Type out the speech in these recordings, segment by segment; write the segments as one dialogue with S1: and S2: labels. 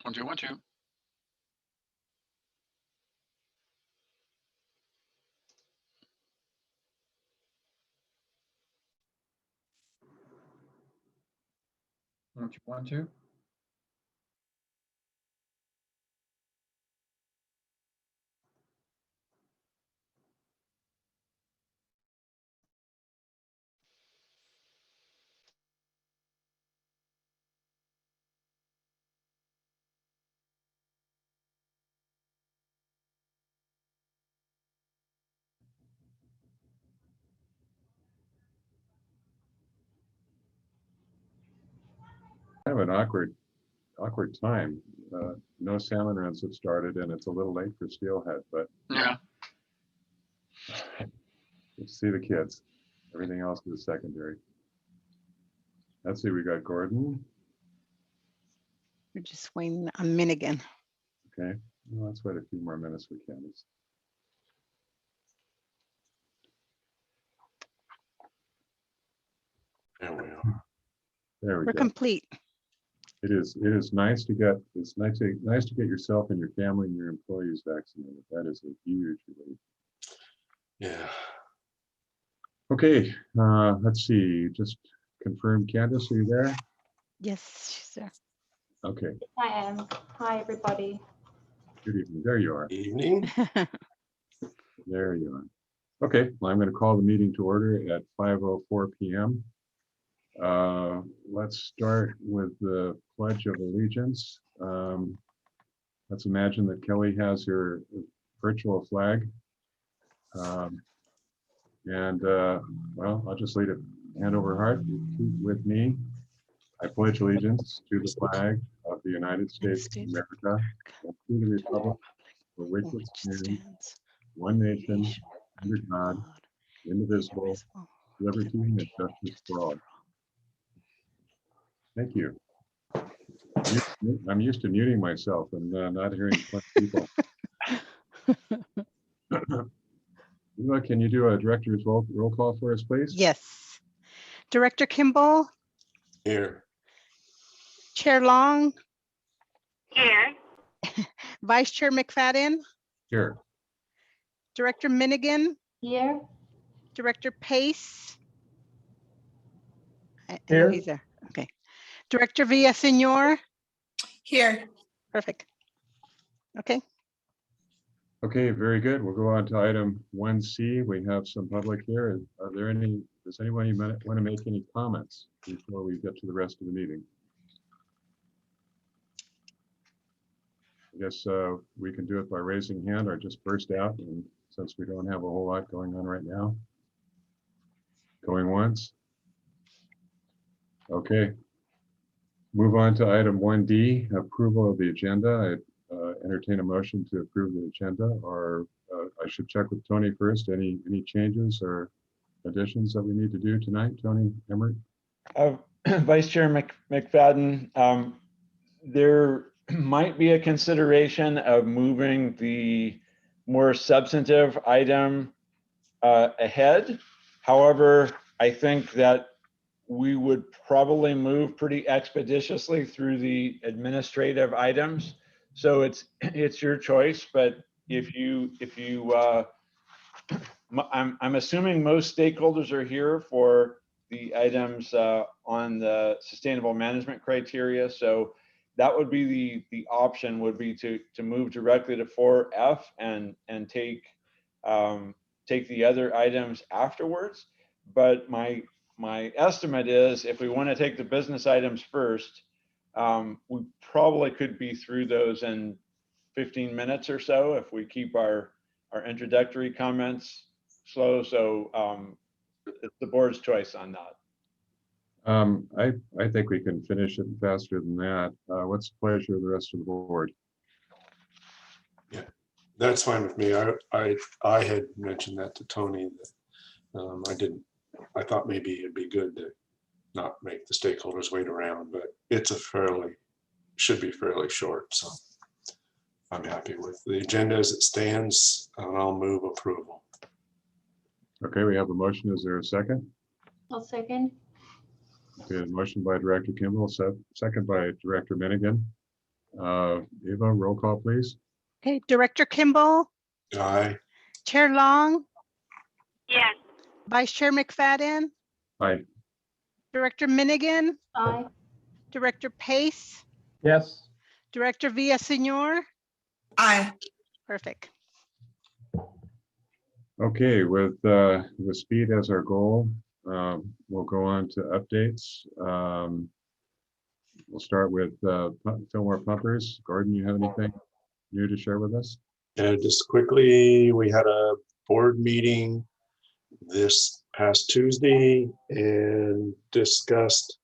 S1: 1, 2, 1, 2.
S2: One, two, 1, 2.
S3: Kind of an awkward time. No salmon runs have started, and it's a little late for steelhead, but
S1: Yeah.
S3: let's see the kids. Everything else is secondary. Let's see, we got Gordon.
S4: We're just waiting on Minigan.
S3: Okay, well, let's wait a few more minutes for Candace.
S5: There we are.
S3: There we
S4: We're
S3: go.
S4: complete.
S3: It is nice to get nice to get yourself and your family and your employees vaccinated. That is a huge relief.
S5: Yeah.
S3: Okay, let's see. Just confirm, Candace, are you there?
S4: Yes, she's there.
S3: Okay,
S6: I am. Hi, everybody.
S3: good evening. There you are.
S5: Evening.
S3: There you are. Okay, well, I'm going to call the meeting to order at 5:04 p.m. Let's start with the Pledge of Allegiance. Let's imagine that Kelly has her virtual flag. Well, I'll just lead it hand over heart. Repeat with me. I pledge allegiance to the flag of the United States of America and to the republic for which it stands, one nation, under God, indivisible, liberty and justice for all. Thank you. I'm used to muting myself and not hearing people. Can you do a director's roll call for us, please?
S4: Yes. Director Kimball,
S5: Here.
S4: Chair Long,
S6: Here.
S4: Vice Chair McFadden,
S3: Here.
S4: Director Minigan,
S6: Here.
S4: Director Pace. I know
S2: Here.
S4: he's there. Okay. Director Villaseñor.
S7: Here.
S4: Perfect. Okay.
S3: Okay, very good. We'll go on to item 1C. We have some public here. Are there any, does anybody want to make any comments before we get to the rest of the meeting? I guess we can do it by raising hand or just burst out, and since we don't have a whole lot going on right now. Going once. Okay. Move on to item 1D, approval of the agenda. I entertain a motion to approve the agenda, or I should check with Tony first. Any changes or additions that we need to do tonight, Tony Emmert?
S2: Vice Chair McFadden, there might be a consideration of moving the more substantive item ahead. However, I think that we would probably move pretty expeditiously through the administrative items. So it's your choice, but I'm assuming most stakeholders are here for the items on the sustainable management criteria. So that would be the option would be to move directly to 4F and take the other items afterwards. But my estimate is if we want to take the business items first, we probably could be through those in 15 minutes or so if we keep our introductory comments slow. So it's the board's choice on that.
S3: I think we can finish it faster than that. What's the pleasure of the rest of the board?
S5: Yeah, that's fine with me. I had mentioned that to Tony that I thought maybe it'd be good to not make the stakeholders wait around, but it's should be fairly short. So I'm happy with the agenda as it stands, and I'll move approval.
S3: Okay, we have a motion. Is there a second?
S6: I'll second.
S3: Okay, a motion by Director Kimball, second by Director Minigan. Eva, roll call, please.
S4: Okay, Director Kimball,
S5: Aye.
S4: Chair Long,
S6: Yes.
S4: Vice Chair McFadden,
S3: Aye.
S4: Director Minigan,
S6: Aye.
S4: Director Pace,
S1: Yes.
S4: Director Villasenor.
S7: Aye.
S4: Perfect.
S3: Okay, with speed as our goal, we'll go on to updates. We'll start with Fillmore Pumpers. Gordon, you have anything new to share with us?
S5: And just quickly, we had a board meeting this past Tuesday and discussed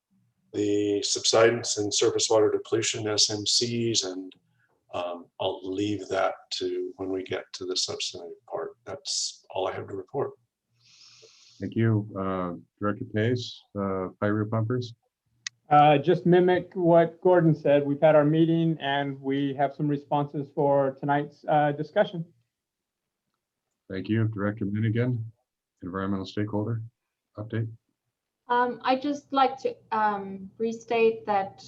S5: the subsidence and surface water depletion SMCs, and I'll leave that to when we get to the substantive part. That's all I have to report.
S3: Thank you. Director Pace, Pyro Pumpers.
S1: Just mimic what Gordon said. We've had our meeting and we have some responses for tonight's discussion.
S3: Thank you. Director Minigan, Environmental Stakeholder Update.
S6: I'd just like to restate that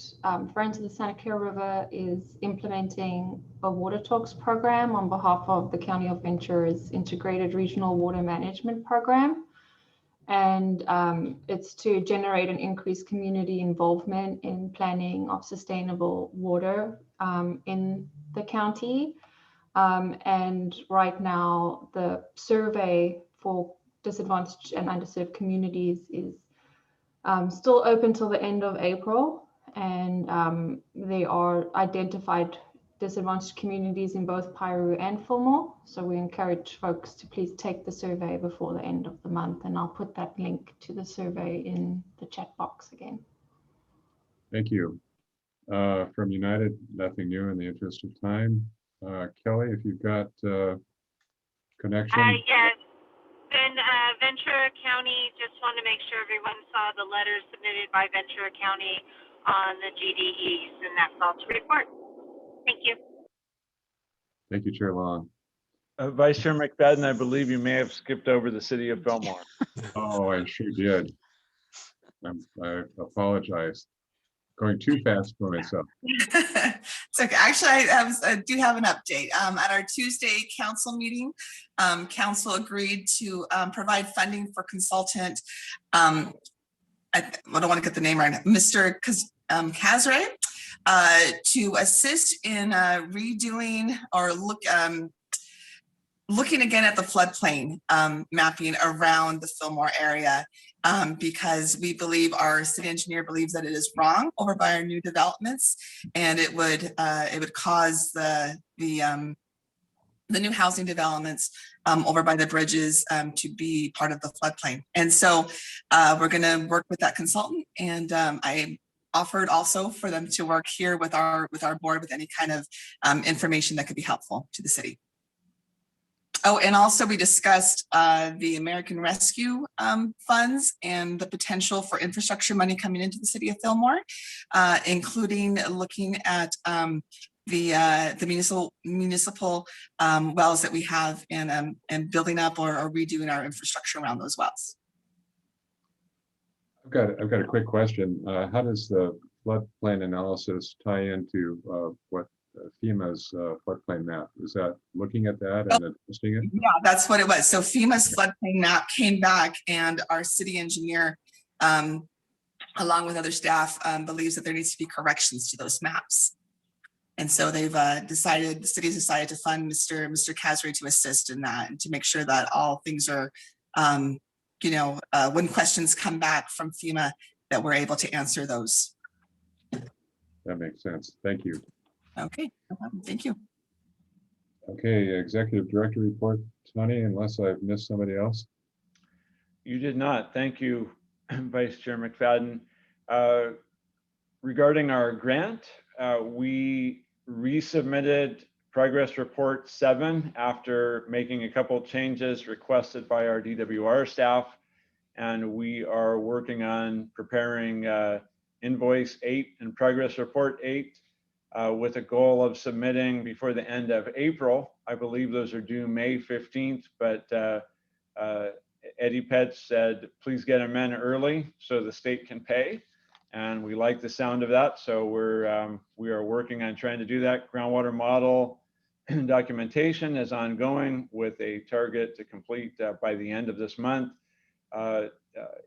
S6: Friends of the Santa Clara River is implementing a water talks program on behalf of the County of Ventura's Integrated Regional Water Management Program. And it's to generate and increase community involvement in planning of sustainable water in the county. And right now, the survey for disadvantaged and underserved communities is still open till the end of April, and they are identified disadvantaged communities in both Piru and Fillmore. So we encourage folks to please take the survey before the end of the month, and I'll put that link to the survey in the chat box again.
S3: Thank you. From United, nothing new in the interest of time. Kelly, if you've got connection.
S8: Yes. Ventura County, just want to make sure everyone saw the letters submitted by Ventura County on the GDEs, and that's all to report. Thank you.
S3: Thank you, Chair Long.
S2: Vice Chair McFadden, I believe you may have skipped over the city of Fillmore.
S3: Oh, I sure did. I apologize. Going too fast for myself.
S7: It's okay. Actually, I do have an update. At our Tuesday council meeting, council agreed to provide funding for consultant, I don't want to get the name right, Mr. Kazray, to assist in redoing or looking again at the floodplain mapping around the Fillmore area, because we believe, our city engineer believes that it is wrong over by our new developments, and it would cause the new housing developments over by the bridges to be part of the floodplain. And so we're going to work with that consultant, and I offered also for them to work here with our board with any kind of information that could be helpful to the city. Oh, and also we discussed the American Rescue funds and the potential for infrastructure money coming into the city of Fillmore, including looking at the municipal wells that we have, and building up or redoing our infrastructure around those wells.
S3: I've got a quick question. How does the floodplain analysis tie into what FEMA's floodplain map? Is that looking at that and adjusting it?
S7: Yeah, that's what it was. So FEMA's floodplain map came back, and our city engineer, along with other staff, believes that there needs to be corrections to those maps. And so they've decided, the city's decided to fund Mr. Kazray to assist in that, and to make sure that all things are, when questions come back from FEMA, that we're able to answer those.
S3: That makes sense. Thank you.
S7: Okay, no problem. Thank you.
S3: Okay, Executive Director report, Tony, unless I've missed somebody else.
S2: You did not. Thank you, Vice Chair McFadden. Regarding our grant, we resubmitted progress report 7 after making a couple changes requested by our DWR staff, and we are working on preparing invoice 8 and progress report 8 with a goal of submitting before the end of April. I believe those are due May 15th, but Eddie Petz said, please get them in early so the state can pay. and we like the sound of that. So we are working on trying to do that. Groundwater model documentation is ongoing with a target to complete by the end of this month.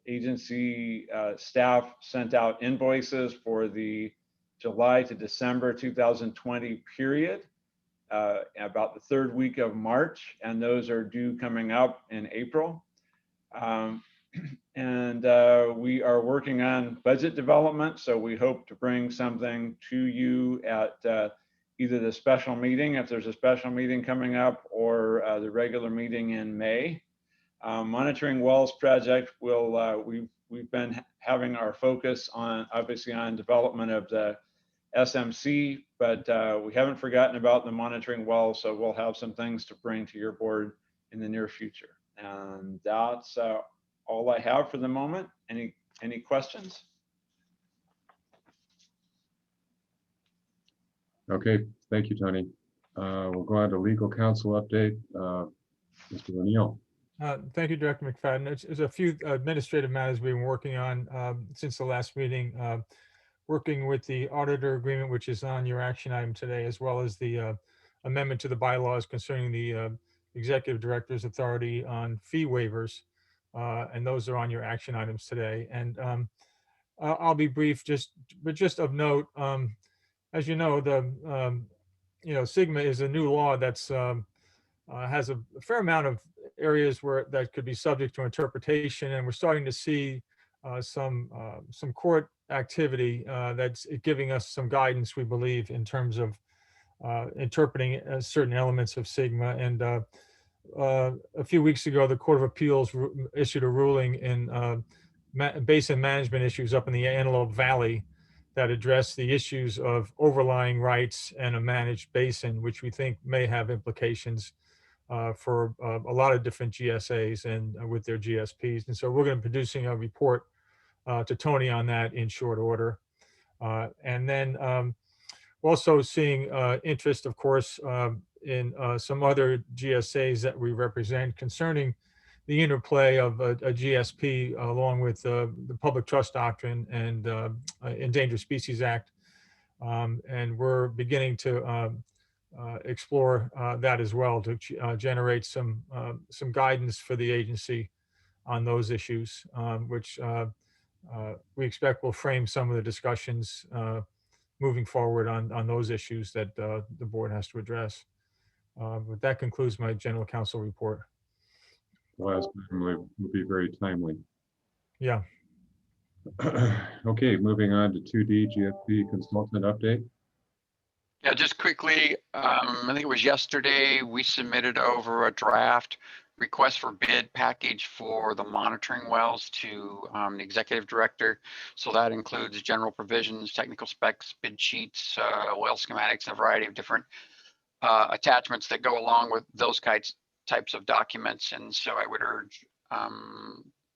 S2: Agency staff sent out invoices for the July to December 2020 period, about the third week of March, and those are due coming up in April. And we are working on budget development, so we hope to bring something to you at either the special meeting, if there's a special meeting coming up, or the regular meeting in May. Monitoring wells project will, we've been having our focus on, obviously, on development of the SMC, but we haven't forgotten about the monitoring wells, so we'll have some things to bring to your board in the near future. And that's all I have for the moment. Any questions?
S3: Okay, thank you, Tony. We'll go on to legal counsel update. Mr. O'Neill.
S9: Thank you, Director McFadden. There's a few administrative matters we've been working on since the last meeting. Working with the auditor agreement, which is on your action item today, as well as the amendment to the bylaws concerning the executive director's authority on fee waivers. And those are on your action items today. And I'll be brief, but just of note, as you know, Sigma is a new law that's has a fair amount of areas where that could be subject to interpretation, and we're starting to see some court activity that's giving us some guidance, we believe, in terms of interpreting certain elements of Sigma. And a few weeks ago, the Court of Appeals issued a ruling in basin management issues up in the Antelope Valley that address the issues of overlying rights and a managed basin, which we think may have implications for a lot of different GSAs and with their GSPs. And so we're going to be producing a report to Tony on that in short order. And then also seeing interest, of course, in some other GSAs that we represent concerning the interplay of a GSP along with the Public Trust Doctrine and Endangered Species Act. And we're beginning to explore that as well to generate some guidance for the agency on those issues, which we expect will frame some of the discussions moving forward on those issues that the board has to address. But that concludes my general counsel report.
S3: Last time will be very timely.
S9: Yeah.
S3: Okay, moving on to 2D GFP consultant update.
S10: Yeah, just quickly, I think it was yesterday, we submitted over a draft request for bid package for the monitoring wells to the executive director. So that includes general provisions, technical specs, bid sheets, well schematics, and a variety of different attachments that go along with those types of documents. And so I would urge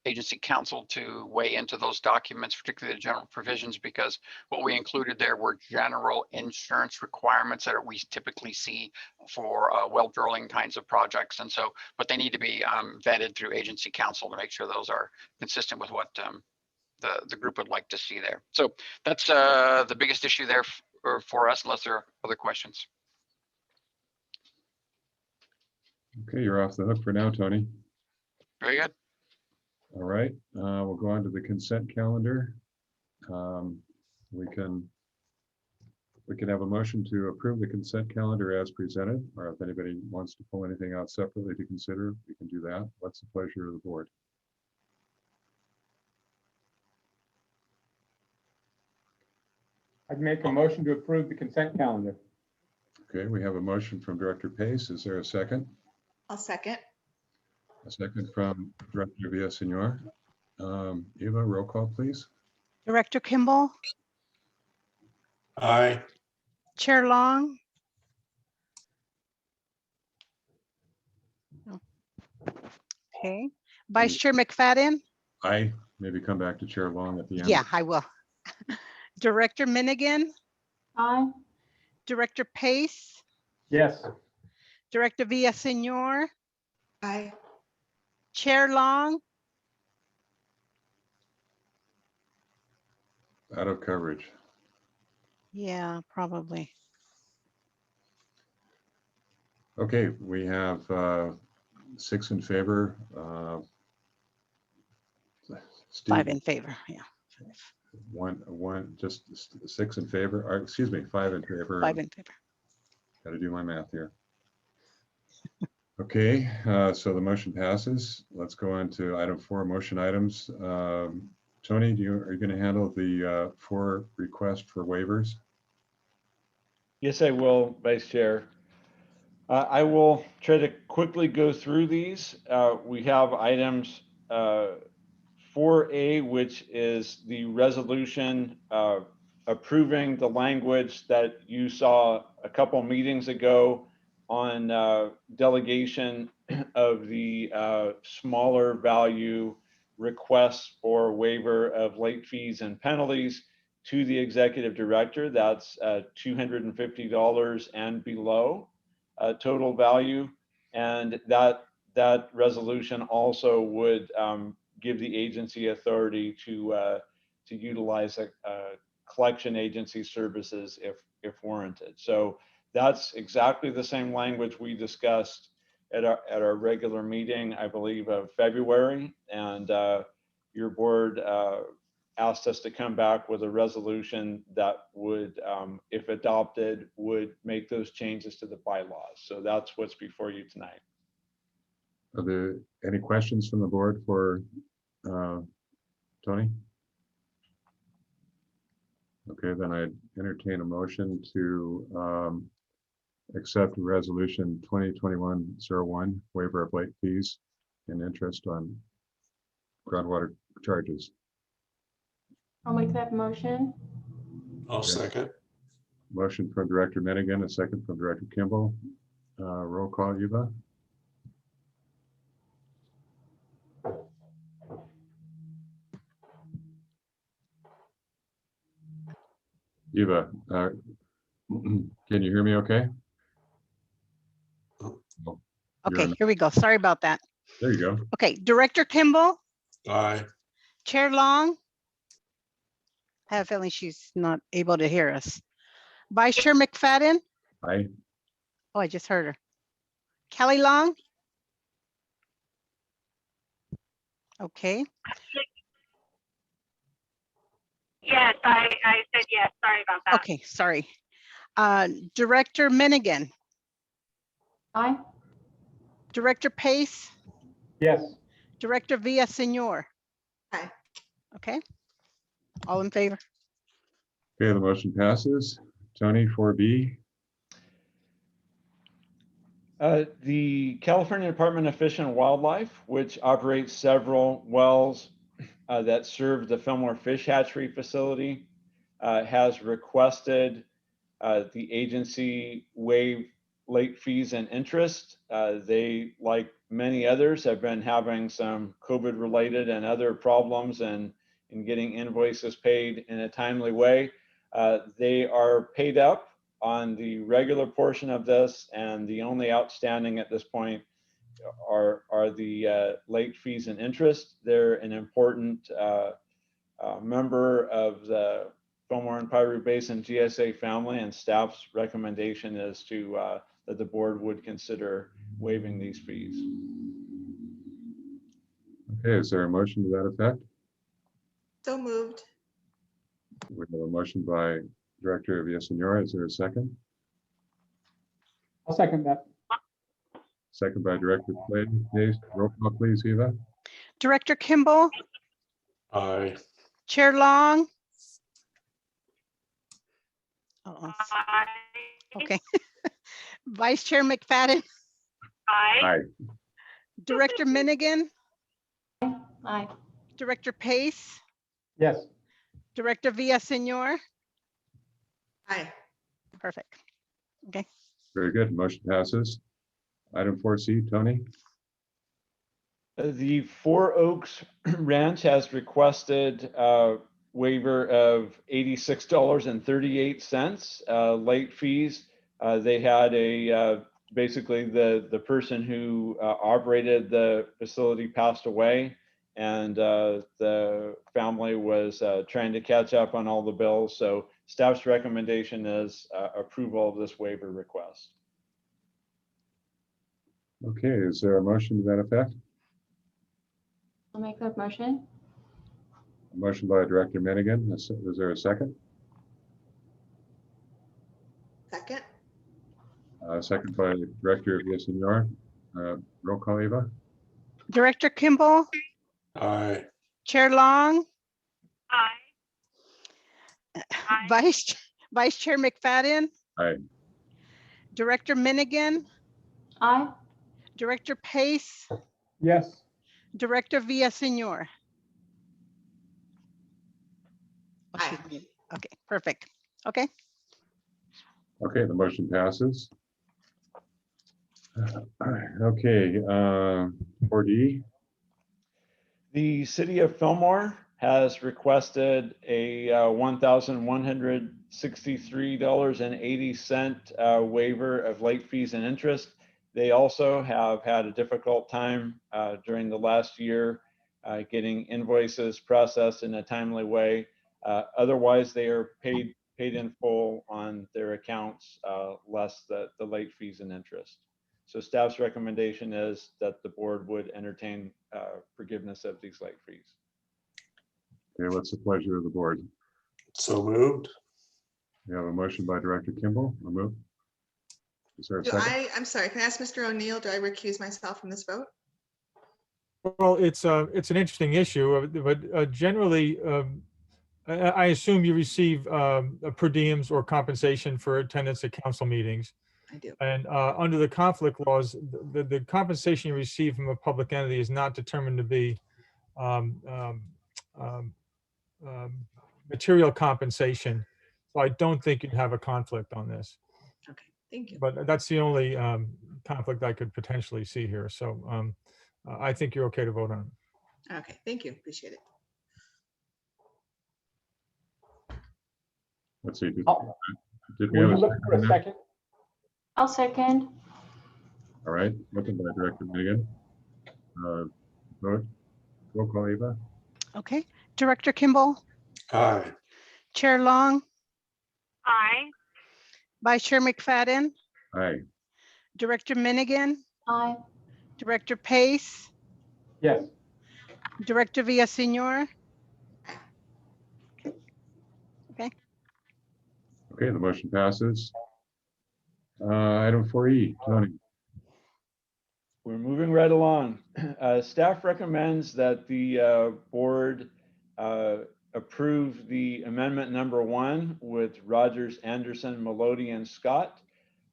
S10: agency counsel to weigh into those documents, particularly the general provisions, because what we included there were general insurance requirements that we typically see for well drilling kinds of projects. And so, but they need to be vetted through agency counsel to make sure those are consistent with what the group would like to see there. So that's the biggest issue there for us, unless there are other questions.
S3: Okay, you're off the hook for now, Tony.
S10: Very good.
S3: All right, we'll go on to the consent calendar. We can have a motion to approve the consent calendar as presented, or if anybody wants to pull anything out separately to consider, we can do that. What's the pleasure of the board?
S1: I'd make a motion to approve the consent calendar.
S3: Okay, we have a motion from Director Pace. Is there a second?
S7: I'll second.
S3: A second from Director Villaseñor. Eva, roll call, please.
S4: Director Kimball,
S5: Aye.
S4: Chair Long. Okay, Vice Chair McFadden.
S3: Aye. Maybe come back to Chair Long at the end.
S4: Yeah, I will. Director Minigan,
S6: Aye.
S4: Director Pace,
S1: Yes.
S4: Director Villaseñor,
S7: Aye.
S4: Chair Long.
S3: out of coverage.
S4: Yeah, probably.
S3: Okay, we have 6 in favor.
S4: Five
S3: Steve,
S4: in favor, yeah.
S3: just 6 in favor, or excuse me, 5 in favor.
S4: Five in favor.
S3: Got to do my math here. Okay, so the motion passes. Let's go on to item 4, motion items. Tony, are you going to handle the 4 requests for waivers?
S2: Yes, I will, Vice Chair. I will try to quickly go through these. We have items 4A, which is the resolution approving the language that you saw a couple meetings ago on delegation of the smaller value requests for waiver of late fees and penalties to the executive director. That's $250 and below total value. And that resolution also would give the agency authority to utilize a collection agency services if warranted. So that's exactly the same language we discussed at our regular meeting, I believe, of February. And your board asked us to come back with a resolution that would, if adopted, would make those changes to the bylaws. So that's what's before you tonight.
S3: Are there any questions from the board for Tony? Okay, then I entertain a motion to accept resolution 2021-01, waiver of late fees and interest on groundwater charges.
S6: I'll make that motion.
S5: I'll
S3: Okay.
S5: second.
S3: Motion from Director Minigan, a second from Director Kimball. Roll call, Eva. Eva, can you hear me okay?
S4: Okay, here we go. Sorry about that.
S3: There you go.
S4: Okay, Director Kimball,
S5: Aye.
S4: Chair Long. I have a feeling she's not able to hear us. Vice Chair McFadden.
S3: Aye.
S4: Oh, I just heard her. Kelly Long. Okay,
S8: Yes, I said yes. Sorry about that.
S4: okay, sorry. Director Minigan,
S6: Aye.
S4: Director Pace,
S1: Yes.
S4: Director Villaseñor.
S7: Aye.
S4: Okay, all in favor?
S3: Okay, the motion passes. Tony, 4B.
S2: The California Department of Fish and Wildlife, which operates several wells that serve the Fillmore Fish Hatchery facility, has requested the agency waive late fees and interest. They, like many others, have been having some COVID-related and other problems in getting invoices paid in a timely way. They are paid up on the regular portion of this, and the only outstanding at this point are the late fees and interest. They're an important member of the Fillmore and Piru Basin GSA family, and staff's recommendation is to that the board would consider waiving these fees.
S3: Okay, is there a motion to that effect?
S7: So moved.
S3: We have a motion by Director Villaseñor. Is there a second?
S1: I'll second that.
S3: Second by Director Pace. Roll call, please, Eva.
S4: Director Kimball,
S5: Aye.
S4: Chair Long. Uh-oh,
S8: Aye.
S4: okay. Vice Chair McFadden,
S8: Aye.
S3: Aye.
S4: Director Minigan,
S6: Aye.
S4: Director Pace,
S1: Yes.
S4: Director Villaseñor.
S7: Aye.
S4: Perfect. Okay,
S3: Very good. Motion passes. Item 4C, Tony.
S2: The Four Oaks Ranch has requested a waiver of $86.38 late fees. They had basically the person who operated the facility passed away, and the family was trying to catch up on all the bills. So staff's recommendation is approval of this waiver request.
S3: Okay, is there a motion to that effect?
S6: I'll make that motion.
S3: A motion by Director Minigan. Is there a second?
S7: Second.
S3: Second by Director Villasenor. Roll call, Eva?
S4: Director Kimball,
S5: Aye.
S4: Chair Long,
S8: Aye. Aye.
S4: Vice Chair McFadden,
S3: Aye.
S4: Director Minigan,
S6: Aye.
S4: Director Pace,
S1: Yes.
S4: Director Villasenor. Oh,
S7: Aye.
S4: she's muted. Okay, perfect. Okay,
S3: Okay, the motion passes. Okay, 4D.
S2: The city of Fillmore has requested a $1,163.80 waiver of late fees and interest. They also have had a difficult time during the last year getting invoices processed in a timely way. Otherwise, they are paid in full on their accounts, less the late fees and interest. So staff's recommendation is that the board would entertain forgiveness of these late fees.
S3: Okay, what's the pleasure of the board?
S5: So moved.
S3: We have a motion by Director Kimball. A move. Is there a
S7: Do
S3: second?
S7: I'm sorry, can I ask Mr. O'Neill, do I recuse myself from this vote?
S9: Well, it's an interesting issue, but generally, I assume you receive per diems or compensation for attendance at council meetings.
S7: I do.
S9: And under the conflict laws, the compensation you receive from a public entity is not determined to be material compensation. So I don't think you'd have a conflict on this,
S7: Okay, thank you.
S9: but that's the only conflict I could potentially see here. So I think you're okay to vote on it.
S7: Okay, thank you. Appreciate it.
S3: Let's see.
S1: Oh,
S3: Did we
S1: Were
S3: have
S1: you
S3: a
S1: looking
S3: second
S1: for
S3: on
S1: a
S3: that?
S1: second?
S6: I'll second.
S3: All right, second by Director Minigan. Vote. Roll call, Eva?
S4: okay. Director Kimball,
S5: Aye.
S4: Chair Long,
S8: Aye.
S4: Vice Chair McFadden,
S3: Aye.
S4: Director Minigan,
S6: Aye.
S4: Director Pace,
S1: Yes.
S4: Director Villasenor.
S3: Okay, the motion passes. Item 4E, Tony.
S2: We're moving right along. Staff recommends that the board approve the amendment number 1 with Rogers, Anderson, Melody, and Scott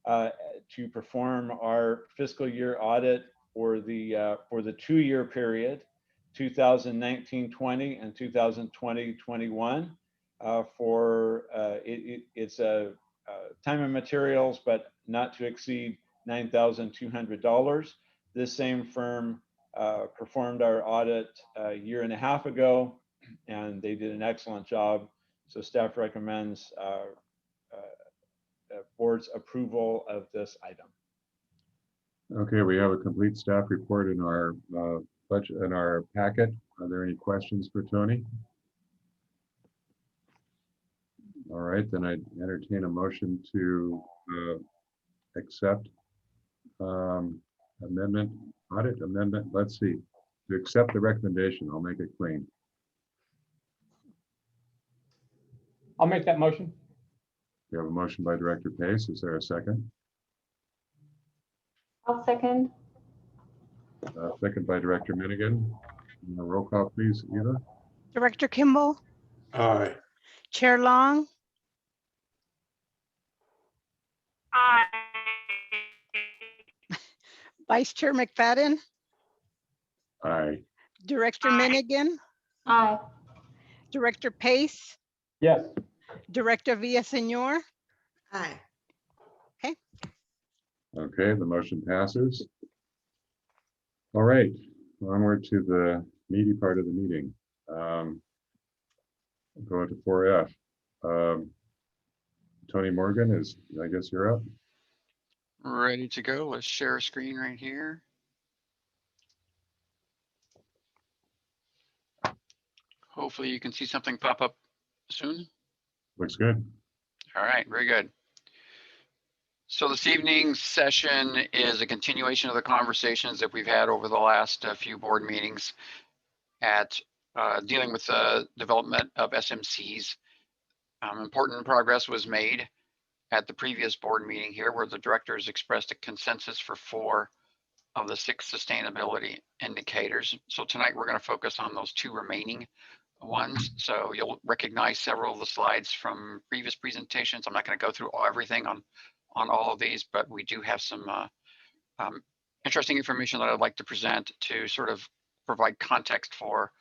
S2: to perform our fiscal year audit for the 2-year period, 2019-20 and 2020-21. It's a time and materials, but not to exceed $9,200. This same firm performed our audit a year and a half ago, and they did an excellent job. So staff recommends board's approval of this item.
S3: Okay, we have a complete staff report in our budget, in our packet. Are there any questions for Tony? All right, then I entertain a motion to accept amendment, audit amendment. Let's see, to accept the recommendation. I'll make it clean.
S1: I'll make that motion.
S3: We have a motion by Director Pace. Is there a second?
S6: I'll second.
S3: Second by Director Minigan. Roll call, please, Eva.
S4: Director Kimball,
S5: Aye.
S4: Chair Long,
S8: Aye.
S4: Vice Chair McFadden,
S3: Aye.
S4: Director
S8: Aye.
S4: Minigan,
S6: Aye.
S4: Director Pace,
S1: Yes.
S4: Director Villasenor.
S7: Aye.
S3: Okay, the motion passes. All right, onward to the meaty part of the meeting. Going to 4F. Tony Morgan is, I guess you're up.
S10: Ready to go. Let's share a screen right here. Hopefully you can see something pop up soon.
S3: Looks good.
S10: All right, very good. So this evening's session is a continuation of the conversations that we've had over the last few board meetings at dealing with the development of SMCs. Important progress was made at the previous board meeting here, where the directors expressed a consensus for 4 of the 6 sustainability indicators. So tonight we're going to focus on those 2 remaining ones. So you'll recognize several of the slides from previous presentations. I'm not going to go through everything on all of these, but we do have some interesting information that I'd like to present to sort of provide context for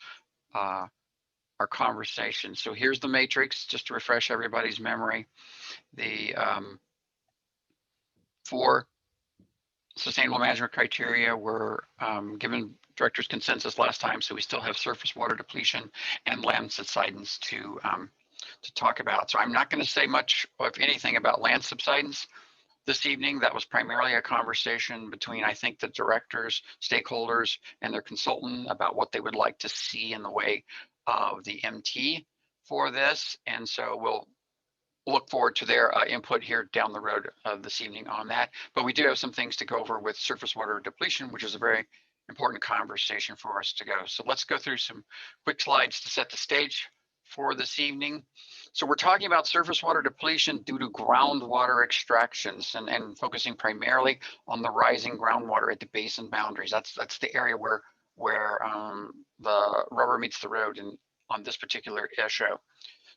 S10: our conversation. So here's the matrix, just to refresh everybody's memory. The 4 sustainable management criteria were given director's consensus last time, so we still have surface water depletion and land subsidence to talk about. So I'm not going to say much, if anything, about land subsidence this evening. That was primarily a conversation between, I think, the directors, stakeholders, and their consultant about what they would like to see in the way of the MT for this. And so we'll look forward to their input here down the road this evening on that. But we do have some things to go over with surface water depletion, which is a very important conversation for us to go. So let's go through some quick slides to set the stage for this evening. So we're talking about surface water depletion due to groundwater extractions and focusing primarily on the rising groundwater at the basin boundaries. That's the area where the rubber meets the road on this particular issue.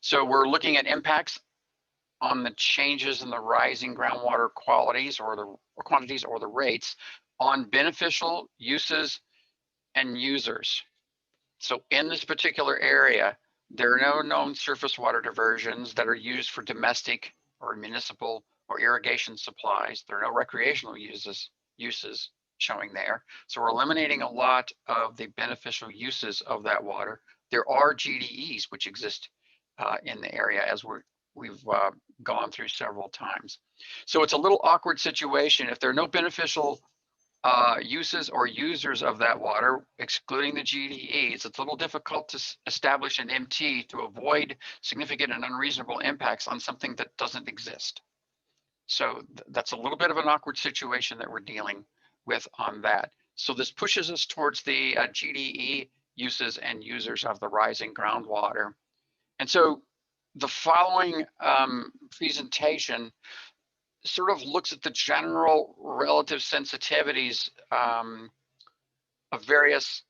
S10: So we're looking at impacts on the changes in the rising groundwater qualities or quantities or the rates on beneficial uses and users. So in this particular area, there are no known surface water diversions that are used for domestic or municipal or irrigation supplies. There are no recreational uses showing there. So we're eliminating a lot of the beneficial uses of that water. There are GDEs which exist in the area, as we've gone through several times. So it's a little awkward situation. If there are no beneficial uses or users of that water, excluding the GDEs, it's a little difficult to establish an MT to avoid significant and unreasonable impacts on something that doesn't exist. So that's a little bit of an awkward situation that we're dealing with on that. So this pushes us towards the GDE uses and users of the rising groundwater. And so the following presentation sort of looks at the general relative sensitivities of various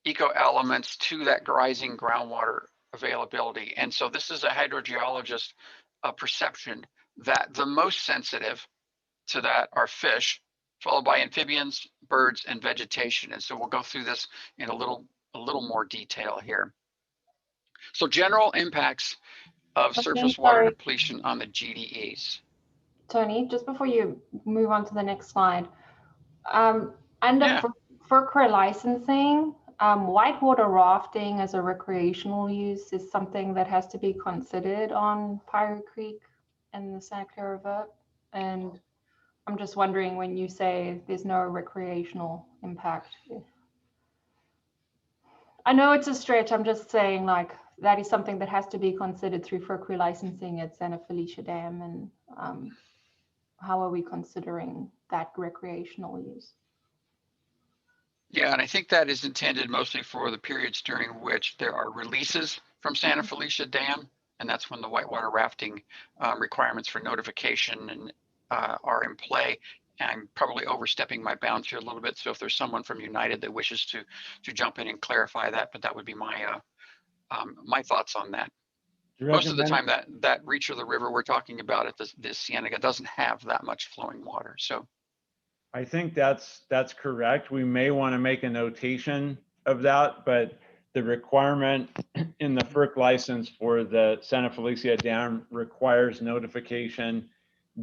S10: eco elements to that rising groundwater availability. And so this is a hydrogeologist perception that the most sensitive to that are fish, followed by amphibians, birds, and vegetation. And so we'll go through this in a little more detail here. So general impacts of surface water depletion on the GDEs.
S6: Tony, just before you move on to the next slide, under FERC licensing, whitewater rafting as a recreational use is something that has to be considered on Pirate Creek and the Santa Clara River. And I'm just wondering, when you say there's no recreational impact, I know it's a stretch. I'm just saying, like, that is something that has to be considered through FERC licensing at Santa Felicia Dam. And how are we considering that recreational use?
S10: Yeah, and I think that is intended mostly for the periods during which there are releases from Santa Felicia Dam, and that's when the whitewater rafting requirements for notification and are in play. And I'm probably overstepping my bounds here a little bit, so if there's someone from United that wishes to jump in and clarify that, but that would be my my thoughts on that. Most of the time, that reach of the river we're talking about at this Cienega doesn't have that much flowing water. So
S2: I think that's correct. We may want to make a notation of that, but the requirement in the FERC license for the Santa Felicia Dam requires notification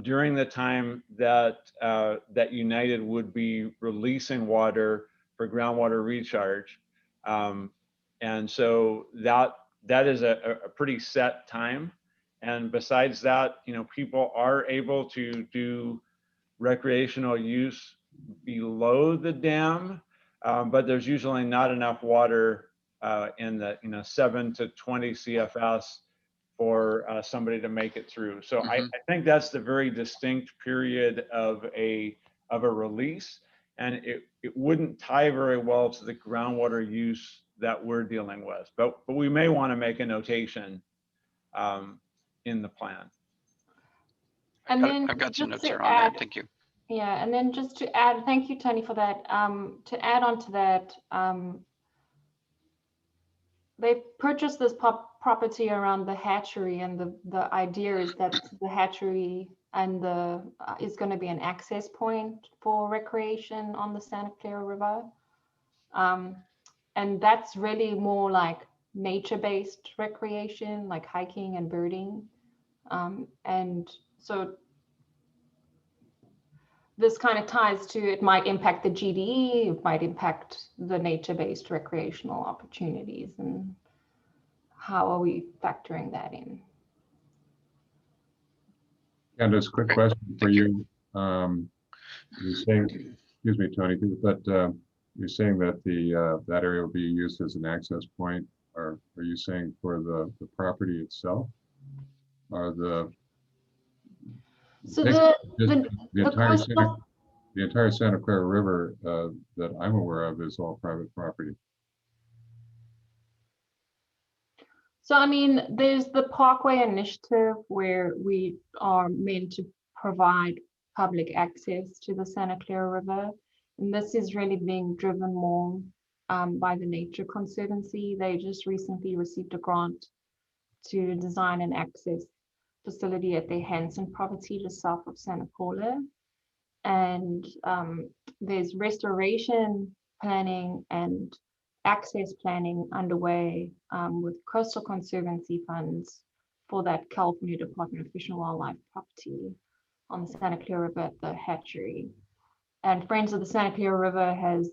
S2: during the time that that United would be releasing water for groundwater recharge. And so that is a pretty set time. And besides that, you know, people are able to do recreational use below the dam, but there's usually not enough water in the 7 to 20 CFS for somebody to make it through. So I think that's the very distinct period of a release, and it wouldn't tie very well to the groundwater use that we're dealing with. But we may want to make a notation in the plan.
S6: And then
S10: I've got some
S6: just
S10: notes
S6: to
S10: here on that.
S6: add,
S10: Thank you.
S6: yeah, and then just to add, thank you, Tony, for that. To add on to that, they purchased this property around the hatchery, and the idea is that the hatchery and is going to be an access point for recreation on the Santa Clara River. And that's really more like nature-based recreation, like hiking and birding. And so this kind of ties to, it might impact the GDE, it might impact the nature-based recreational opportunities, and how are we factoring that in?
S3: Candace, quick
S10: Okay,
S3: question for
S10: thank
S3: you. You're saying, excuse me, Tony, but you're saying that that area will be used as an access point, or are you saying for the property itself? Or
S6: So
S3: the entire
S6: coastal,
S3: the entire Santa Clara River that I'm aware of is all private property.
S6: so I mean, there's the Parkway Initiative where we are meant to provide public access to the Santa Clara River. And this is really being driven more by the Nature Conservancy. They just recently received a grant to design an access facility at their Hanson property just south of Santa Paula. And there's restoration planning and access planning underway with Coastal Conservancy funds for that California Department of Fish and Wildlife property on the Santa Clara River at the hatchery. And Friends of the Santa Clara River has,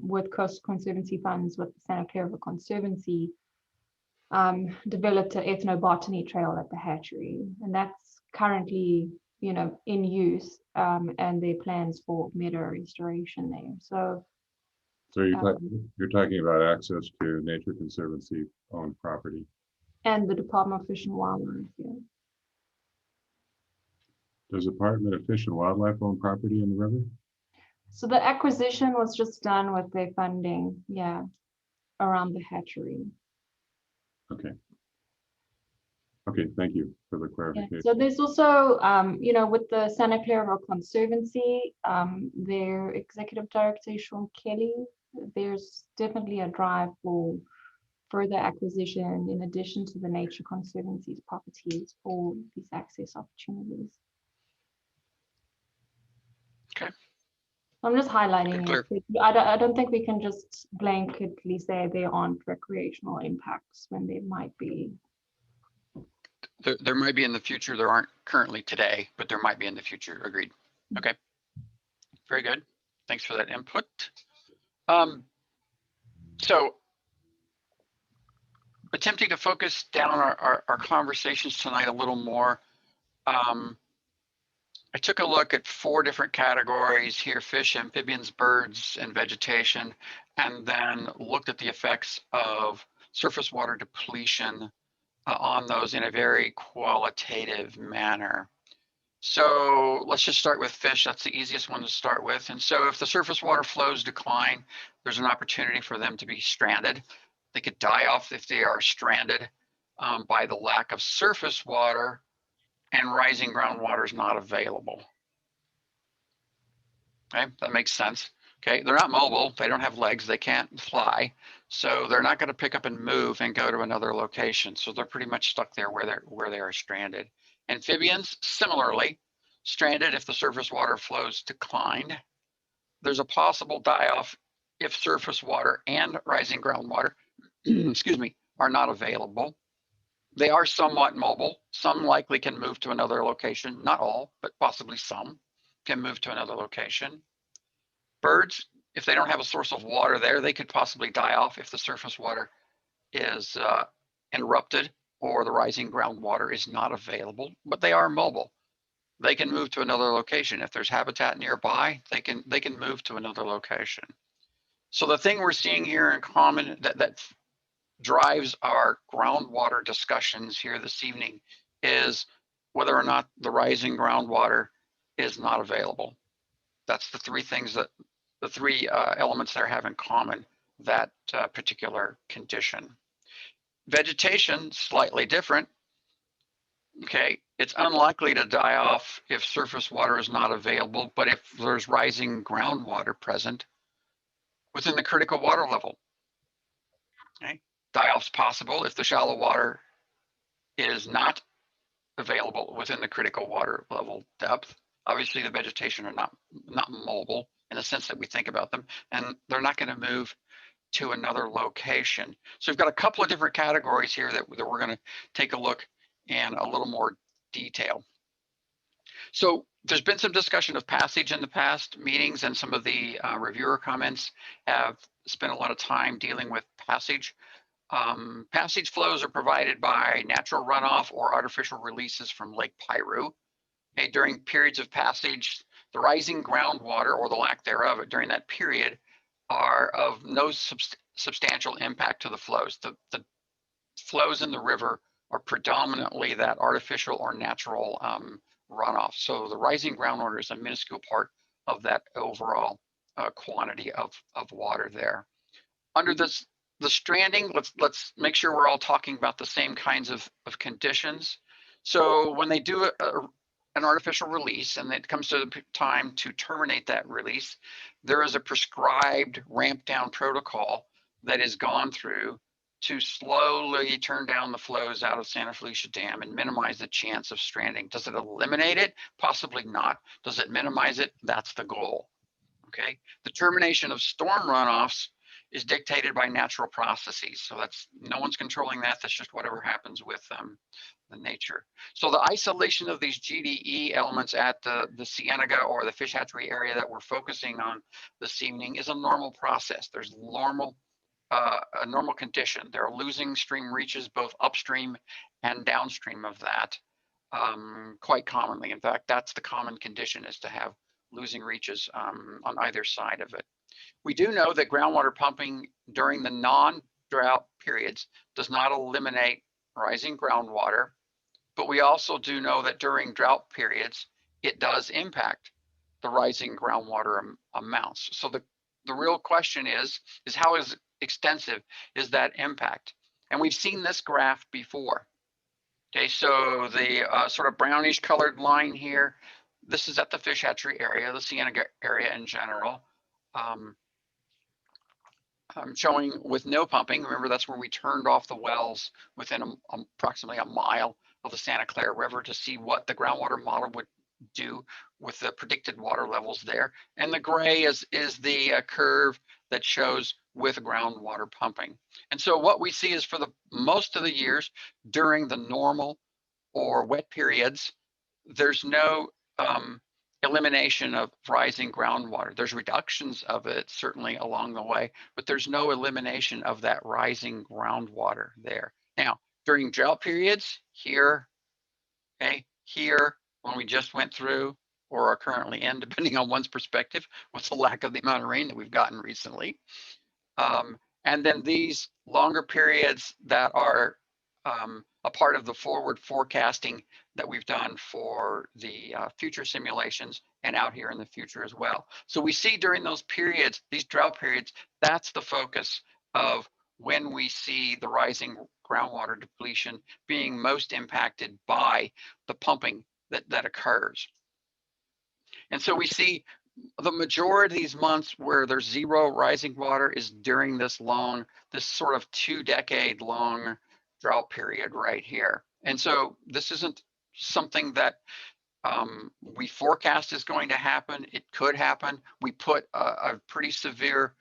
S6: with Coastal Conservancy funds with the Santa Clara River Conservancy, developed an ethnobotany trail at the hatchery. And that's currently, in use, and their plans for meadow restoration there.
S3: So you're talking about access to Nature Conservancy owned property.
S6: And the Department of Fish and Wildlife, yeah.
S3: Does the Department of Fish and Wildlife own property in the river?
S6: So the acquisition was just done with their funding, yeah, around the hatchery.
S3: Okay. Okay, thank you for the
S6: Yeah.
S3: clarification.
S6: So there's also, with the Santa Clara River Conservancy, their executive director, Sean Kelly, there's definitely a drive for further acquisition in addition to the Nature Conservancy's properties for these access opportunities.
S10: Okay.
S6: I'm just highlighting
S10: Clear.
S6: it. I don't think we can just blanketly say there aren't recreational impacts when there might be.
S10: There might be in the future. There aren't currently today, but there might be in the future. Agreed. Okay. Very good. Thanks for that input. So attempting to focus down our conversations tonight a little more. I took a look at 4 different categories here: fish, amphibians, birds, and vegetation, and then looked at the effects of surface water depletion on those in a very qualitative manner. So let's just start with fish. That's the easiest one to start with. And so if the surface water flows decline, there's an opportunity for them to be stranded. They could die off if they are stranded by the lack of surface water, and rising groundwater is not available. Okay, that makes sense. Okay, they're not mobile. They don't have legs. They can't fly. So they're not going to pick up and move and go to another location. So they're pretty much stuck there where they are stranded. Amphibians, similarly, stranded if the surface water flows declined. There's a possible die-off if surface water and rising groundwater, excuse me, are not available. They are somewhat mobile. Some likely can move to another location. Not all, but possibly some can move to another location. Birds, if they don't have a source of water there, they could possibly die off if the surface water is interrupted or the rising groundwater is not available, but they are mobile. They can move to another location. If there's habitat nearby, they can move to another location. So the thing we're seeing here in common that drives our groundwater discussions here this evening is whether or not the rising groundwater is not available. That's the three things that the three elements that have in common that particular condition. Vegetation, slightly different. Okay, it's unlikely to die off if surface water is not available, but if there's rising groundwater present within the critical water level. Okay, die-off's possible if the shallow water is not available within the critical water level depth. Obviously, the vegetation are not mobile in the sense that we think about them, and they're not going to move to another location. So we've got a couple of different categories here that we're going to take a look in a little more detail. So there's been some discussion of passage in the past meetings, and some of the reviewer comments have spent a lot of time dealing with passage. Passage flows are provided by natural runoff or artificial releases from Lake Piru. Okay, during periods of passage, the rising groundwater or the lack thereof during that period are of no substantial impact to the flows. The flows in the river are predominantly that artificial or natural runoff. So the rising groundwater is a minuscule part of that overall quantity of water there. Under this, the stranding, let's make sure we're all talking about the same kinds of conditions. So when they do an artificial release and it comes to the time to terminate that release, there is a prescribed ramp down protocol that is gone through to slowly turn down the flows out of Santa Felicia Dam and minimize the chance of stranding. Does it eliminate it? Possibly not. Does it minimize it? That's the goal. Okay. The termination of storm runoffs is dictated by natural processes. So that's, no one's controlling that. That's just whatever happens with the nature. So the isolation of these GDE elements at the Cienega or the fish hatchery area that we're focusing on this evening is a normal process. There's a normal condition. They're losing stream reaches both upstream and downstream of that quite commonly. In fact, that's the common condition, is to have losing reaches on either side of it. We do know that groundwater pumping during the non-drought periods does not eliminate rising groundwater, but we also do know that during drought periods, it does impact the rising groundwater amounts. So the real question is how extensive is that impact? And we've seen this graph before. Okay, so the sort of brownish colored line here, this is at the fish hatchery area, the Cienega area in general. I'm showing with no pumping. Remember, that's where we turned off the wells within approximately a mile of the Santa Clara River to see what the groundwater model would do with the predicted water levels there. And the gray is the curve that shows with groundwater pumping. And so what we see is for the most of the years during the normal or wet periods, there's no elimination of rising groundwater. There's reductions of it certainly along the way, but there's no elimination of that rising groundwater there. Now, during drought periods, here, okay, here, when we just went through or are currently in, depending on one's perspective, with the lack of the amount of rain that we've gotten recently. And then these longer periods that are a part of the forward forecasting that we've done for the future simulations and out here in the future as well. So we see during those periods, these drought periods, that's the focus of when we see the rising groundwater depletion being most impacted by the pumping that occurs. And so we see the majority of these months where there's zero rising water is during this sort of 2-decade long drought period right here. And so this isn't something that we forecast is going to happen. It could happen. We put a pretty severe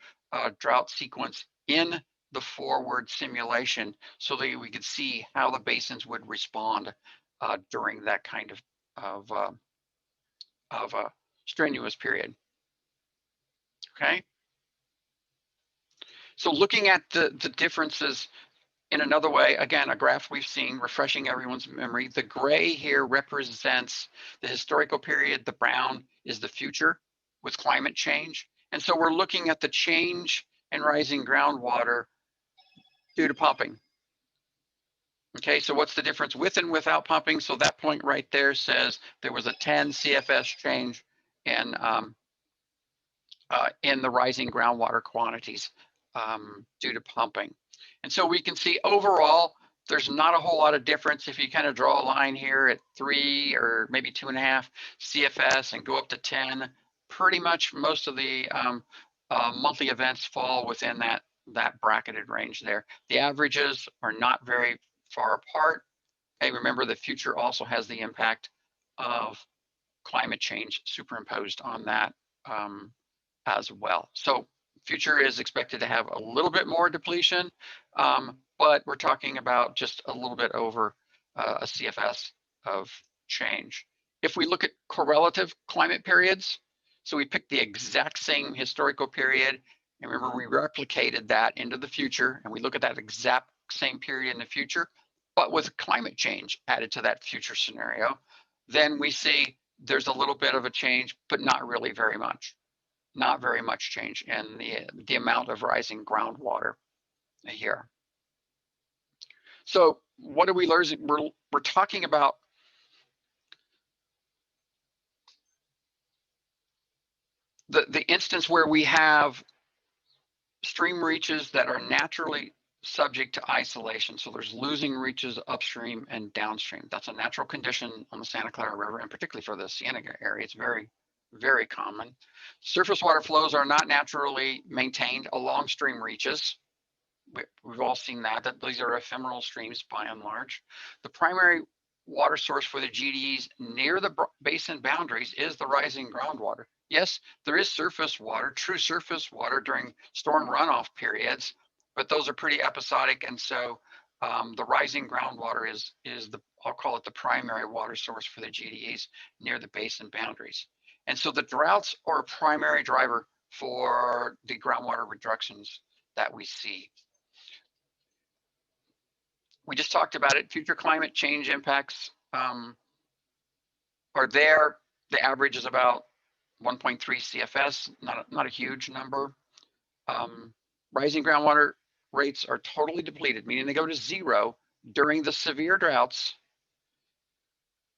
S10: drought sequence in the forward simulation so that we could see how the basins would respond during that kind of a strenuous period. Okay. So looking at the differences in another way, again, a graph we've seen, refreshing everyone's memory. The gray here represents the historical period. The brown is the future with climate change. And so we're looking at the change in rising groundwater due to pumping. Okay, so what's the difference with and without pumping? So that point right there says there was a 10 CFS change in the rising groundwater quantities due to pumping. And so we can see overall, there's not a whole lot of difference if you kind of draw a line here at 3 or maybe 2.5 CFS and go up to 10. Pretty much most of the monthly events fall within that bracketed range there. The averages are not very far apart. Hey, remember the future also has the impact of climate change superimposed on that as well. So future is expected to have a little bit more depletion, but we're talking about just a little bit over a CFS of change. If we look at correlative climate periods, so we picked the exact same historical period, and remember we replicated that into the future, and we look at that exact same period in the future, but with climate change added to that future scenario, then we see there's a little bit of a change, but not really very much. Not very much change in the amount of rising groundwater here. So what are we learning? We're talking about the instance where we have stream reaches that are naturally subject to isolation. So there's losing reaches upstream and downstream. That's a natural condition on the Santa Clara River, and particularly for the Cienega area. It's very, very common. Surface water flows are not naturally maintained along stream reaches. We've all seen that these are ephemeral streams by and large. The primary water source for the GDEs near the basin boundaries is the rising groundwater. Yes, there is surface water, true surface water during storm runoff periods, but those are pretty episodic, and so the rising groundwater is I'll call it the primary water source for the GDEs near the basin boundaries. And so the droughts are a primary driver for the groundwater reductions that we see. We just talked about it. Future climate change impacts are there. The average is about 1.3 CFS, not a huge number. Rising groundwater rates are totally depleted, meaning they go to zero during the severe droughts.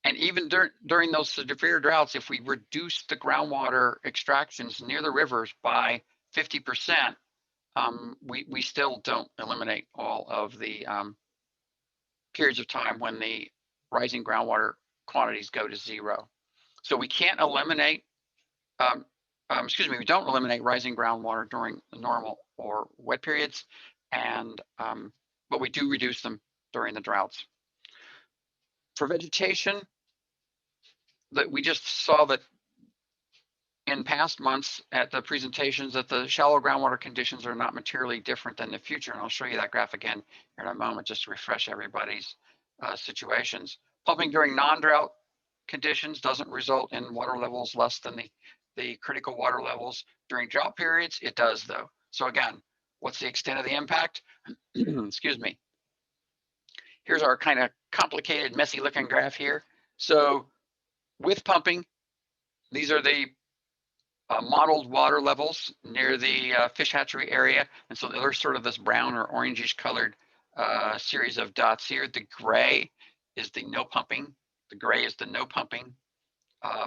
S10: And even during those severe droughts, if we reduce the groundwater extractions near the rivers by 50%, we still don't eliminate all of the periods of time when the rising groundwater quantities go to zero. So we can't eliminate, we don't eliminate rising groundwater during the normal or wet periods, and but we do reduce them during the droughts. For vegetation, that we just saw that in past months at the presentations that the shallow groundwater conditions are not materially different than the future. And I'll show you that graph again in a moment just to refresh everybody's situations. Pumping during non-drought conditions doesn't result in water levels less than the critical water levels. During drought periods, it does though. So again, what's the extent of the impact? Excuse me. Here's our kind of complicated, messy looking graph here. So with pumping, these are the modeled water levels near the fish hatchery area. And so there's sort of this brown or orangish colored series of dots here. The gray is the no pumping. The gray is the no pumping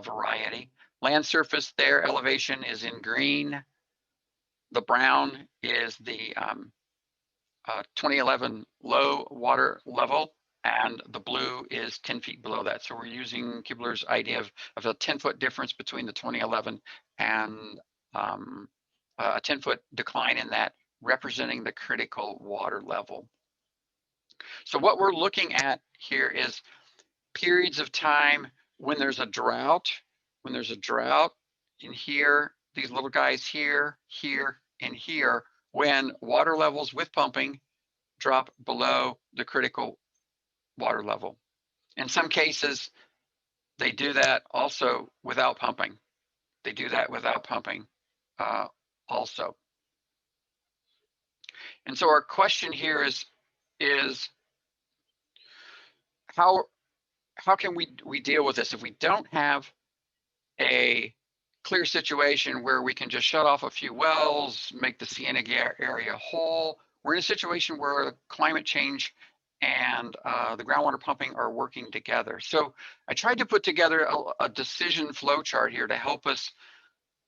S10: variety. Land surface there, elevation is in green. The brown is the 2011 low water level, and the blue is 10 feet below that. So we're using Kibler's idea of a 10-foot difference between the 2011 and a 10-foot decline in that, representing the critical water level. So what we're looking at here is periods of time when there's a drought, in here, these little guys here, here, and here, when water levels with pumping drop below the critical water level. In some cases, they do that also without pumping. They do that without pumping also. And so our question here is how can we deal with this if we don't have a clear situation where we can just shut off a few wells, make the Cienega area whole? we're in a situation where climate change and the groundwater pumping are working together. So I tried to put together a decision flow chart here to help us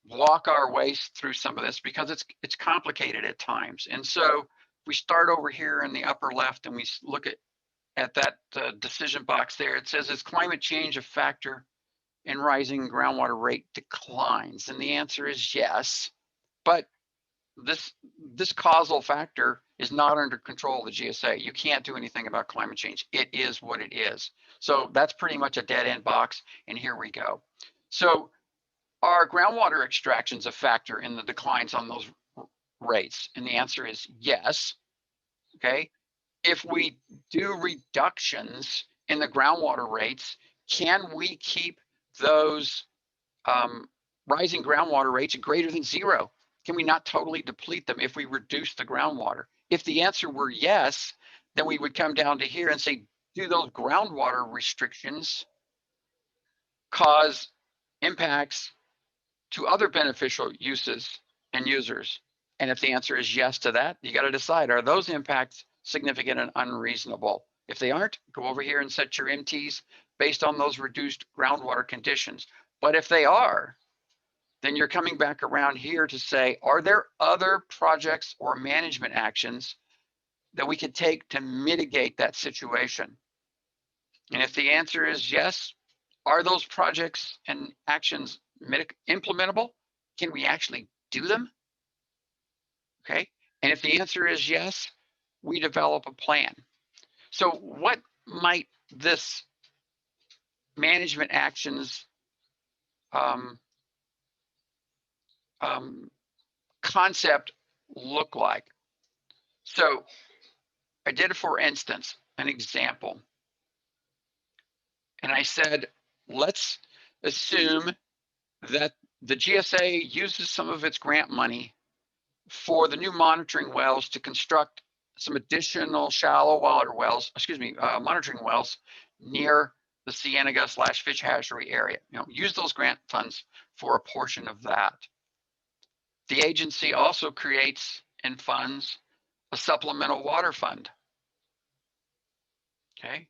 S10: walk our way through some of this, because it's complicated at times. And so we start over here in the upper left and we look at that decision box there. It says, is climate change a factor in rising groundwater rate declines? And the answer is yes, but this causal factor is not under control of the GSA. You can't do anything about climate change. It is what it is. So that's pretty much a dead end box. And here we go. So are groundwater extractions a factor in the declines on those rates? And the answer is yes. Okay. If we do reductions in the groundwater rates, can we keep those rising groundwater rates greater than zero? Can we not totally deplete them if we reduce the groundwater? If the answer were yes, then we would come down to here and say, do those groundwater restrictions cause impacts to other beneficial uses and users? And if the answer is yes to that, you got to decide, are those impacts significant and unreasonable? If they aren't, go over here and set your MTs based on those reduced groundwater conditions. But if they are, then you're coming back around here to say, are there other projects or management actions that we could take to mitigate that situation? And if the answer is yes, are those projects and actions implementable? Can we actually do them? Okay. And if the answer is yes, we develop a plan. So what might this management actions concept look like? So I did it, for instance, an example. And I said, let's assume that the GSA uses some of its grant money for the new monitoring wells to construct some additional shallow water wells, monitoring wells near the Cienega/Fish Hatchery area. Use those grant funds for a portion of that. The agency also creates and funds a supplemental water fund. Okay.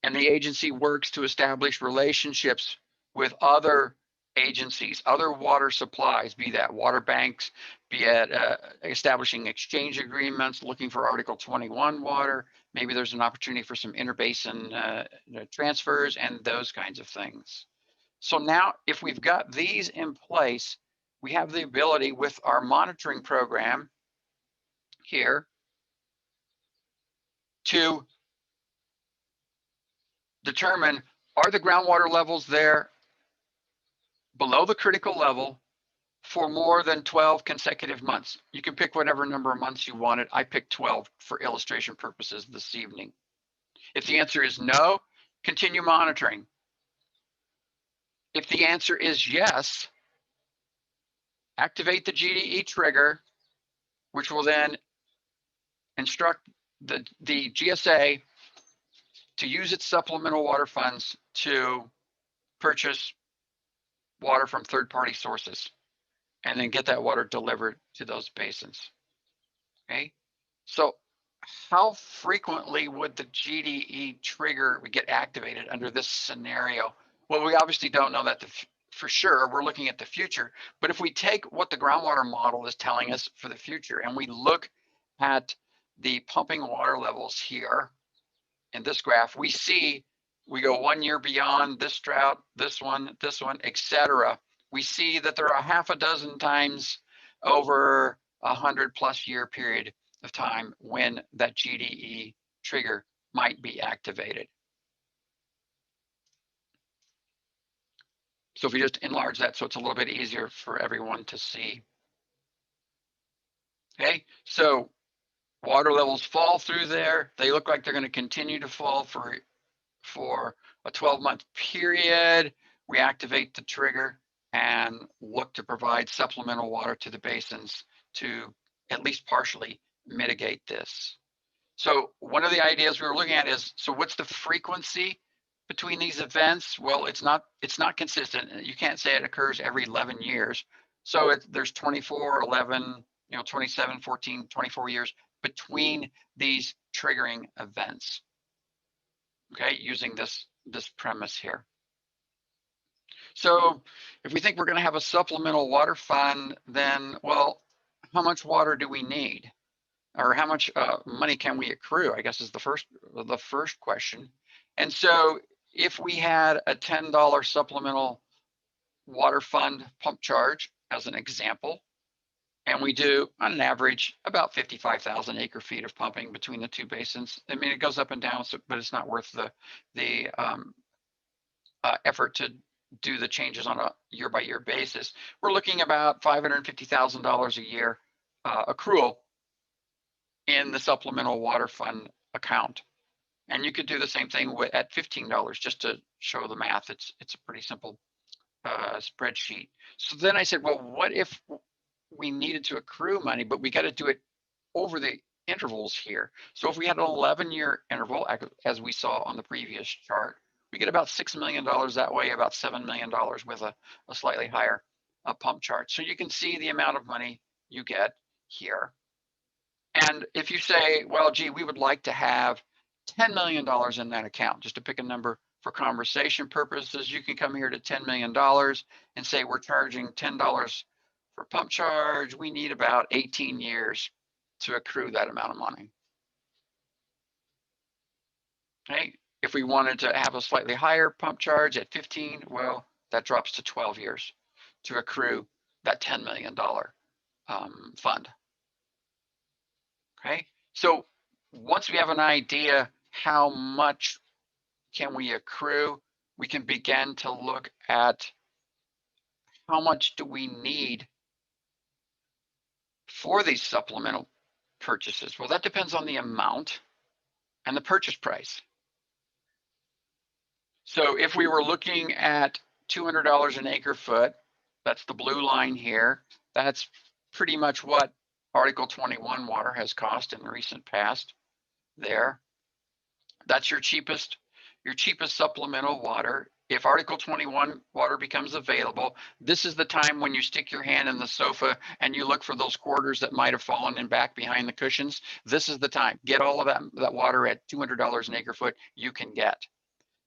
S10: And the agency works to establish relationships with other agencies, other water supplies, be that water banks, be it establishing exchange agreements, looking for Article 21 water. Maybe there's an opportunity for some interbasin transfers and those kinds of things. So now, if we've got these in place, we have the ability with our monitoring program here to determine, are the groundwater levels there below the critical level for more than 12 consecutive months? You can pick whatever number of months you wanted. I picked 12 for illustration purposes this evening. If the answer is no, continue monitoring. If the answer is yes, activate the GDE trigger, which will then instruct the GSA to use its supplemental water funds to purchase water from third-party sources and then get that water delivered to those basins. Okay, so how frequently would the GDE trigger get activated under this scenario? Well, we obviously don't know that for sure. We're looking at the future. But if we take what the groundwater model is telling us for the future and we look at the pumping water levels here in this graph, we see we go 1 year beyond this drought, this one, etc. We see that there are half a dozen times over 100+ year period of time when that GDE trigger might be activated. So if we just enlarge that so it's a little bit easier for everyone to see. Okay, so water levels fall through there. They look like they're going to continue to fall for a 12-month period. We activate the trigger and look to provide supplemental water to the basins to at least partially mitigate this. So one of the ideas we were looking at is, so what's the frequency between these events? Well, it's not consistent. You can't say it occurs every 11 years. So there's 24, 11, 27, 14, 24 years between these triggering events. Okay, using this premise here. So if we think we're going to have a supplemental water fund, then, well, how much water do we need? Or how much money can we accrue, I guess is the first question. And so if we had a $10 supplemental water fund pump charge as an example, and we do on an average about 55,000 acre feet of pumping between the two basins. I mean, it goes up and down, but it's not worth the effort to do the changes on a year-by-year basis. We're looking about $550,000 a year accrual in the supplemental water fund account. And you could do the same thing at $15 just to show the math. It's a pretty simple spreadsheet. So then I said, well, what if we needed to accrue money, but we got to do it over the intervals here? So if we had an 11-year interval, as we saw on the previous chart, we get about $6 million that way, about $7 million with a slightly higher pump charge. So you can see the amount of money you get here. And if you say, well, gee, we would like to have $10 million in that account, just to pick a number for conversation purposes, you can come here to $10 million and say we're charging $10 for pump charge. We need about 18 years to accrue that amount of money. Okay. If we wanted to have a slightly higher pump charge at 15, well, that drops to 12 years to accrue that $10 million fund. Okay, so once we have an idea how much can we accrue, we can begin to look at how much do we need for these supplemental purchases. Well, that depends on the amount and the purchase price. So if we were looking at $200 an acre foot, that's the blue line here, that's pretty much what Article 21 water has cost in the recent past there. That's your cheapest supplemental water. If Article 21 water becomes available, this is the time when you stick your hand in the sofa and you look for those quarters that might have fallen in back behind the cushions. This is the time. Get all of that water at $200 an acre foot you can get.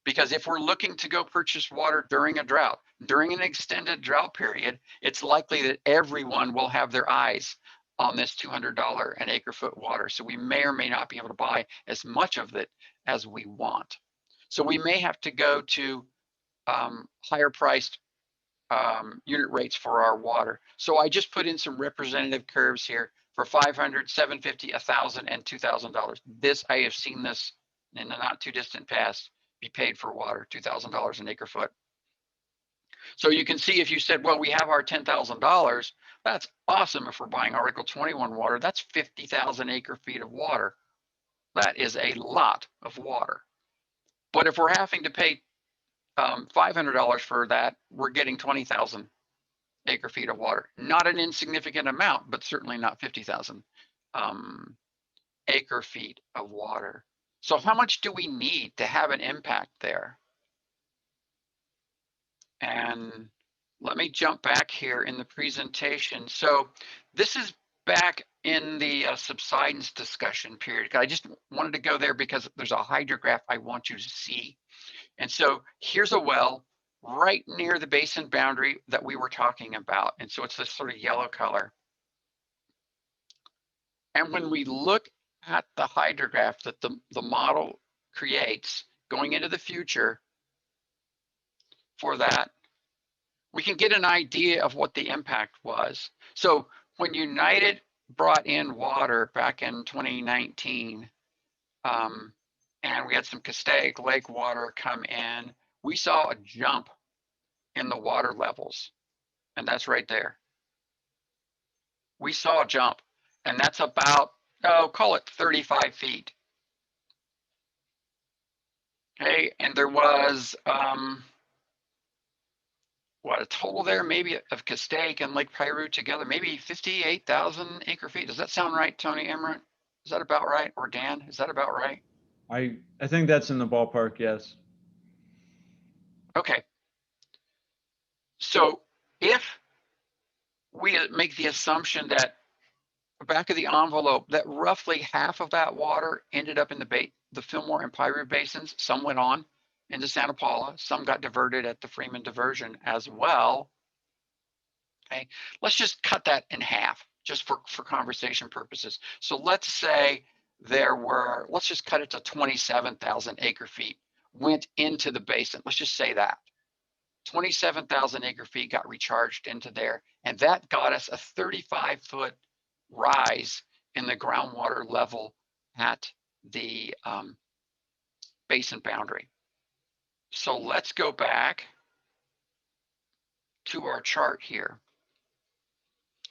S10: Because if we're looking to go purchase water during a drought, during an extended drought period, it's likely that everyone will have their eyes on this $200 an acre foot water. So we may or may not be able to buy as much of it as we want. So we may have to go to higher priced unit rates for our water. So I just put in some representative curves here for $500, $750, $1,000, and $2,000. This, I have seen this in the not too distant past be paid for water, $2,000 an acre foot. So you can see if you said, well, we have our $10,000, that's awesome. If we're buying Article 21 water, that's 50,000 acre feet of water. That is a lot of water. But if we're having to pay $500 for that, we're getting 20,000 acre feet of water. Not an insignificant amount, but certainly not 50,000 acre feet of water. So how much do we need to have an impact there? And let me jump back here in the presentation. So this is back in the subsidence discussion period. I just wanted to go there because there's a hydrograph I want you to see. And so here's a well right near the basin boundary that we were talking about. And so it's this sort of yellow color. And when we look at the hydrograph that the model creates going into the future for that, we can get an idea of what the impact was. So when United brought in water back in 2019, and we had some Castaic Lake water come in, we saw a jump in the water levels, and that's right there. We saw a jump, and that's about, call it 35 feet. Okay, and there was, what, a total there maybe of Castaic and Lake Piru together, maybe 58,000 acre feet. Does that sound right, Tony Emmerich? Is that about right? Or Dan, is that about right?
S2: I think that's in the ballpark, yes.
S10: Okay. So if we make the assumption that back of the envelope that roughly half of that water ended up in the Fillmore and Piru basins. Some went on into Santa Paula. Some got diverted at the Freeman diversion as well. Okay, let's just cut that in half just for conversation purposes. So let's say there were, let's just cut it to 27,000 acre feet went into the basin. Let's just say that. 27,000 acre feet got recharged into there, and that got us a 35-foot rise in the groundwater level at the basin boundary. So let's go back to our chart here.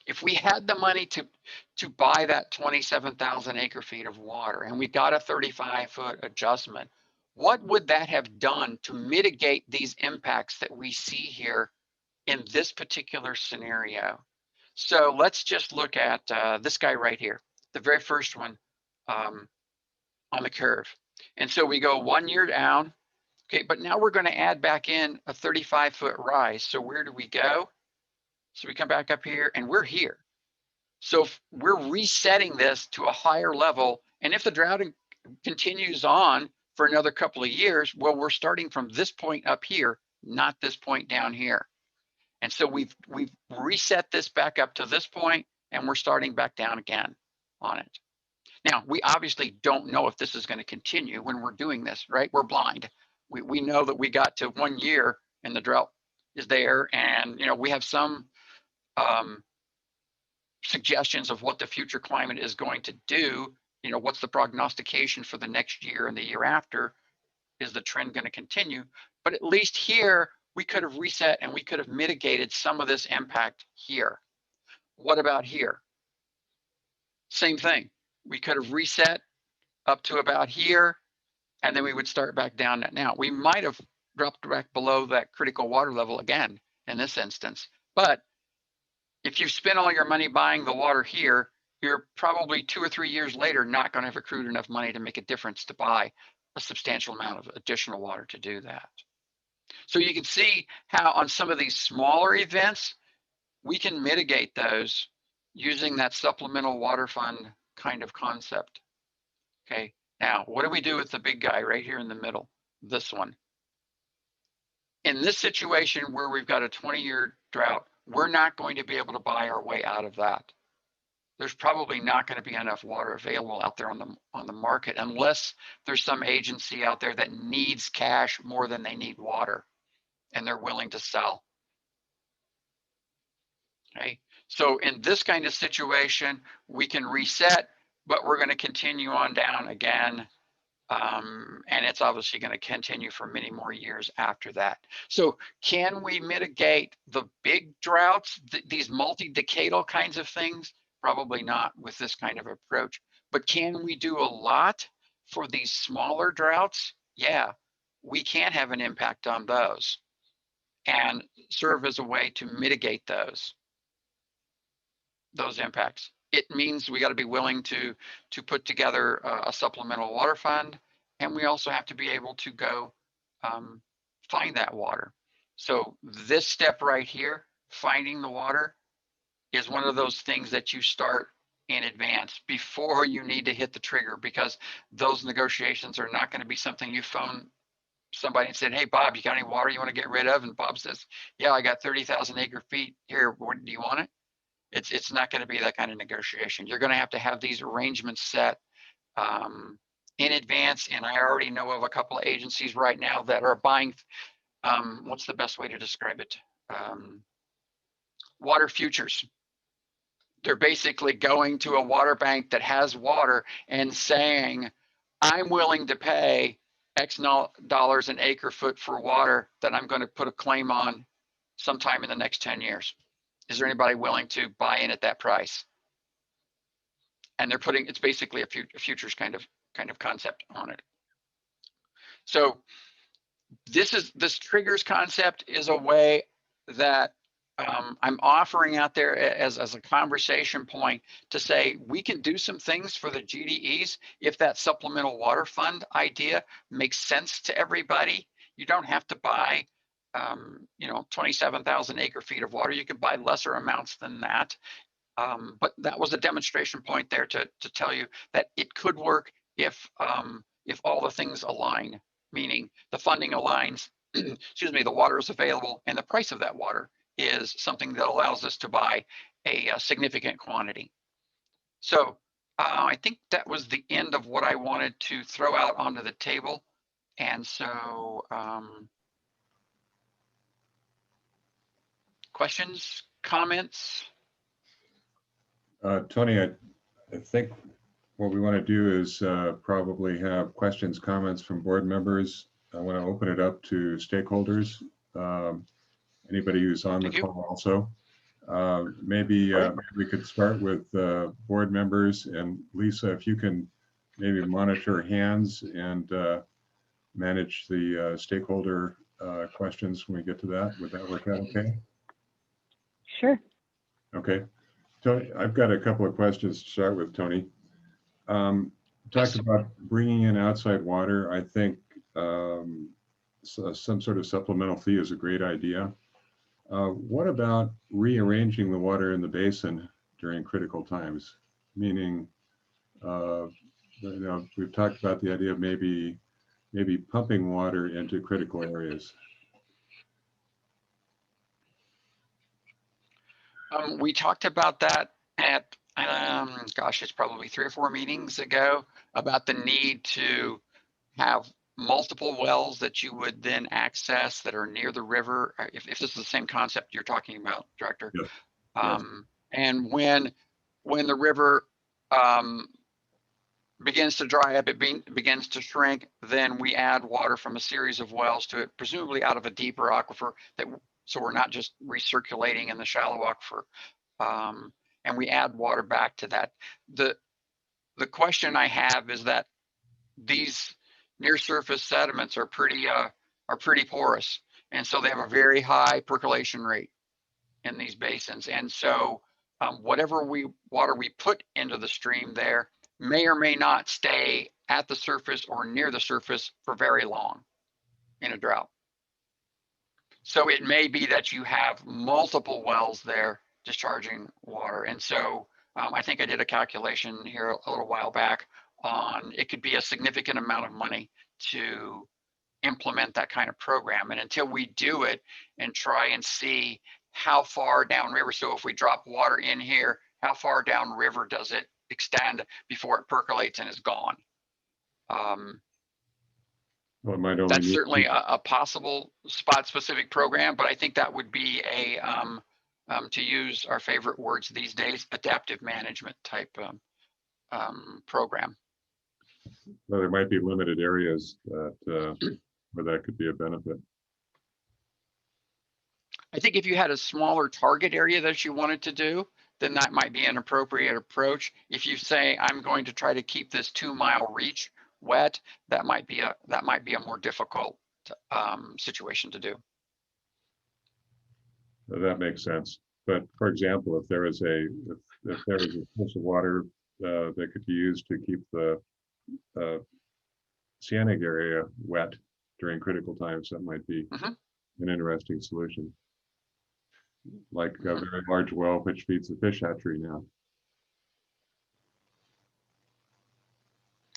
S10: If we had the money to buy that 27,000 acre feet of water and we got a 35-foot adjustment, what would that have done to mitigate these impacts that we see here in this particular scenario? So let's just look at this guy right here, the very first one on the curve. And so we go 1 year down, okay, but now we're going to add back in a 35-foot rise. So where do we go? So we come back up here and we're here. So if we're resetting this to a higher level, and if the drought continues on for another couple of years, well, we're starting from this point up here, not this point down here. And so we've reset this back up to this point, and we're starting back down again on it. Now, we obviously don't know if this is going to continue when we're doing this, right? We're blind. We know that we got to 1 year and the drought is there, and we have some suggestions of what the future climate is going to do. What's the prognostication for the next year and the year after? Is the trend going to continue? But at least here, we could have reset and we could have mitigated some of this impact here. What about here? Same thing. We could have reset up to about here, and then we would start back down. Now, we might have dropped back below that critical water level again in this instance. But if you've spent all your money buying the water here, you're probably 2 or 3 years later not going to have accrued enough money to make a difference to buy a substantial amount of additional water to do that. So you can see how on some of these smaller events, we can mitigate those using that supplemental water fund kind of concept. Okay, now what do we do with the big guy right here in the middle, this one? In this situation where we've got a 20-year drought, we're not going to be able to buy our way out of that. There's probably not going to be enough water available out there on the market unless there's some agency out there that needs cash more than they need water, and they're willing to sell. Okay, so in this kind of situation, we can reset, but we're going to continue on down again. And it's obviously going to continue for many more years after that. So can we mitigate the big droughts, these multi-decadal kinds of things? Probably not with this kind of approach. But can we do a lot for these smaller droughts? Yeah, we can have an impact on those and serve as a way to mitigate those impacts. It means we got to be willing to put together a supplemental water fund, and we also have to be able to go find that water. So this step right here, finding the water, is one of those things that you start in advance before you need to hit the trigger, because those negotiations are not going to be something you phone somebody and said, hey, Bob, you got any water you want to get rid of? And Bob says, yeah, I got 30,000 acre feet here. What, do you want it? It's not going to be that kind of negotiation. You're going to have these arrangements set in advance. And I already know of a couple of agencies right now that are buying, what's the best way to describe it? Water futures. They're basically going to a water bank that has water and saying, I'm willing to pay X dollars an acre foot for water that I'm going to put a claim on sometime in the next 10 years. Is there anybody willing to buy in at that price? And they're putting, it's basically a futures kind of concept on it. So this triggers concept is a way that I'm offering out there as a conversation point to say we can do some things for the GDEs if that supplemental water fund idea makes sense to everybody. You don't have to buy 27,000 acre feet of water. You can buy lesser amounts than that. But that was a demonstration point there to tell you that it could work if all the things align, meaning the funding aligns, excuse me, the water is available and the price of that water is something that allows us to buy a significant quantity. So I think that was the end of what I wanted to throw out onto the table. And so questions, comments?
S3: Tony, I think what we want to do is probably have questions, comments from board members. I want to open it up to stakeholders, anybody who's on the
S10: Thank you.
S3: call also. Maybe we could start with board members, and Lisa, if you can maybe monitor hands and manage the stakeholder questions when we get to that. Would that work out okay?
S11: Sure.
S3: Okay. Tony, I've got a couple of questions to start with, Tony. Talked about bringing in outside water. I think some sort of supplemental fee is a great idea. What about rearranging the water in the basin during critical times? Meaning, we've talked about the idea of maybe pumping water into critical areas.
S10: We talked about that at, gosh, it's probably 3 or 4 meetings ago about the need to have multiple wells that you would then access that are near the river. If this is the same concept you're talking about, Director.
S3: Yes.
S10: And when the river begins to dry up, it begins to shrink, then we add water from a series of wells to it, presumably out of a deeper aquifer, so we're not just recirculating in the shallow aquifer. And we add water back to that. The question I have is that these near surface sediments are pretty porous, and so they have a very high percolation rate in these basins. And so whatever water we put into the stream there may or may not stay at the surface or near the surface for very long in a drought. So it may be that you have multiple wells there discharging water. And so I think I did a calculation here a little while back on it could be a significant amount of money to implement that kind of program. And until we do it and try and see how far downriver, so if we drop water in here, how far downriver does it extend before it percolates and is gone?
S3: Well, it might only
S10: That's
S3: need
S10: certainly a possible spot-specific program, but I think that would be a, to use our favorite words these days, adaptive management type program.
S3: Well, there might be limited areas that where that could be a benefit.
S10: I think if you had a smaller target area that you wanted to do, then that might be an appropriate approach. If you say, I'm going to try to keep this 2-mile reach wet, that might be a more difficult situation to do.
S3: That makes sense. But for example, if there is a source of water that could be used to keep the Sienna area wet during critical times, that might be an interesting solution. Like a very large well which feeds the fish hatchery now.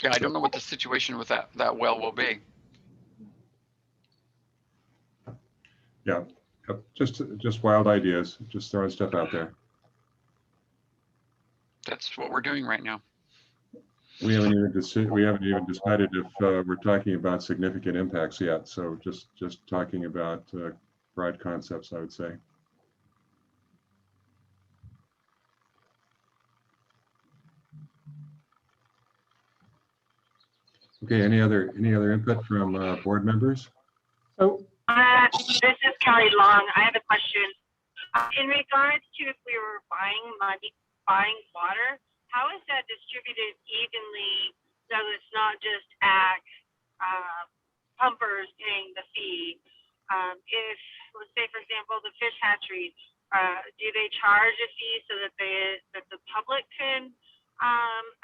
S10: Yeah, I don't know what the situation with that well will be.
S3: Yeah, just wild ideas, just throwing stuff out there.
S10: That's what we're doing right now.
S3: We haven't even decided if we're talking about significant impacts yet. So just talking about broad concepts, I would say. Okay, any other input from board members?
S1: So
S8: This is Kelly Long. I have a question. In regards to if we were buying water, how is that distributed evenly so it's not just ag pumpers paying the fee? If, let's say, for example, the fish hatcheries, do they charge a fee so that the public can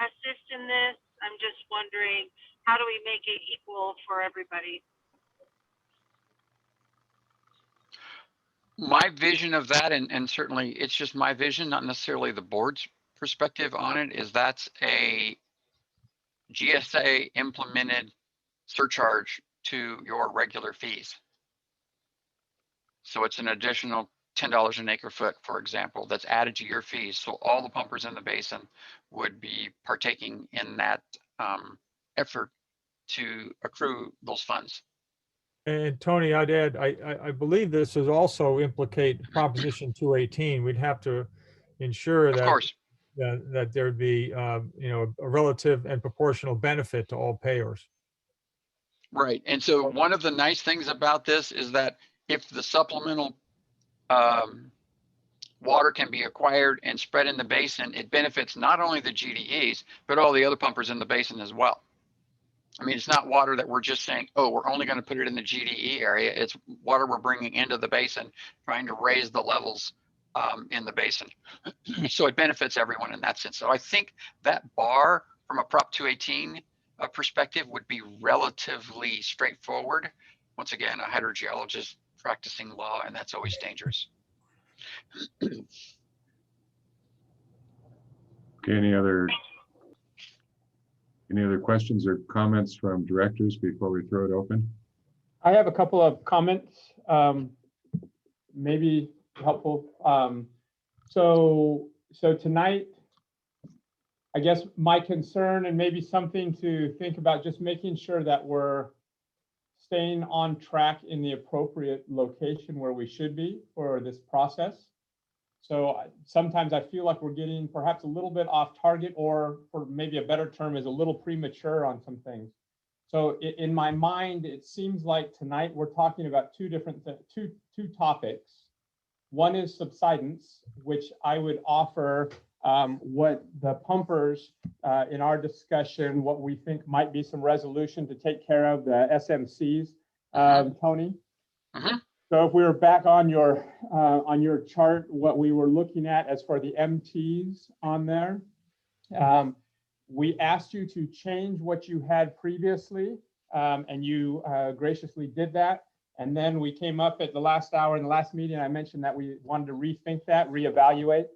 S8: assist in this? I'm just wondering, how do we make it equal for everybody?
S10: My vision of that, and certainly it's just my vision, not necessarily the board's perspective on it, is that's a GSA implemented surcharge to your regular fees. So it's an additional $10 an acre foot, for example, that's added to your fees. So all the pumpers in the basin would be partaking in that effort to accrue those funds.
S9: And Tony, I'd add, I believe this is also implicate Proposition 218. We'd have to ensure
S10: Of
S9: that
S10: course,
S9: that there'd be, you know, a relative and proportional benefit to all payers.
S10: right. And so one of the nice things about this is that if the supplemental water can be acquired and spread in the basin, it benefits not only the GDEs, but all the other pumpers in the basin as well. I mean, it's not water that we're just saying, oh, we're only going to put it in the GDE area. It's water we're bringing into the basin, trying to raise the levels in the basin. So it benefits everyone in that sense. So I think that bar from a Prop 218 perspective would be relatively straightforward. Once again, a hydrogeologist practicing law, and that's always dangerous.
S3: Okay, any other questions or comments from directors before we throw it open?
S1: I have a couple of comments, maybe helpful. So tonight, I guess my concern and maybe something to think about, just making sure that we're staying on track in the appropriate location where we should be for this process. So sometimes I feel like we're getting perhaps a little bit off target, or for maybe a better term is a little premature on some things. So in my mind, it seems like tonight we're talking about two topics. One is subsidence, which I would offer what the pumpers in our discussion, what we think might be some resolution to take care of the SMCs, Tony. So if we were back on your chart, what we were looking at as for the MTs on there, we asked you to change what you had previously, and you graciously did that. And then we came up at the last hour in the last meeting, I mentioned that we wanted to rethink that, reevaluate.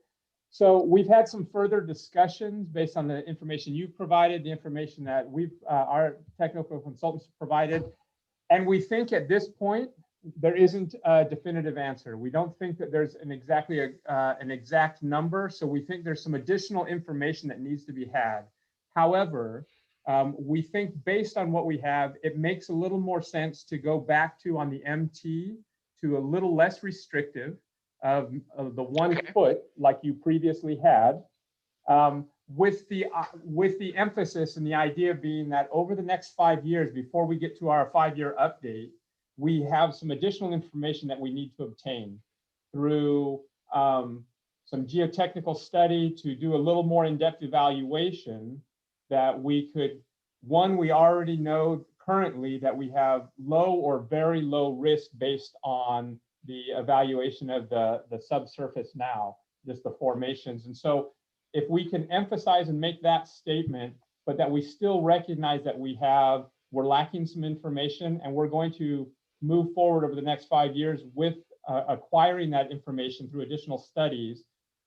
S1: So we've had some further discussions based on the information you've provided, the information that our technical consultants provided. And we think at this point, there isn't a definitive answer. We don't think that there's an exact number. So we think there's some additional information that needs to be had. However, we think based on what we have, it makes a little more sense to go back to, on the MT, to a little less restrictive of the 1 foot like you previously had, with the emphasis and the idea being that over the next 5 years, before we get to our 5-year update, we have some additional information that we need to obtain through some geotechnical study to do a little more in-depth evaluation that we could, one, we already know currently that we have low or very low risk based on the evaluation of the subsurface now, just the formations. And so if we can emphasize and make that statement, but that we still recognize that we're lacking some information, and we're going to move forward over the next 5 years with acquiring that information through additional studies.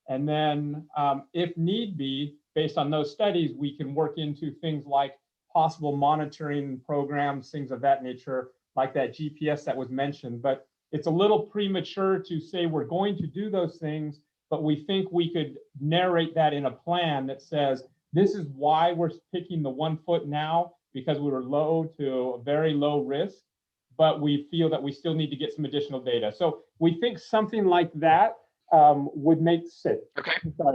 S1: And then if need be, based on those studies, we can work into things like possible monitoring programs, things of that nature, like that GPS that was mentioned. But it's a little premature to say we're going to do those things, but we think we could narrate that in a plan that says, this is why we're picking the 1 foot now, because we were low to a very low risk, but we feel that we still need to get some additional data. So we think something like that would make sense.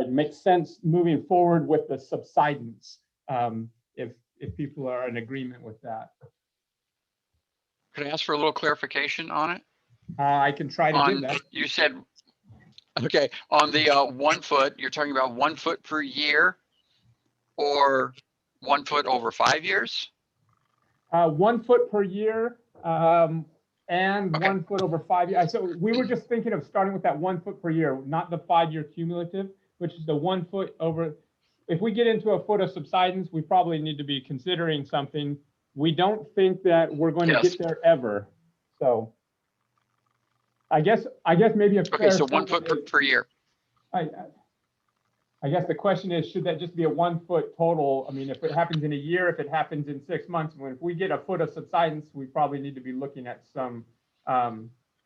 S1: Make sense moving forward with the subsidence, if people are in agreement with that.
S10: Could I ask for a little clarification on it?
S1: I can try to do that.
S10: You said, okay, on the 1 foot, you're talking about 1 foot per year, or 1 foot over 5 years?
S1: 1 foot per year, and 1 foot over 5 years. So we were just thinking of starting with that 1 foot per year, not the 5-year cumulative, which is the 1 foot over. If we get into a foot of subsidence, we probably need to be considering something. We don't think that we're going to get there ever. So. I guess maybe a
S10: Okay, so
S1: fair
S10: 1 foot
S1: statement is-
S10: per year.
S1: I guess the question is, should that just be a 1 foot total? I mean, if it happens in a year, if it happens in 6 months, if we get a foot of subsidence, we probably need to be looking at some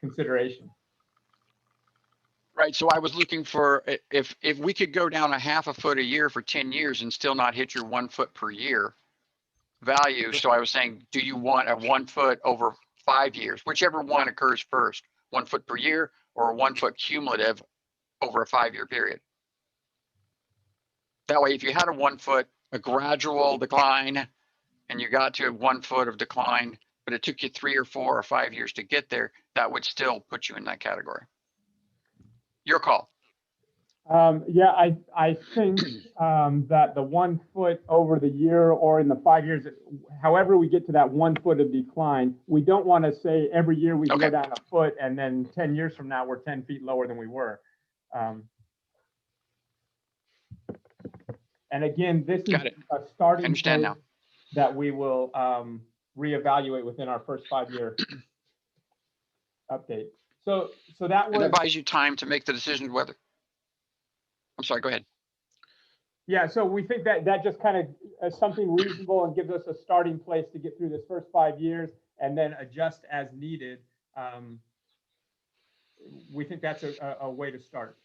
S1: consideration.
S10: Right, so I was looking for, if we could go down a half a foot a year for 10 years and still not hit your 1 foot per year value. So I was saying, do you want a 1 foot over 5 years, whichever one occurs first, 1 foot per year or a 1 foot cumulative over a 5-year period? That way, if you had a 1 foot, a gradual decline, and you got to 1 foot of decline, but it took you 3 or 4 or 5 years to get there, that would still put you in that category. Your call.
S1: Yeah, I think that the 1 foot over the year or in the 5 years, however we get to that 1 foot of decline, we don't want to say every year we go down a foot and then 10 years from now we're 10 feet lower than we were. And again, this is a starting point that we will reevaluate within our first 5-year update. So that was.
S10: And that buys you time to make the decision whether. I'm sorry, go ahead.
S1: Yeah, so we think that just kind of is something reasonable and gives us a starting place to get through this first 5 years and then adjust as needed. We think that's a way to start.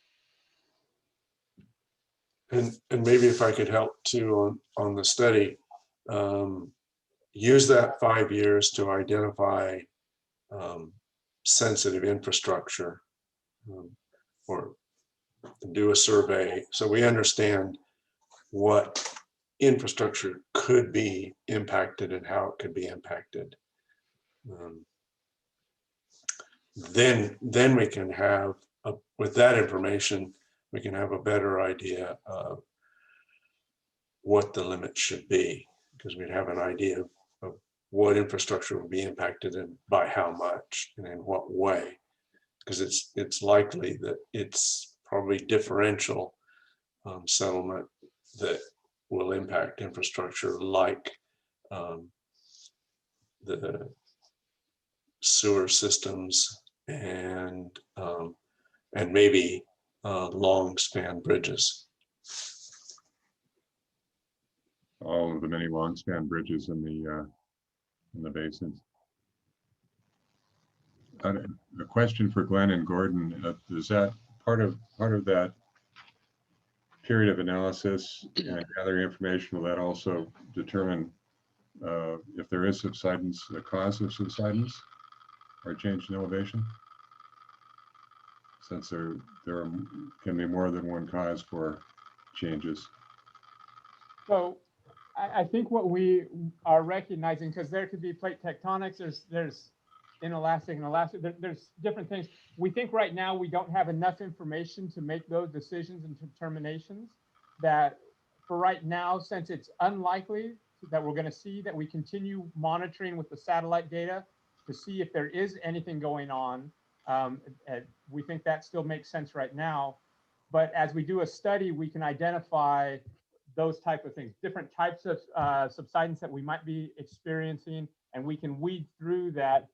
S5: And maybe if I could help too on the study, use that 5 years to identify sensitive infrastructure or do a survey so we understand what infrastructure could be impacted and how it could be impacted. Then we can have, with that information, we can have a better idea of what the limit should be, because we'd have an idea of what infrastructure would be impacted and by how much and in what way, because it's likely that it's probably differential settlement that will impact infrastructure like the sewer systems and maybe long span bridges.
S3: All of the many long span bridges in the basins. A question for Glenn and Gordon: is that part of that period of analysis and gathering information? Will that also determine if there is subsidence, the cause of subsidence or change in elevation? Since there can be more than one cause for changes.
S1: So I think what we are recognizing, because there could be plate tectonics, there's inelastic and elastic, there's different things. We think right now we don't have enough information to make those decisions and determinations, that for right now, since it's unlikely that we're going to see, that we continue monitoring with the satellite data to see if there is anything going on. We think that still makes sense right now. But as we do a study, we can identify those type of things, different types of subsidence that we might be experiencing, and we can weed through that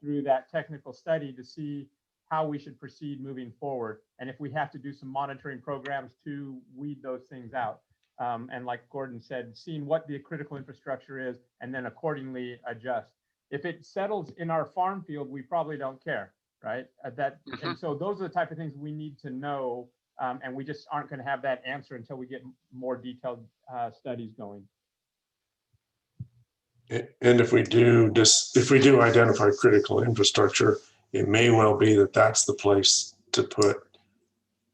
S1: technical study to see how we should proceed moving forward. And if we have to do some monitoring programs to weed those things out. And like Gordon said, seeing what the critical infrastructure is and then accordingly adjust. If it settles in our farm field, we probably don't care, right? And so those are the type of things we need to know. And we just aren't going to have that answer until we get more detailed studies going.
S5: And if we do identify critical infrastructure, it may well be that that's the place to put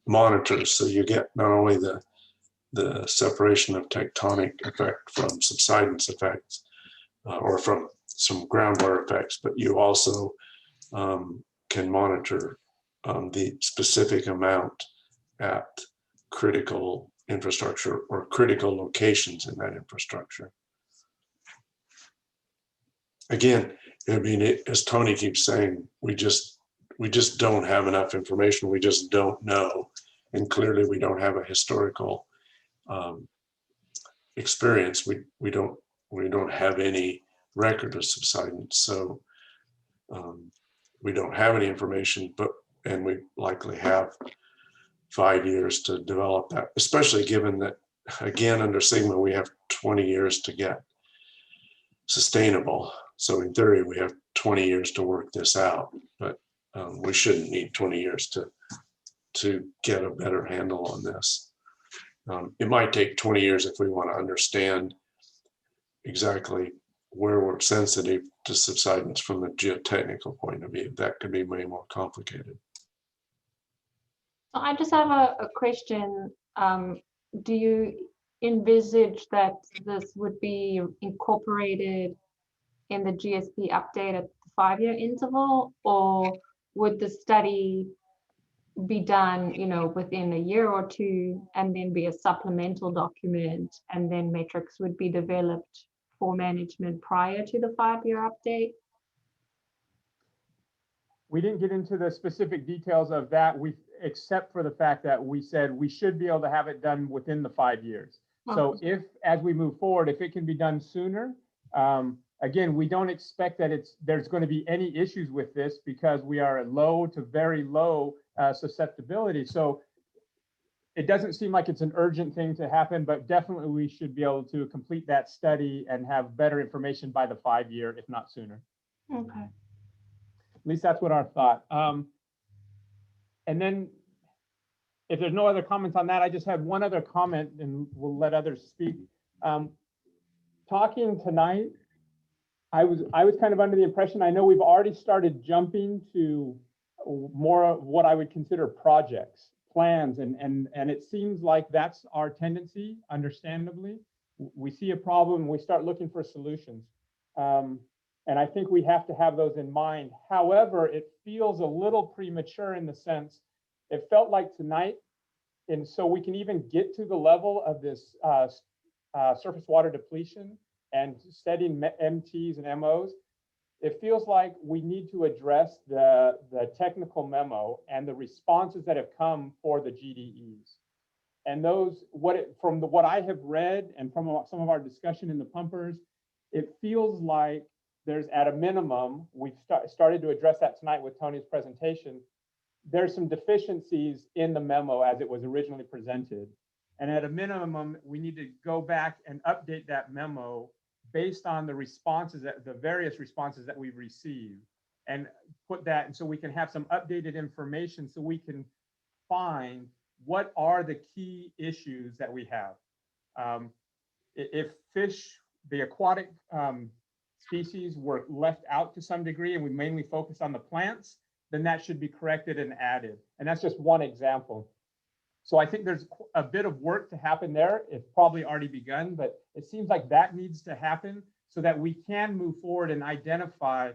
S5: monitors. So you get not only the separation of tectonic effect from subsidence effects or from some groundwater effects, but you also can monitor the specific amount at critical infrastructure or critical locations in that infrastructure. Again, I mean, as Tony keeps saying, we just don't have enough information. We just don't know, and clearly we don't have a historical experience. We don't have any record of subsidence, so we don't have any information. But and we likely have 5 years to develop that, especially given that, again, under Sigma, we have 20 years to get sustainable. So in theory, we have 20 years to work this out, but we shouldn't need 20 years to get a better handle on this. It might take 20 years if we want to understand exactly where we're sensitive to subsidence from a geotechnical point of view. That could be way more complicated.
S6: So I just have a question. Do you envisage that this would be incorporated in the GSP update at the 5-year interval, or would the study be done, within a year or two, and then be a supplemental document, and then metrics would be developed for management prior to the 5-year update?
S1: We didn't get into the specific details of that, except for the fact that we said we should be able to have it done within the 5 years. So if, as we move forward, if it can be done sooner, again, we don't expect that there's going to be any issues with this because we are at low to very low susceptibility. So it doesn't seem like it's an urgent thing to happen, but definitely we should be able to complete that study and have better information by the 5-year, if not sooner.
S6: Okay.
S1: At least that's what our thought. And then if there's no other comments on that, I just have one other comment and we'll let others speak. Talking tonight, I was kind of under the impression, I know we've already started jumping to more of what I would consider projects, plans, and it seems like that's our tendency, understandably. We see a problem, we start looking for solutions. And I think we have to have those in mind. However, it feels a little premature in the sense, it felt like tonight, and so we can even get to the level of this surface water depletion and setting MTs and MOs, it feels like we need to address the technical memo and the responses that have come for the GDEs. And those, from what I have read and from some of our discussion in the pumpers, it feels like there's, at a minimum, we've started to address that tonight with Tony's presentation, there's some deficiencies in the memo as it was originally presented. And at a minimum, we need to go back and update that memo based on the responses, the various responses that we've received, and put that, and so we can have some updated information so we can find what are the key issues that we have. If fish, the aquatic species were left out to some degree and we mainly focus on the plants, then that should be corrected and added. And that's just one example. So I think there's a bit of work to happen there. It's probably already begun, but it seems like that needs to happen so that we can move forward and identify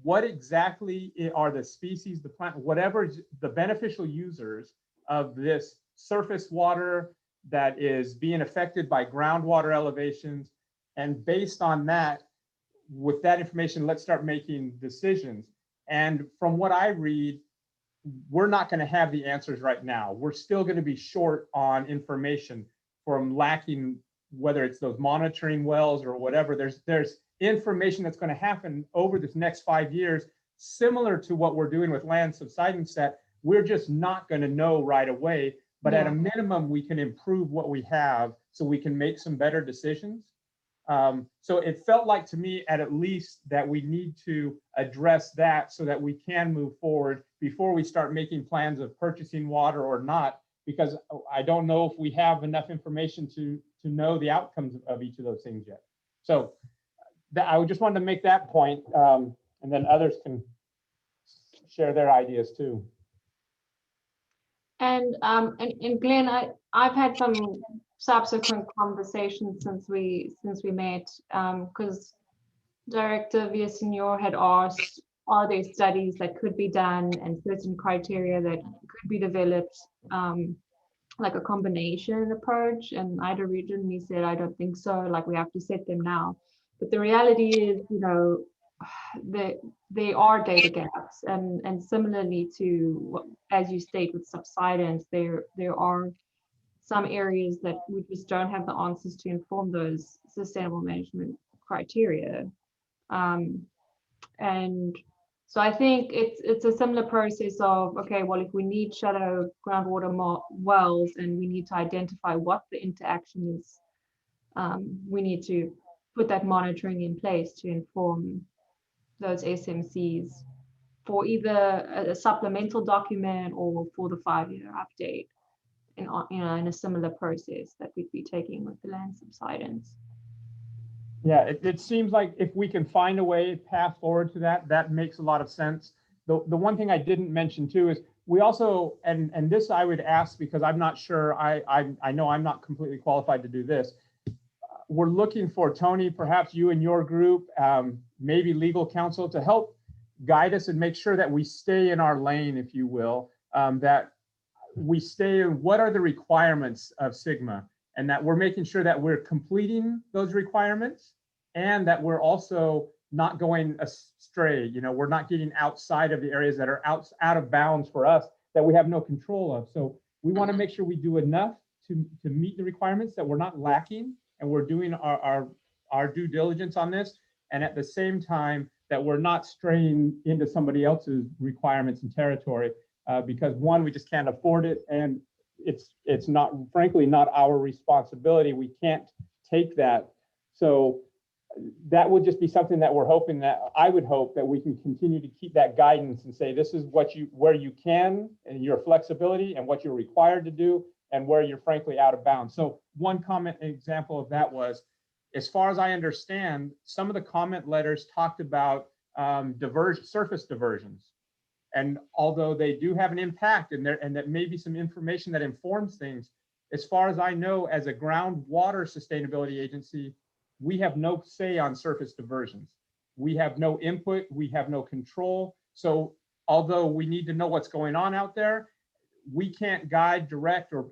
S1: what exactly are the species, the plant, whatever the beneficial users of this surface water that is being affected by groundwater elevations. And based on that, with that information, let's start making decisions. And from what I read, we're not going to have the answers right now. We're still going to be short on information from lacking, whether it's those monitoring wells or whatever. There's information that's going to happen over this next 5 years, similar to what we're doing with land subsidence that we're just not going to know right away. But at a minimum, we can improve what we have so we can make some better decisions. So it felt like to me at least that we need to address that so that we can move forward before we start making plans of purchasing water or not, because I don't know if we have enough information to know the outcomes of each of those things yet. So I just wanted to make that point, and then others can share their ideas too.
S6: And Glenn, I've had some subsequent conversations since we met, because Director Villaseñor had asked, are there studies that could be done and certain criteria that could be developed, like a combination approach? And I'd originally said, I don't think so, like we have to set them now. But the reality is, there are data gaps, and similarly to, as you state, with subsidence, there are some areas that we just don't have the answers to inform those sustainable management criteria. And So I think it's a similar process of, okay, well, if we need shallow groundwater wells and we need to identify what the interaction is, we need to put that monitoring in place to inform those SMCs for either a supplemental document or for the 5-year update, in in a similar process that we'd be taking with the land subsidence.
S1: Yeah, it seems like if we can find a way, path forward to that, that makes a lot of sense. The one thing I didn't mention too is we also, and this I would ask because I'm not sure, I know I'm not completely qualified to do this. We're looking for, Tony, perhaps you and your group, maybe legal counsel, to help guide us and make sure that we stay in our lane, if you will, that we stay in what are the requirements of Sigma, and that we're making sure that we're completing those requirements and that we're also not going astray. You know, we're not getting outside of the areas that are out of bounds for us that we have no control of. So we want to make sure we do enough to meet the requirements, that we're not lacking and we're doing our due diligence on this. And at the same time, that we're not straying into somebody else's requirements and territory, because one, we just can't afford it. And it's not, frankly, not our responsibility. We can't take that. So that would just be something that we're hoping that, I would hope that we can continue to keep that guidance and say, this is what where you can and your flexibility and what you're required to do and where you're frankly out of bounds. So one comment example of that was, as far as I understand, some of the comment letters talked about surface diversions. And although they do have an impact and that may be some information that informs things, as far as I know, as a groundwater sustainability agency, we have no say on surface diversions. We have no input, we have no control. So although we need to know what's going on out there, we can't guide, direct, or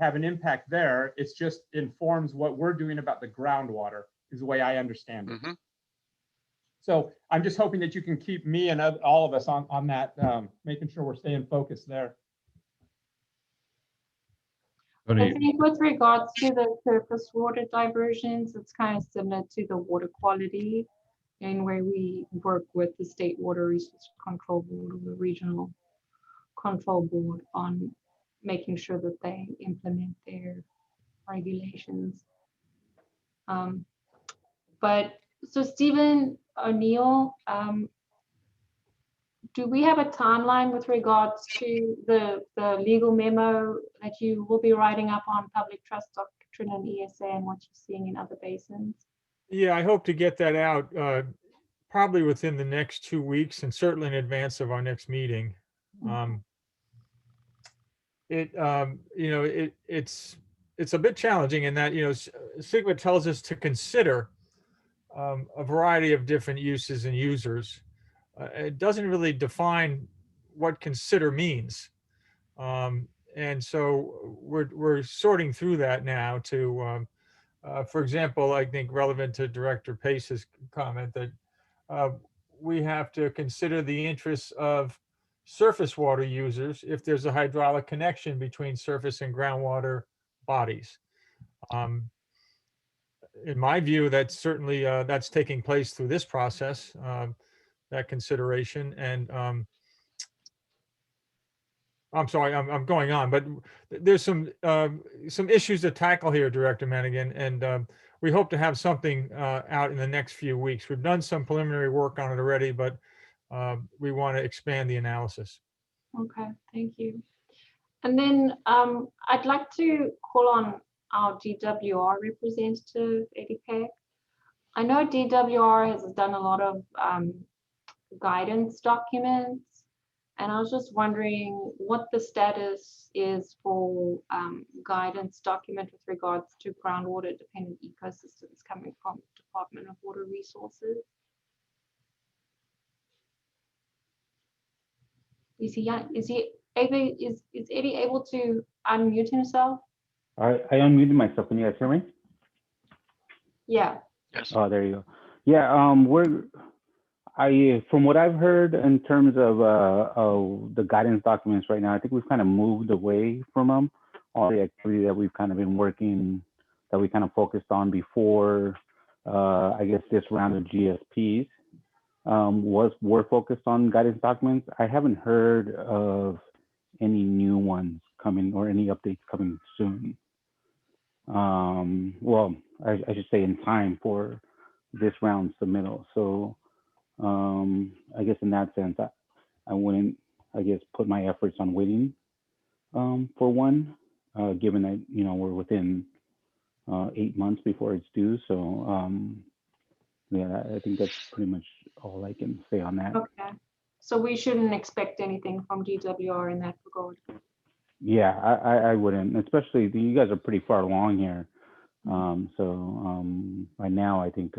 S1: have an impact there. It's just informs what we're doing about the groundwater, is the way I understand it. So I'm just hoping that you can keep me and all of us on that, making sure we're staying focused there.
S6: I think with regards to the surface water diversions, it's kind of similar to the water quality, and where we work with the State Water Resources Control Board or the Regional Control Board on making sure that they implement their regulations. But so Stephen O'Neill, do we have a timeline with regards to the legal memo that you will be writing up on public trust doctrine and ESA and what you're seeing in other basins?
S9: Yeah, I hope to get that out probably within the next 2 weeks and certainly in advance of our next meeting. It's a bit challenging in that, Sigma tells us to consider a variety of different uses and users. It doesn't really define what consider means. And so we're sorting through that now to, for example, I think relevant to Director Pace's comment that we have to consider the interests of surface water users if there's a hydraulic connection between surface and groundwater bodies. In my view, that's certainly that's taking place through this process, that consideration. And I'm sorry, I'm going on, but there's some issues to tackle here, Director Manigan, and we hope to have something out in the next few weeks. We've done some preliminary work on it already, but we want to expand the analysis.
S6: Okay, thank you. And then I'd like to call on our DWR representative, Eddie Peck. I know DWR has done a lot of guidance documents, and I was just wondering what the status is for guidance document with regards to groundwater dependent ecosystems coming from Department of Water Resources. Is Eddie able to unmute himself?
S11: I unmuted myself. Can you guys hear me?
S6: Yeah.
S10: Yes.
S11: Oh, there you go. Yeah, from what I've heard in terms of the guidance documents right now, I think we've kind of moved away from them. All the activity that we've kind of been working, that we kind of focused on before, I guess, this round of GSPs. were focused on guidance documents. I haven't heard of any new ones coming or any updates coming soon. Well, I should say in time for this round submittal. So I guess in that sense, I wouldn't, I guess, put my efforts on waiting for one, given that, you know, we're within 8 months before it's due. So yeah, I think that's pretty much all I can say on that.
S6: Okay. So we shouldn't expect anything from DWR in that regard.
S11: Yeah, I wouldn't, especially you guys are pretty far along here. By now, I think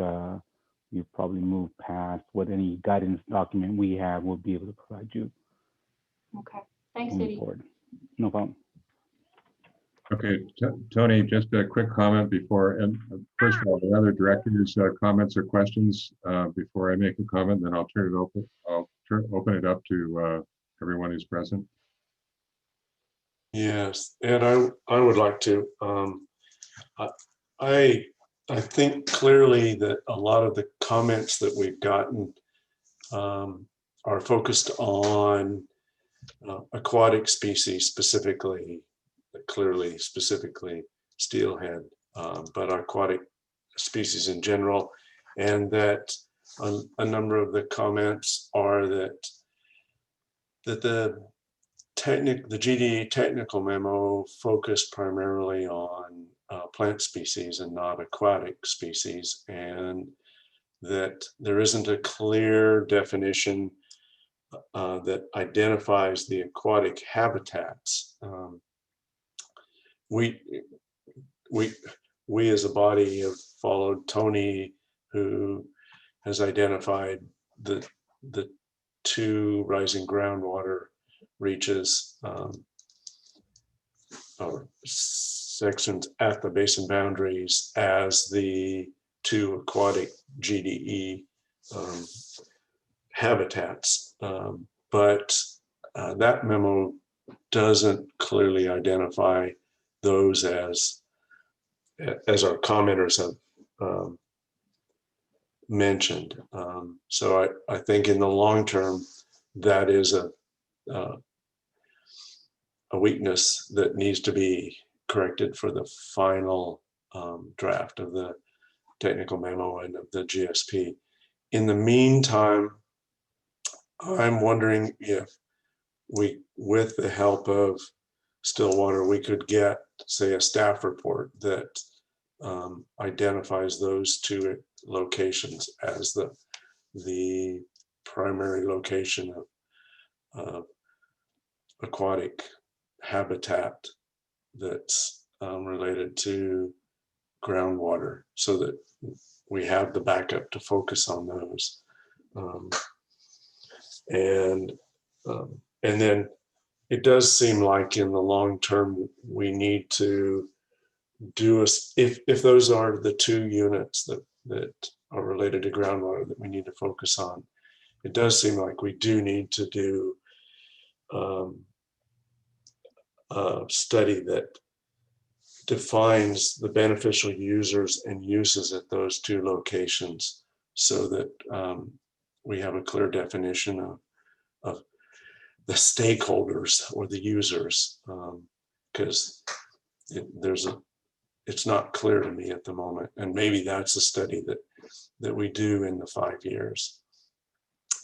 S11: you've probably moved past what any guidance document we have will be able to provide you.
S6: Okay. Thanks,
S11: moving
S6: Eddie.
S11: forward. No problem.
S3: Okay, Tony, just a quick comment before, and first of all, the other directors' comments or questions before I make a comment, then I'll turn it open. I'll open it up to everyone who's present.
S5: Yes, and I would like to. I think clearly that a lot of the comments that we've gotten are focused on aquatic species specifically, specifically steelhead, but aquatic species in general, and that a number of the comments are that the GDE technical memo focused primarily on plant species and not aquatic species, and that there isn't a clear definition that identifies the aquatic habitats. We as a body have followed Tony, who has identified the two rising groundwater reaches or sections at the basin boundaries as the two aquatic GDE habitats. But that memo doesn't clearly identify those as our commenters have mentioned. So I think in the long term, that is a weakness that needs to be corrected for the final draft of the technical memo and of the GSP. In the meantime, I'm wondering if we, with the help of Stillwater, we could get, say, a staff report that identifies those two locations as the primary location of aquatic habitat that's related to groundwater, so that we have the backup to focus on those. And then it does seem like in the long term, we need to do if those are the two units that are related to groundwater that we need to focus on, it does seem like we do need to do a study that defines the beneficial users and uses at those two locations, so that we have a clear definition of the stakeholders or the users, because it's not clear to me at the moment, and maybe that's a study that we do in the 5 years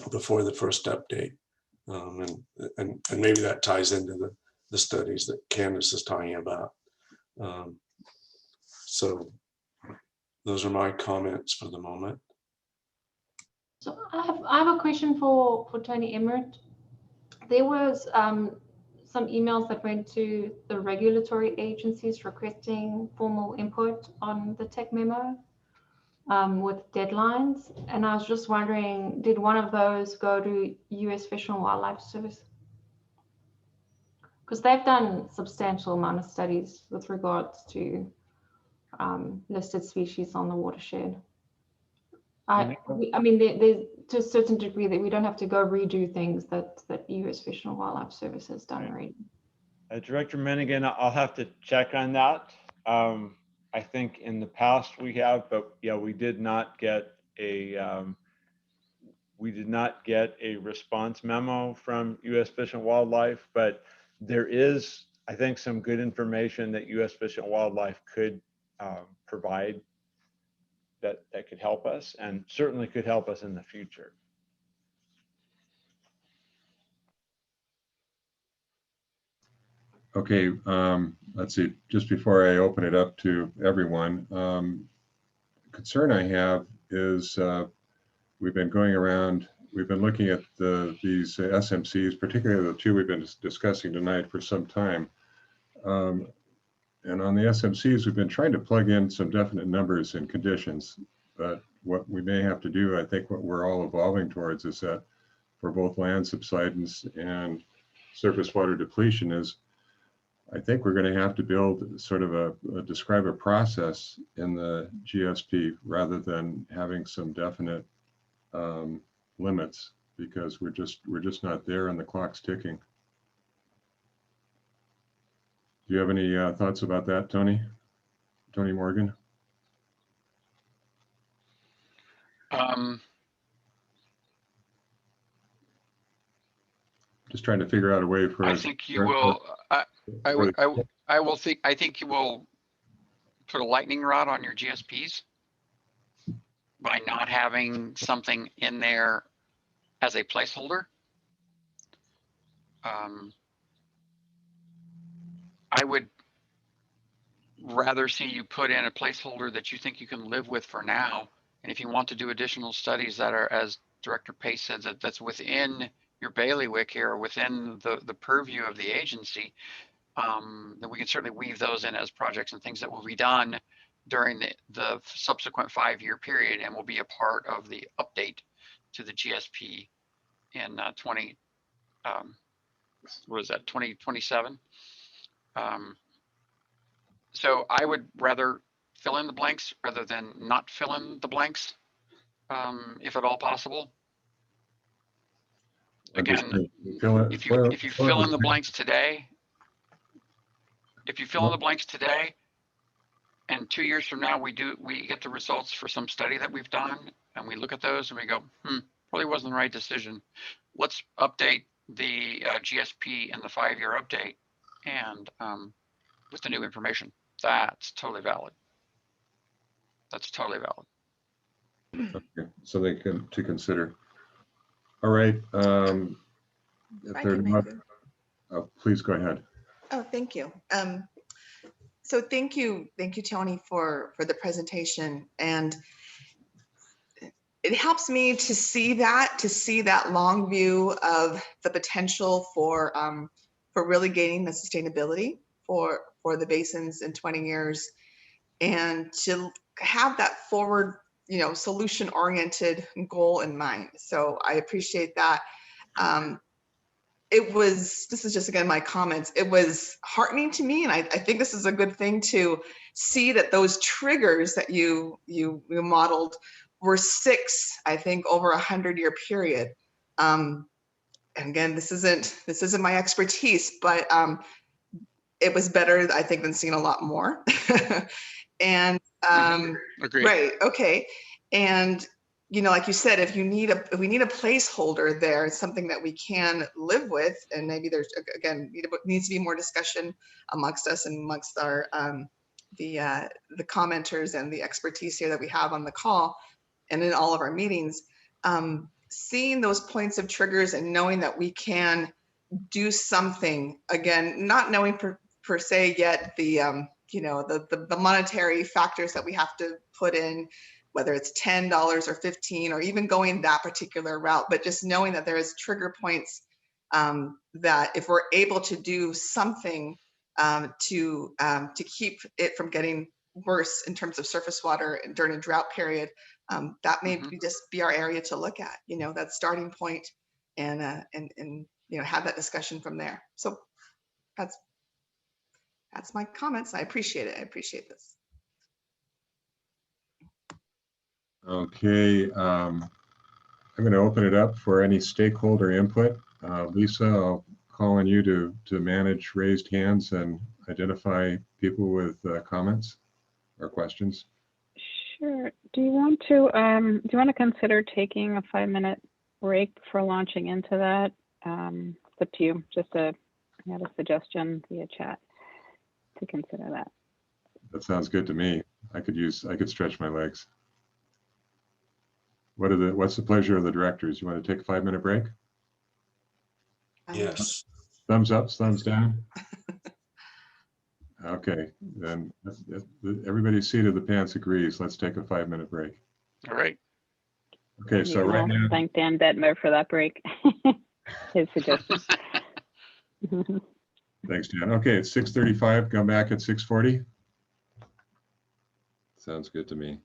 S5: before the first update, and maybe that ties into the studies that Candace is talking about. So those are my comments for the moment.
S6: So I have a question for Tony Emmert. There was some emails that went to the regulatory agencies requesting formal input on the tech memo with deadlines. And I was just wondering, did one of those go to US Fish and Wildlife Service? Because they've done substantial amount of studies with regards to listed species on the watershed. I mean, there's to a certain degree that we don't have to go redo things that US Fish and Wildlife Service has done already.
S2: Director Menigan, I'll have to check on that. I think in the past we have, but yeah, we did not get we did not get a response memo from U.S. Fish and Wildlife, but there is, I think, some good information that U.S. Fish and Wildlife could provide that could help us, and certainly could help us in the future.
S3: Okay, let's see, just before I open it up to everyone, concern I have is we've been going around, we've been looking at these SMCs, particularly the two we've been discussing tonight for some time. And on the SMCs, we've been trying to plug in some definite numbers and conditions, but what we may have to do, I think what we're all evolving towards is that for both land subsidence and surface water depletion is, I think we're going to have to build sort of describe a process in the GSP rather than having some definite limits, because we're just not there and the clock's ticking. Do you have any thoughts about that, Tony? Tony Morgan? Just trying to figure out a way for
S10: I
S3: us.
S10: think you will. I think you will put a lightning rod on your GSPs by not having something in there as a placeholder. I would rather see you put in a placeholder that you think you can live with for now. And if you want to do additional studies that are, as Director Pace said, that's within your bailiwick here, within the purview of the agency, then we can certainly weave those in as projects and things that will be done during the subsequent 5-year period and will be a part of the update to the GSP in 2027. So I would rather fill in the blanks rather than not fill in the blanks, if at all possible. Again, if you fill in the blanks today, and 2 years from now we get the results for some study that we've done, and we look at those and we go, probably wasn't the right decision. Let's update the GSP and the 5-year update, and with the new information. That's totally valid. That's totally valid.
S3: Okay, so they can to consider. All right. If they're not, please go ahead.
S7: Oh, thank you. So thank you, Tony, for the presentation. And it helps me to see that long view of the potential for really gaining the sustainability for the basins in 20 years, and to have that forward, solution-oriented goal in mind. So I appreciate that. This is just, again, my comments. It was heartening to me, and I think this is a good thing to see that those triggers that you modeled were 6, I think, over 100-year period. And again, this isn't my expertise, but it was better, I think, than seeing a lot more. And
S10: Agreed.
S7: right, okay. And like you said, if we need a placeholder there, it's something that we can live with, and maybe there's, again, needs to be more discussion amongst us and amongst our the commenters and the expertise here that we have on the call and in all of our meetings. Seeing those points of triggers and knowing that we can do something, again, not knowing per se yet the monetary factors that we have to put in, whether it's $10 or $15 or even going that particular route, but just knowing that there is trigger points that if we're able to do something to keep it from getting worse in terms of surface water during a drought period, that may just be our area to look at, that starting point, and have that discussion from there. So that's my comments. I appreciate it. I appreciate this.
S3: Okay, I'm going to open it up for any stakeholder input. Lisa, I'll call on you to manage raised hands and identify people with comments or questions.
S12: Sure. Do you want to consider taking a 5-minute break for launching into that. It's up to you. I had a suggestion via chat to consider that.
S3: That sounds good to me. I could stretch my legs. What's the pleasure of the directors? You want to take a 5-minute break?
S5: Yes.
S3: Thumbs up, thumbs down? Okay, then everybody seat of the pants agrees. Let's take a 5-minute break.
S10: All right.
S3: Okay, so
S12: And
S3: right
S12: I'll
S3: now,
S12: thank Dan Detmer for that break. His suggestion.
S3: thanks, Dan. Okay, it's 6:35. Come back at 6:40. Sounds good to me.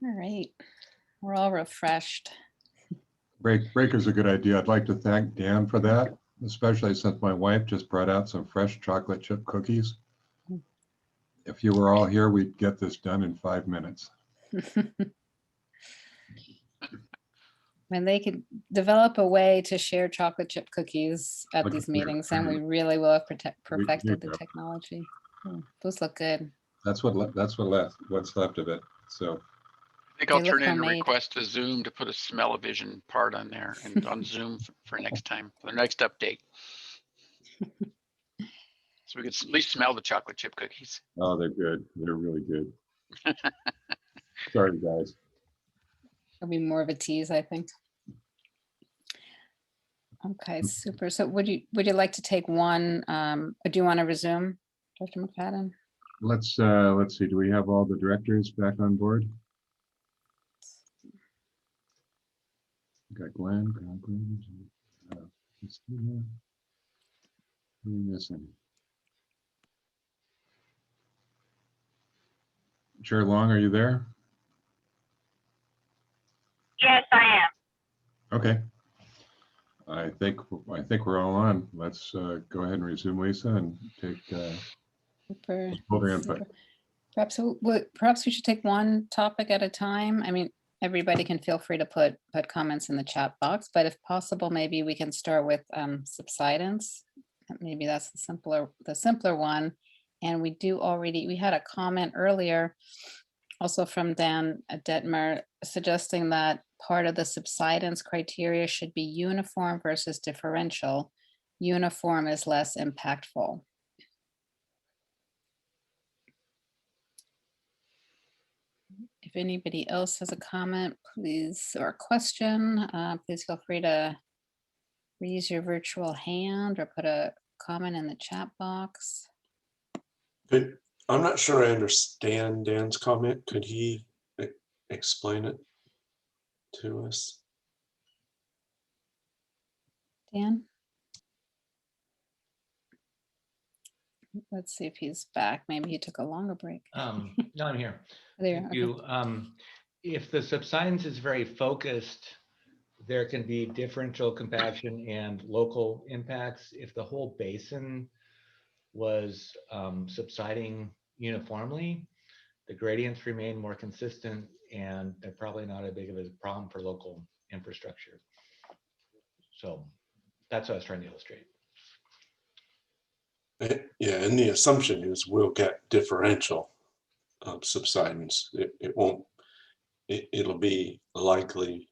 S13: All right. We're all refreshed.
S3: Breaker's a good idea. I'd like to thank Dan for that, especially since my wife just brought out some fresh chocolate chip cookies. If you were all here, we'd get this done in 5 minutes.
S13: When they could develop a way to share chocolate chip cookies at
S3: Look
S13: these
S3: at that.
S13: meetings, and we really will have perfected the
S3: go.
S13: technology. Those look good.
S3: That's what's left of it. So
S10: I think I'll
S13: They look
S10: turn in a
S13: homemade.
S10: request to Zoom to put a smell-o-vision part on there and on Zoom for next time, for the next update. So we could at least smell the chocolate chip cookies.
S3: oh, they're good. They're really good. Sorry, guys.
S13: It'll be more of a tease, I think. Okay, super. So would you like to take one, or do you want to resume, Dr. McFadden?
S3: Let's see. Do we have all the directors back on board? Got Glenn, Christina. Who are we missing? Chair Long, are you there?
S8: Yes, I am.
S3: Okay. I think we're all on. Let's go ahead and resume, Lisa, and take
S13: Super,
S3: holder input.
S13: super. Perhaps we should take one topic at a time. I mean, everybody can feel free to put comments in the chat box, but if possible, maybe we can start with subsidence. Maybe that's the simpler one. And we had a comment earlier also from Dan Detmer suggesting that part of the subsidence criteria should be uniform versus differential. Uniform is less impactful. If anybody else has a comment, please, or a question, please feel free to raise your virtual hand or put a comment in the chat box.
S5: I'm not sure I understand Dan's comment. Could he explain it to us?
S13: Dan? Let's see if he's back. Maybe he took a longer break.
S14: No, I'm here.
S13: There,
S14: Thank you. If the subsidence is very focused, there can be differential compaction and local impacts. If the whole basin was subsiding uniformly, the gradients remain more consistent and they're probably not as big of a problem for local infrastructure. So that's what I was trying to illustrate.
S5: Yeah, and the assumption is we'll get differential subsidence. It won't, it'll be likely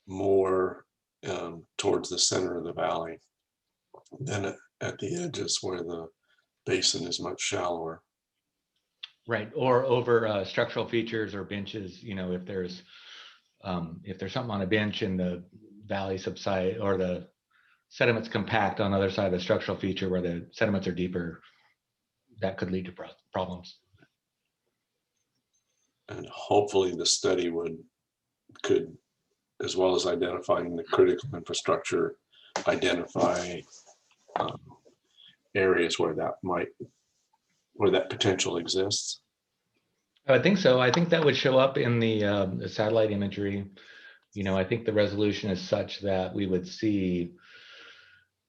S5: more towards the center of the valley than at the edges where the basin is much shallower.
S14: Right, or over structural features or benches, you know, if there's something on a bench and the valley subside or the sediments compact on the other side of the structural feature where the sediments are deeper, that could lead to problems.
S5: And hopefully the study could, as well as identifying the critical infrastructure, identify areas where that potential exists.
S14: I think so. I think that would show up in the satellite imagery. You know, I think the resolution is such that we would see,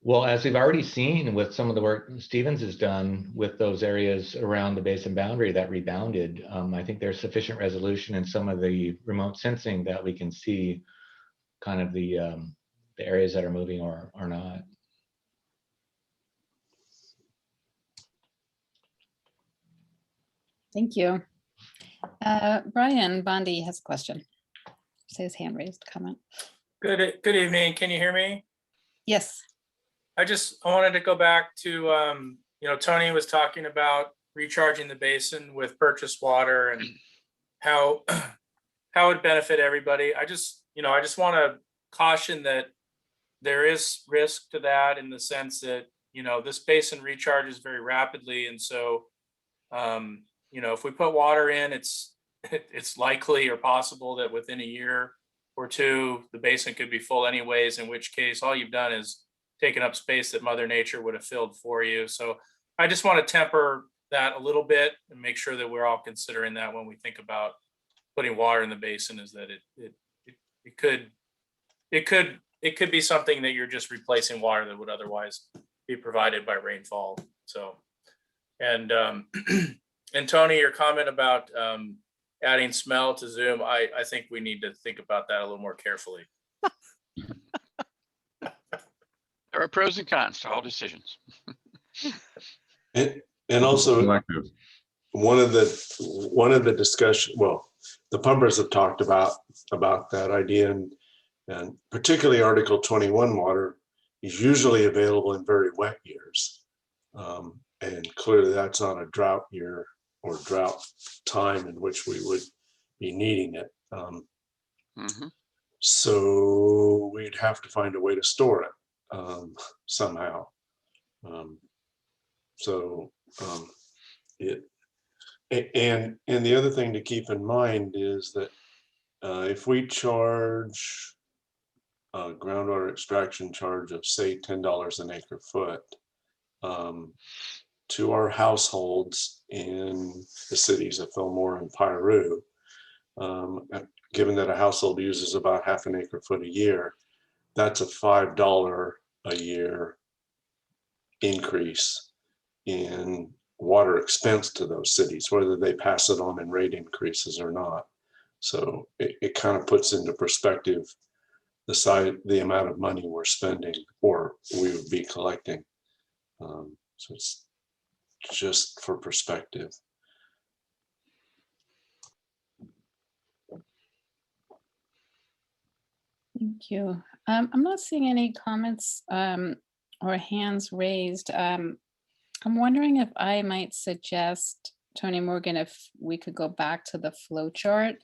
S14: well, as we've already seen with some of the work Stevens has done with those areas around the basin boundary that rebounded, I think there's sufficient resolution in some of the remote sensing that we can see kind of the areas that are moving or not.
S13: Thank you. Brian Bondi has a question. Say his hand raised, comment.
S15: Good evening. Can you hear me?
S13: Yes.
S15: I wanted to go back to, you know, Tony was talking about recharging the basin with purchased water and how it would benefit everybody. I just want to caution that there is risk to that in the sense that, you know, this basin recharges very rapidly. And so, you know, if we put water in, it's likely or possible that within a year or two, the basin could be full anyways, in which case all you've done is taken up space that Mother Nature would have filled for you. So I just want to temper that a little bit and make sure that we're all considering that when we think about putting water in the basin is that it could be something that you're just replacing water that would otherwise be provided by rainfall. So, and and Tony, your comment about adding smell to Zoom, I think we need to think about that a little more carefully.
S10: There are pros and cons to all decisions.
S5: And also,
S3: Selective.
S5: one of the discussion, well, the pumpers have talked about that idea, and particularly Article 21 water is usually available in very wet years. And clearly that's on a drought year or drought time in which we would be needing it. So we'd have to find a way to store it somehow. And the other thing to keep in mind is that if we charge a groundwater extraction charge of say $10 an acre foot to our households in the cities of Fillmore and Piru, given that a household uses about half an acre foot a year, that's a $5 a year increase in water expense to those cities, whether they pass it on in rate increases or not. So it kind of puts into perspective the amount of money we're spending or we would be collecting. So it's just for perspective.
S13: Thank you. I'm not seeing any comments or hands raised. I'm wondering if I might suggest, Tony Morgan, if we could go back to the flow chart,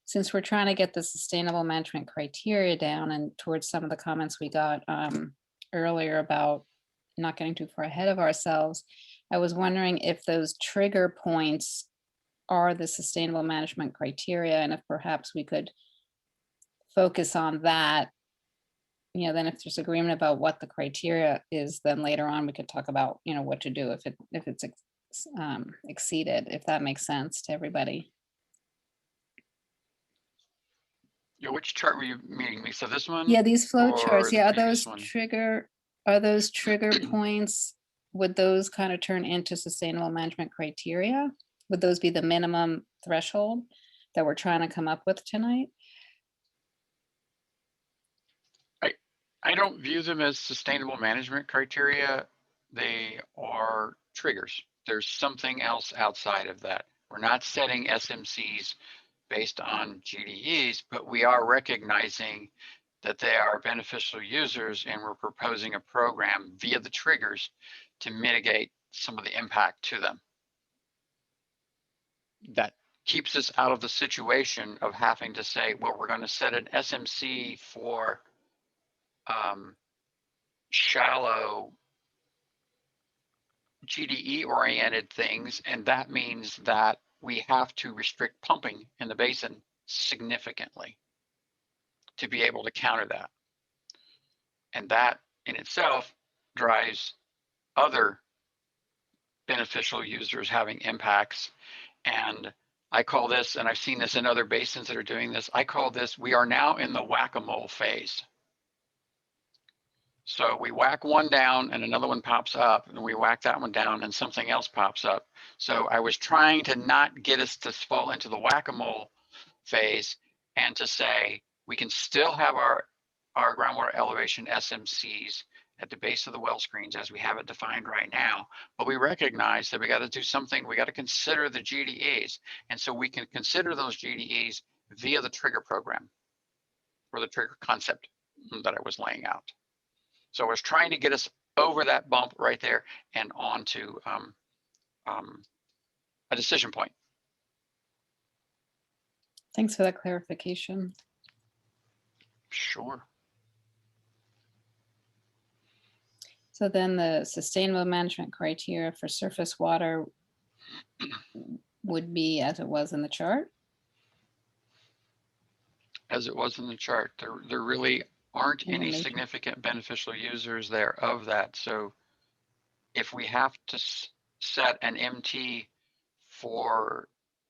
S13: since we're trying to get the sustainable management criteria down and towards some of the comments we got earlier about not getting too far ahead of ourselves. I was wondering if those trigger points are the sustainable management criteria, and if perhaps we could focus on that. You know, then if there's agreement about what the criteria is, then later on we could talk about, you know, what to do if it's exceeded, if that makes sense to everybody.
S10: Yeah, which chart were you meaning, Lisa? This one?
S13: Yeah, these flow
S10: or
S13: charts.
S10: the
S13: Yeah,
S10: previous one?
S13: are those trigger points? Would those kind of turn into sustainable management criteria? Would those be the minimum threshold that we're trying to come up with tonight?
S10: I don't view them as sustainable management criteria. They are triggers. There's something else outside of that. We're not setting SMCs based on GDEs, but we are recognizing that they are beneficial users, and we're proposing a program via the triggers to mitigate some of the impact to them. That keeps us out of the situation of having to say, well, we're going to set an SMC for shallow GDE oriented things, and that means that we have to restrict pumping in the basin significantly to be able to counter that. And that in itself drives other beneficial users having impacts. And I call this, and I've seen this in other basins that are doing this, I call this, we are now in the whack-a-mole phase. So we whack one down and another one pops up, and we whack that one down and something else pops up. So I was trying to not get us to fall into the whack-a-mole phase and to say we can still have our groundwater elevation SMCs at the base of the well screens as we have it defined right now, but we recognize that we got to do something. We got to consider the GDEs, and so we can consider those GDEs via the trigger program or the trigger concept that I was laying out. So I was trying to get us over that bump right there and onto a decision point.
S13: Thanks for that clarification.
S10: Sure.
S13: So then the sustainable management criteria for surface water would be as it was in the chart?
S10: As it was in the chart, there really aren't any significant beneficial users there of that. So if we have to set an MT for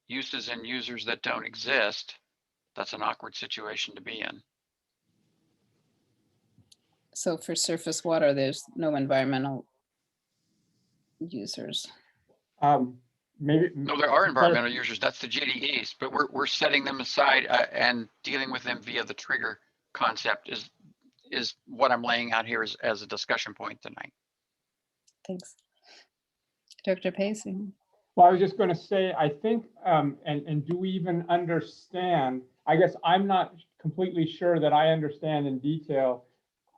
S10: uses and users that don't exist, that's an awkward situation to be in.
S13: So for surface water, there's no environmental users.
S1: Maybe.
S10: No, there are environmental users, that's the GDEs, but we're setting them aside and dealing with them via the trigger concept is what I'm laying out here as a discussion point tonight.
S13: Thanks. Dr. Pacey.
S1: Well, I was just going to say, I think, and do we even understand? I guess I'm not completely sure that I understand in detail.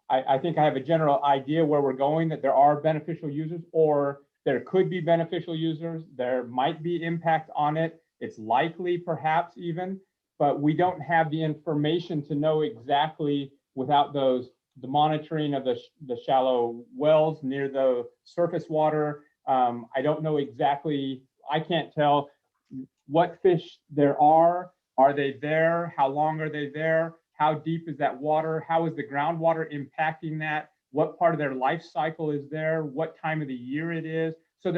S1: I think I have a general idea where we're going, that there are beneficial users, or there could be beneficial users. There might be impact on it. It's likely, perhaps even, but we don't have the information to know exactly without the monitoring of the shallow wells near the surface water. I don't know exactly, I can't tell what fish there are. Are they there? How long are they there? How deep is that water? How is the groundwater impacting that? What part of their life cycle is there? What time of the year it is? So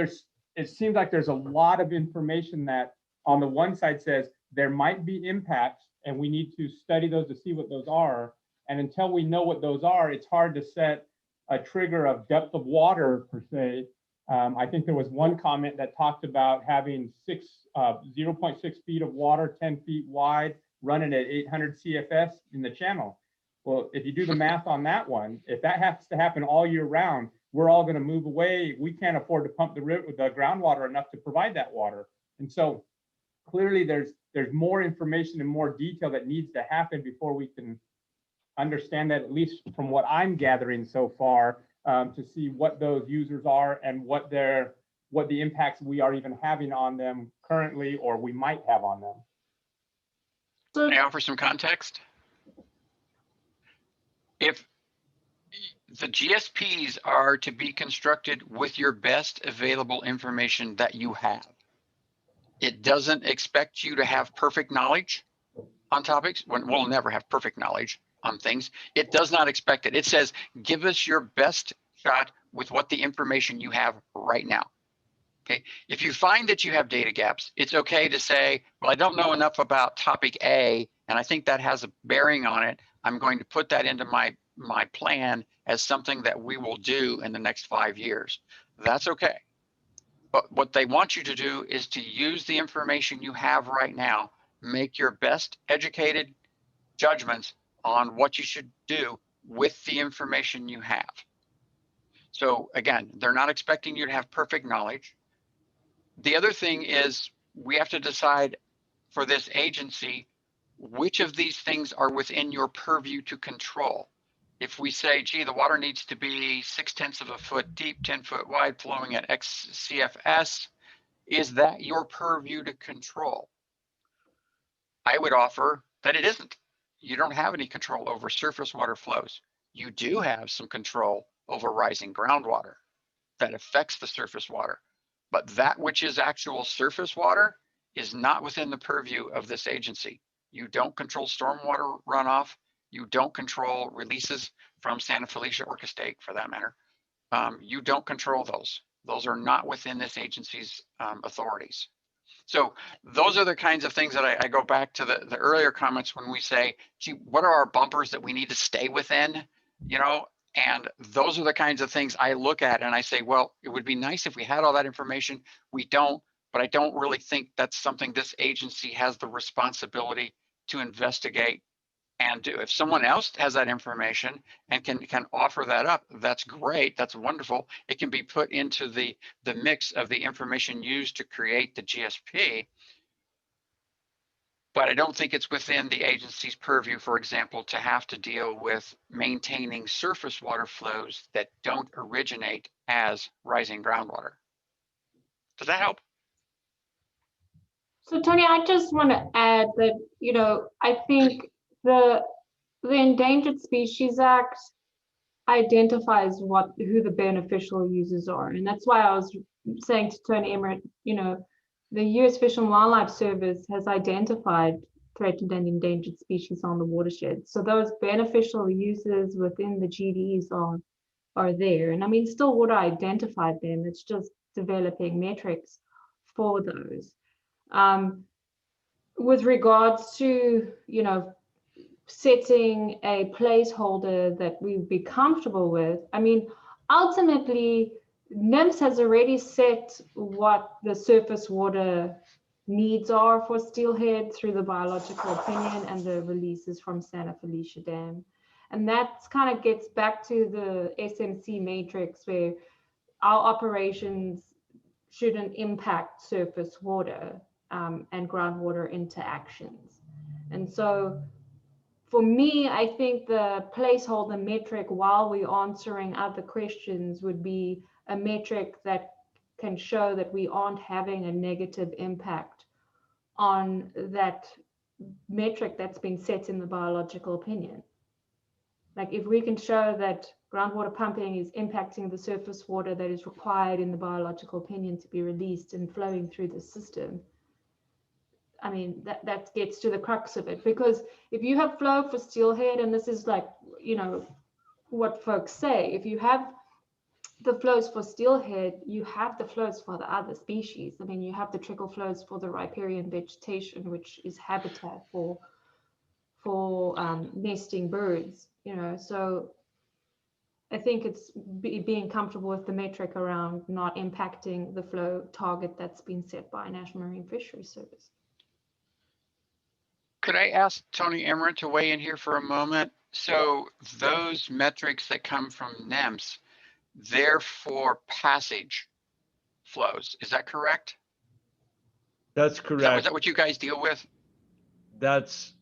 S1: it seems like there's a lot of information that on the one side says there might be impacts and we need to study those to see what those are. And until we know what those are, it's hard to set a trigger of depth of water per se. I think there was one comment that talked about having 0.6 feet of water, 10 feet wide, running at 800 CFS in the channel. Well, if you do the math on that one, if that has to happen all year round, we're all going to move away. We can't afford to pump the groundwater enough to provide that water. And so clearly there's more information and more detail that needs to happen before we can understand that, at least from what I'm gathering so far, to see what those users are and what the impacts we are even having on them currently, or we might have on them.
S10: Can I offer some context? If the GSPs are to be constructed with your best available information that you have, it doesn't expect you to have perfect knowledge on topics. We'll never have perfect knowledge on things. It does not expect it. It says, give us your best shot with what the information you have right now. Okay. If you find that you have data gaps, it's okay to say, well, I don't know enough about topic A, and I think that has a bearing on it. I'm going to put that into my plan as something that we will do in the next 5 years. That's okay. But what they want you to do is to use the information you have right now, make your best educated judgments on what you should do with the information you have. So again, they're not expecting you to have perfect knowledge. The other thing is we have to decide for this agency, which of these things are within your purview to control. If we say, gee, the water needs to be 0.6 of a foot deep, 10 foot wide, flowing at X CFS, is that your purview to control? I would offer that it isn't. You don't have any control over surface water flows. You do have some control over rising groundwater that affects the surface water. But that which is actual surface water is not within the purview of this agency. You don't control stormwater runoff. You don't control releases from Santa Felicia or Castaic, for that matter. You don't control those. Those are not within this agency's authorities. So those are the kinds of things that I go back to the earlier comments when we say, gee, what are our bumpers that we need to stay within, you know? And those are the kinds of things I look at and I say, well, it would be nice if we had all that information. We don't, but I don't really think that's something this agency has the responsibility to investigate and do. If someone else has that information and can offer that up, that's great, that's wonderful. It can be put into the mix of the information used to create the GSP. But I don't think it's within the agency's purview, for example, to have to deal with maintaining surface water flows that don't originate as rising groundwater. Does that help?
S6: So Tony, I just want to add that, you know, I think the Endangered Species Act identifies who the beneficial users are. And that's why I was saying to Tony Emmerich, you know, the U.S. Fish and Wildlife Service has identified threatened and endangered species on the watershed. So those beneficial users within the GDEs are there. And I mean, Stillwater identified them. It's just developing metrics for those. with regards to, you know, setting a placeholder that we would be comfortable with, I mean, ultimately, NIMS has already set what the surface water needs are for Steelhead through the biological opinion and the releases from Santa Felicia Dam. And that kind of gets back to the SMC matrix where our operations shouldn't impact surface water and groundwater interactions. And so for me, I think the placeholder metric while we're answering other questions would be a metric that can show that we aren't having a negative impact on that metric that's been set in the biological opinion. Like if we can show that groundwater pumping is impacting the surface water that is required in the biological opinion to be released and flowing through the system, I mean, that gets to the crux of it. Because if you have flow for steelhead, and this is like, you know, what folks say, if you have the flows for steelhead, you have the flows for the other species. I mean, you have the trickle flows for the riparian vegetation, which is habitat for nesting birds, you know. So I think it's being comfortable with the metric around not impacting the flow target that's been set by National Marine Fisheries Service.
S10: Could I ask Tony Emmerich to weigh in here for a moment? So those metrics that come from NEMS, they're for passage flows. Is that correct?
S2: That's correct.
S10: Is that what you guys deal with?
S2: That's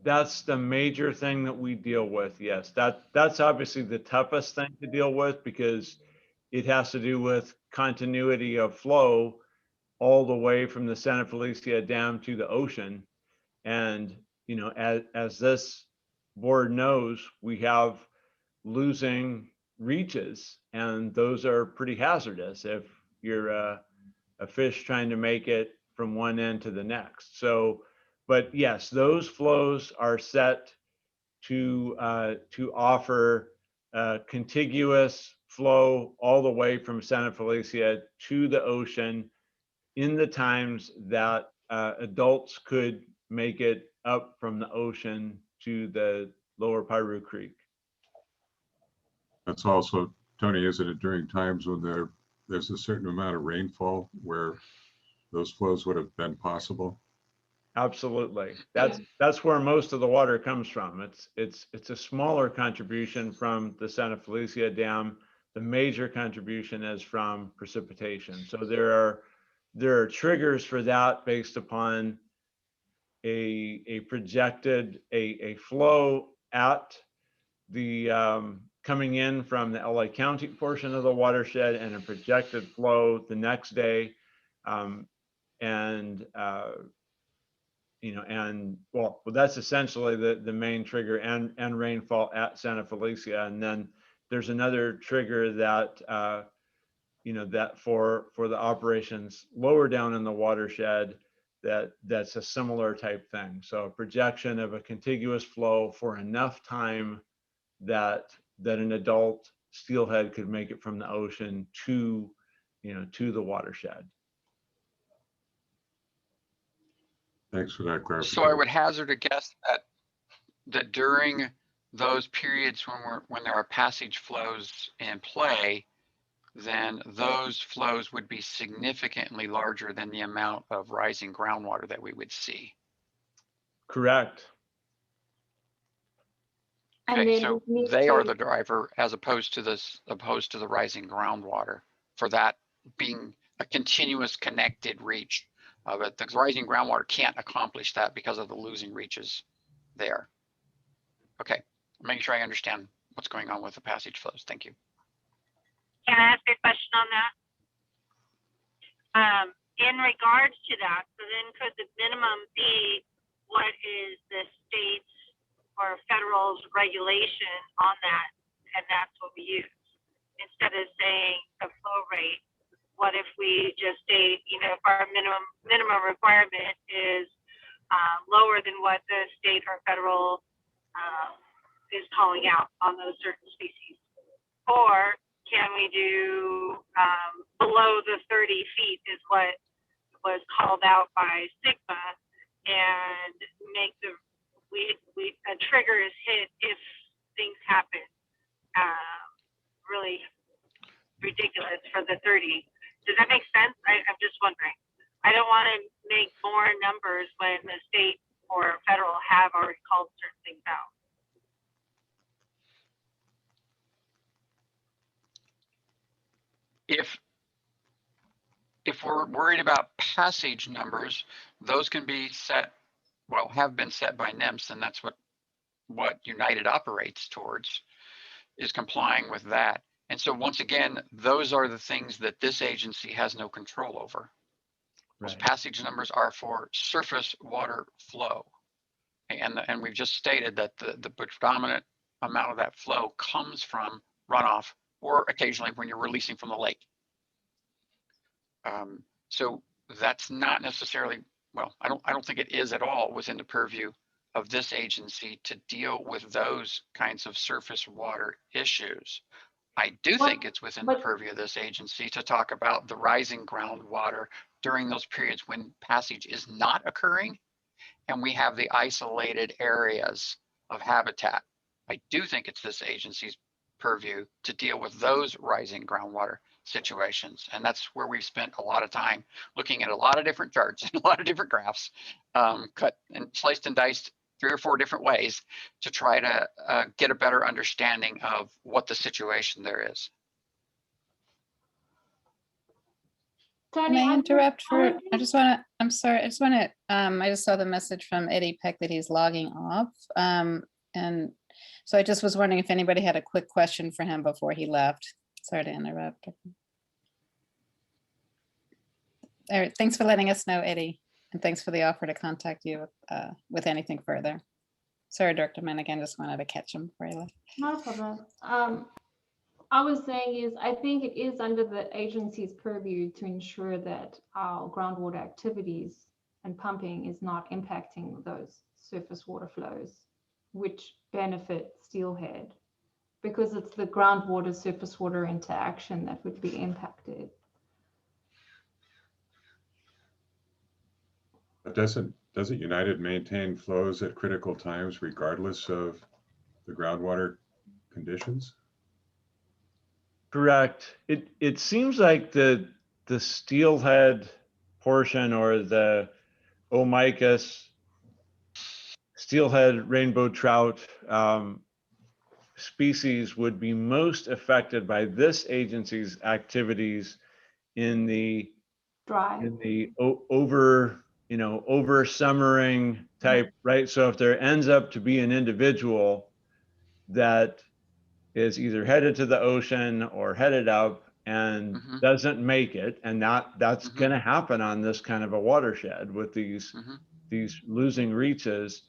S2: the major thing that we deal with. Yes, that's obviously the toughest thing to deal with because it has to do with continuity of flow all the way from the Santa Felicia Dam to the ocean. And, you know, as this board knows, we have losing reaches, and those are pretty hazardous if you're a fish trying to make it from one end to the next. So, but yes, those flows are set to offer contiguous flow all the way from Santa Felicia to the ocean in the times that adults could make it up from the ocean to the lower Piru Creek.
S3: That's also, Tony, isn't it during times when there's a certain amount of rainfall where those flows would have been possible?
S2: Absolutely. That's where most of the water comes from. It's a smaller contribution from the Santa Felicia Dam. The major contribution is from precipitation. So there are triggers for that based upon a projected a flow at the coming in from the LA County portion of the watershed and a projected flow the next day, you know, and well, that's essentially the main trigger, and rainfall at Santa Felicia. And then there's another trigger that you know, that for the operations lower down in the watershed, that's a similar type thing. So a projection of a contiguous flow for enough time that an adult steelhead could make it from the ocean to, you know, to the watershed.
S3: Thanks for that clarification.
S10: So I would hazard a guess that during those periods when there are passage flows in play, then those flows would be significantly larger than the amount of rising groundwater that we would see.
S2: Correct.
S10: Okay, so they are the driver as opposed to the rising groundwater for that being a continuous connected reach of it. The rising groundwater can't accomplish that because of the losing reaches there. Okay, I'm making sure I understand what's going on with the passage flows. Thank you.
S8: Can I ask a question on that? In regards to that, so then could the minimum be what is the state's or federal's regulation on that, and that's what we use? Instead of saying the flow rate, what if we just state, you know, if our minimum requirement is lower than what the state or federal is calling out on those certain species? Or can we do below the 30 feet is what was called out by SGMA and make a trigger is hit if things happen really ridiculous for the 30. Does that make sense? I'm just wondering. I don't want to make more numbers when the state or federal have already called certain things out.
S10: If we're worried about passage numbers, those can be set, well, have been set by NIMS, and that's what United operates towards, is complying with that. And so once again, those are the things that this agency has no control over. Those passage numbers are for surface water flow. And we've just stated that the predominant amount of that flow comes from runoff, or occasionally when you're releasing from the lake. So that's not necessarily, well, I don't think it is at all within the purview of this agency to deal with those kinds of surface water issues. I do think it's within the purview of this agency to talk about the rising groundwater during those periods when passage is not occurring and we have the isolated areas of habitat. I do think it's this agency's purview to deal with those rising groundwater situations. And that's where we've spent a lot of time looking at a lot of different charts and a lot of different graphs, cut and sliced and diced 3 or 4 different ways to try to get a better understanding of what the situation there is.
S13: Can I interrupt for, I just want to, I'm sorry, I just want to, I just saw the message from Eddie Peck that he's logging off. And so I just was wondering if anybody had a quick question for him before he left. Sorry to interrupt. All right, thanks for letting us know, Eddie. And thanks for the offer to contact you with anything further. Sorry, Director Manigan, just wanted to catch him before he left.
S6: Not a problem. I was saying is, I think it is under the agency's purview to ensure that our groundwater activities and pumping is not impacting those surface water flows, which benefit Steelhead, because it's the groundwater surface water interaction that would be impacted.
S3: But doesn't United maintain flows at critical times regardless of the groundwater conditions?
S2: Correct. It seems like the steelhead portion, or the Omicus, steelhead rainbow trout species would be most affected by this agency's activities in the over summering type, right? So if there ends up to be an individual that is either headed to the ocean or headed up and doesn't make it, and that's going to happen on this kind of a watershed with these losing reaches,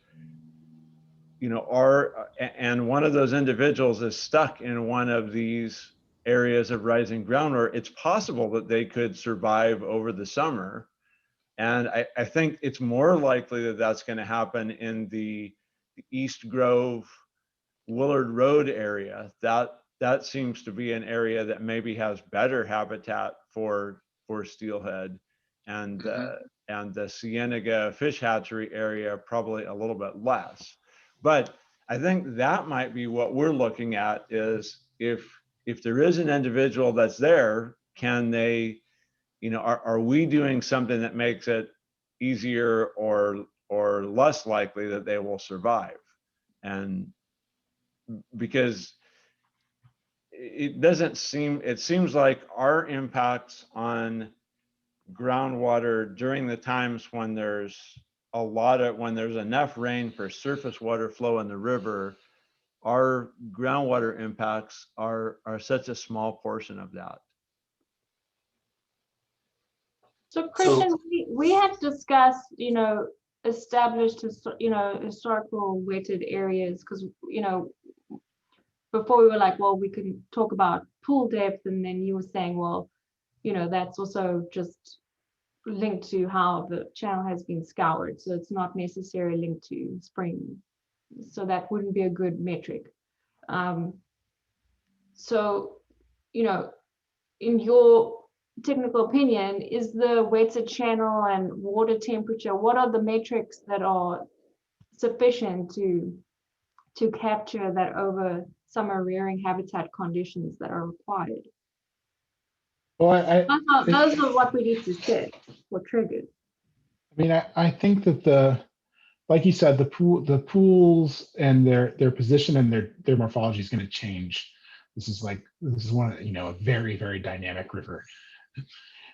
S2: and one of those individuals is stuck in one of these areas of rising groundwater, it's possible that they could survive over the summer. And I think it's more likely that that's going to happen in the East Grove, Willard Road area. That seems to be an area that maybe has better habitat for steelhead, and the Cienega fish hatchery area probably a little bit less. But I think that might be what we're looking at, is if there is an individual that's there, can they, are we doing something that makes it easier or less likely that they will survive? And because it seems like our impacts on groundwater during the times when there's enough rain for surface water flow in the river, our groundwater impacts are such a small portion of that.
S6: So Christian, we had discussed, established, historical wetted areas, because, before we were like, well, we can talk about pool depth, and then you were saying, well, that's also just linked to how the channel has been scoured, so it's not necessarily linked to spring, so that wouldn't be a good metric. So in your technical opinion, is the wetted channel and water temperature, what are the metrics that are sufficient to capture that over summer rearing habitat conditions that are required?
S16: Well,
S6: Those are what we need to set for triggers.
S16: I mean, I think that like you said, the pools and their position and their morphology is going to change. This is one, a very, very dynamic river.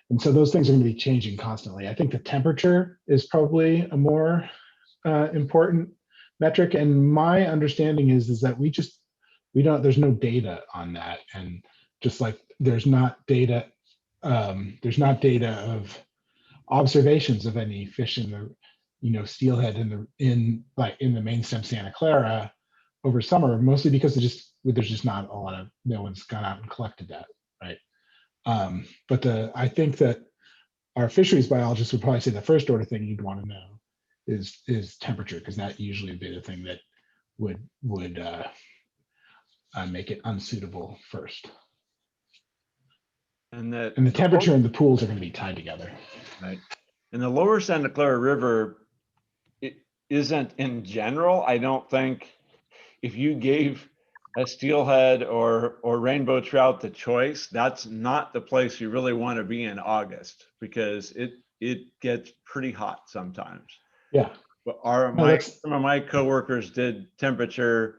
S16: And so those things are going to be changing constantly. I think the temperature is probably a more important metric. And my understanding is that there's no data on that. And just like there's not data of observations of any fish in the steelhead in the main stem Santa Clara over summer, mostly because there's just not a lot of, no one's gone out and collected that, right? But I think that our fisheries biologists would probably say the first order thing you'd want to know is temperature, because that usually would be the thing that would make it unsuitable first.
S2: And the
S16: temperature and the pools are going to be tied together.
S2: Right. And the lower Santa Clara River, it isn't in general, I don't think, if you gave a steelhead or rainbow trout the choice, that's not the place you really want to be in August, because it gets pretty hot sometimes.
S16: Yeah.
S2: But some of my coworkers did temperature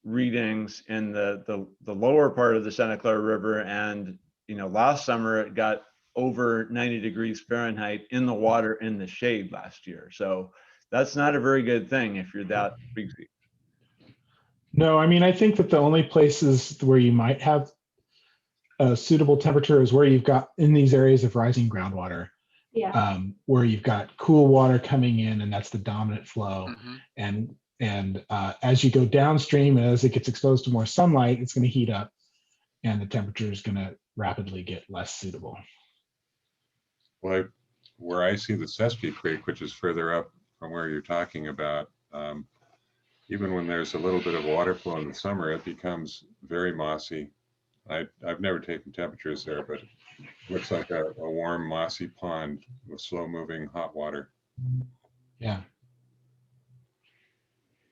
S2: readings in the lower part of the Santa Clara River, and last summer it got over 90 degrees Fahrenheit in the water in the shade last year. So that's not a very good thing if you're that busy.
S16: No, I mean, I think that the only places where you might have a suitable temperature is where you've got in these areas of rising groundwater, where you've got cool water coming in, and that's the dominant flow. And as you go downstream, as it gets exposed to more sunlight, it's going to heat up, and the temperature is going to rapidly get less suitable.
S3: Well, where I see the Sespe Creek, which is further up from where you're talking about, even when there's a little bit of water flow in the summer, it becomes very mossy. I've never taken temperatures there, but it looks like a warm, mossy pond with slow-moving hot water.
S16: Yeah.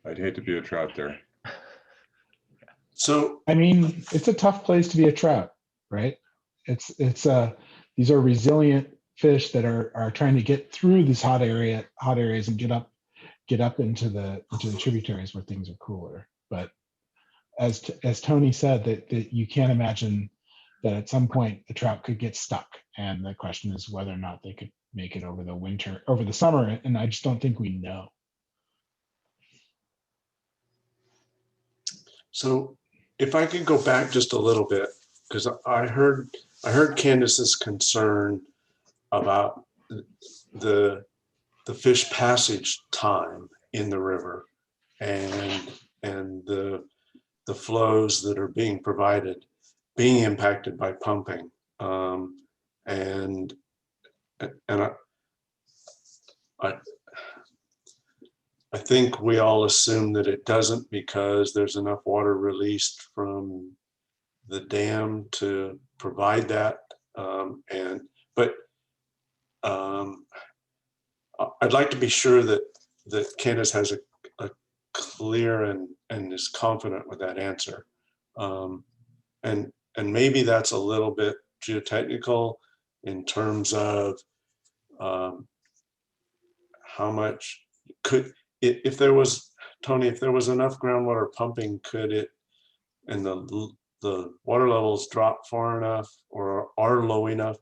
S3: I'd hate to be a trout there.
S5: So,
S16: I mean, it's a tough place to be a trout, right? These are resilient fish that are trying to get through these hot areas and get up into the tributaries where things are cooler. But as Tony said, that you can't imagine that at some point the trout could get stuck, and the question is whether or not they could make it over the summer, and I just don't think we know.
S5: So if I could go back just a little bit, because I heard Candace's concern about the fish passage time in the river and the flows that are being provided being impacted by pumping. And I think we all assume that it doesn't, because there's enough water released from the dam to provide that. But I'd like to be sure that Candace has a clear and is confident with that answer. And maybe that's a little bit geotechnical in terms of how much if there was, Tony, if there was enough groundwater pumping, could it, and the water levels drop far enough or are low enough,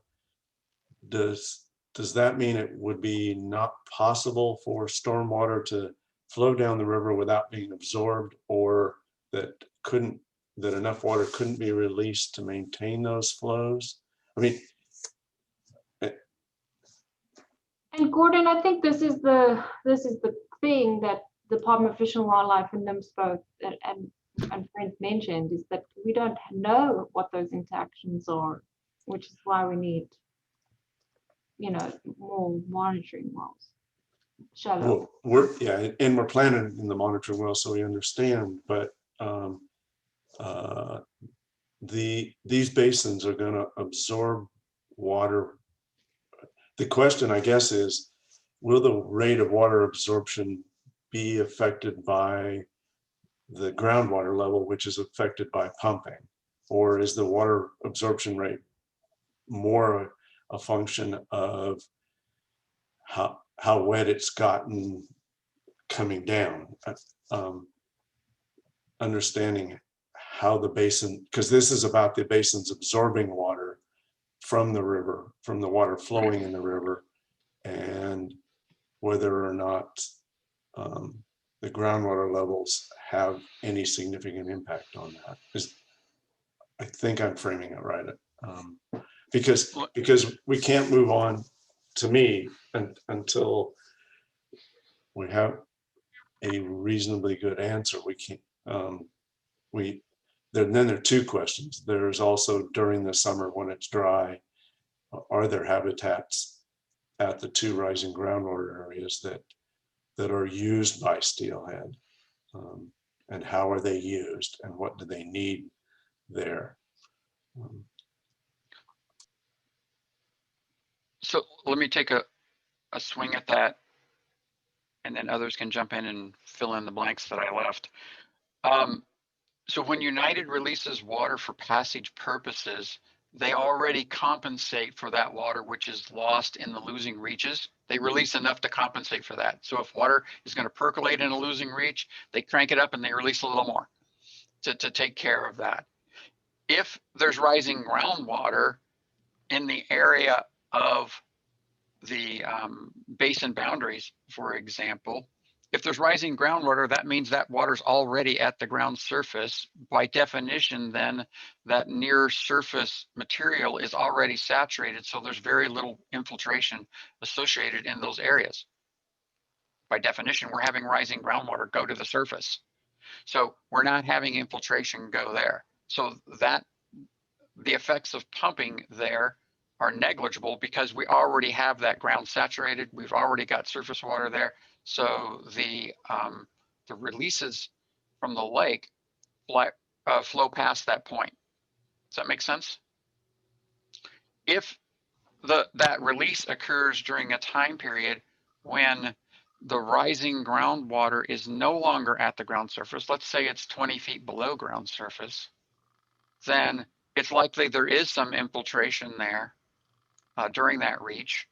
S5: does that mean it would be not possible for stormwater to flow down the river without being absorbed, or that enough water couldn't be released to maintain those flows? I mean,
S6: and Gordon, I think this is the thing that the Department of Fish and Wildlife and NIMS both and Brent mentioned, is that we don't know what those interactions are, which is why we need, more monitoring wells. Shallow.
S5: Well, we're planning in the monitoring well, so we understand, but these basins are going to absorb water. The question, I guess, is, will the rate of water absorption be affected by the groundwater level, which is affected by pumping? Or is the water absorption rate more a function of how wet it's gotten coming down? Understanding how the basin, because this is about the basins absorbing water from the river, from the water flowing in the river, and whether or not the groundwater levels have any significant impact on that. I think I'm framing it right. Because we can't move on, to me, until we have a reasonably good answer. We can't. Then there are two questions. There's also, during the summer when it's dry, are there habitats at the two rising groundwater areas that are used by steelhead? And how are they used, and what do they need there?
S10: So let me take a swing at that, and then others can jump in and fill in the blanks that I left. So when United releases water for passage purposes, they already compensate for that water which is lost in the losing reaches. They release enough to compensate for that. So if water is going to percolate in a losing reach, they crank it up and they release a little more to take care of that. If there's rising groundwater in the area of the basin boundaries, for example, if there's rising groundwater, that means that water's already at the ground surface. By definition, then that near surface material is already saturated, so there's very little infiltration associated in those areas. By definition, we're having rising groundwater go to the surface. So we're not having infiltration go there. So that the effects of pumping there are negligible because we already have that ground saturated. We've already got surface water there. So the releases from the lake flow past that point. Does that make sense? If that release occurs during a time period when the rising groundwater is no longer at the ground surface, let's say it's 20 feet below ground surface, then it's likely there is some infiltration there during that reach.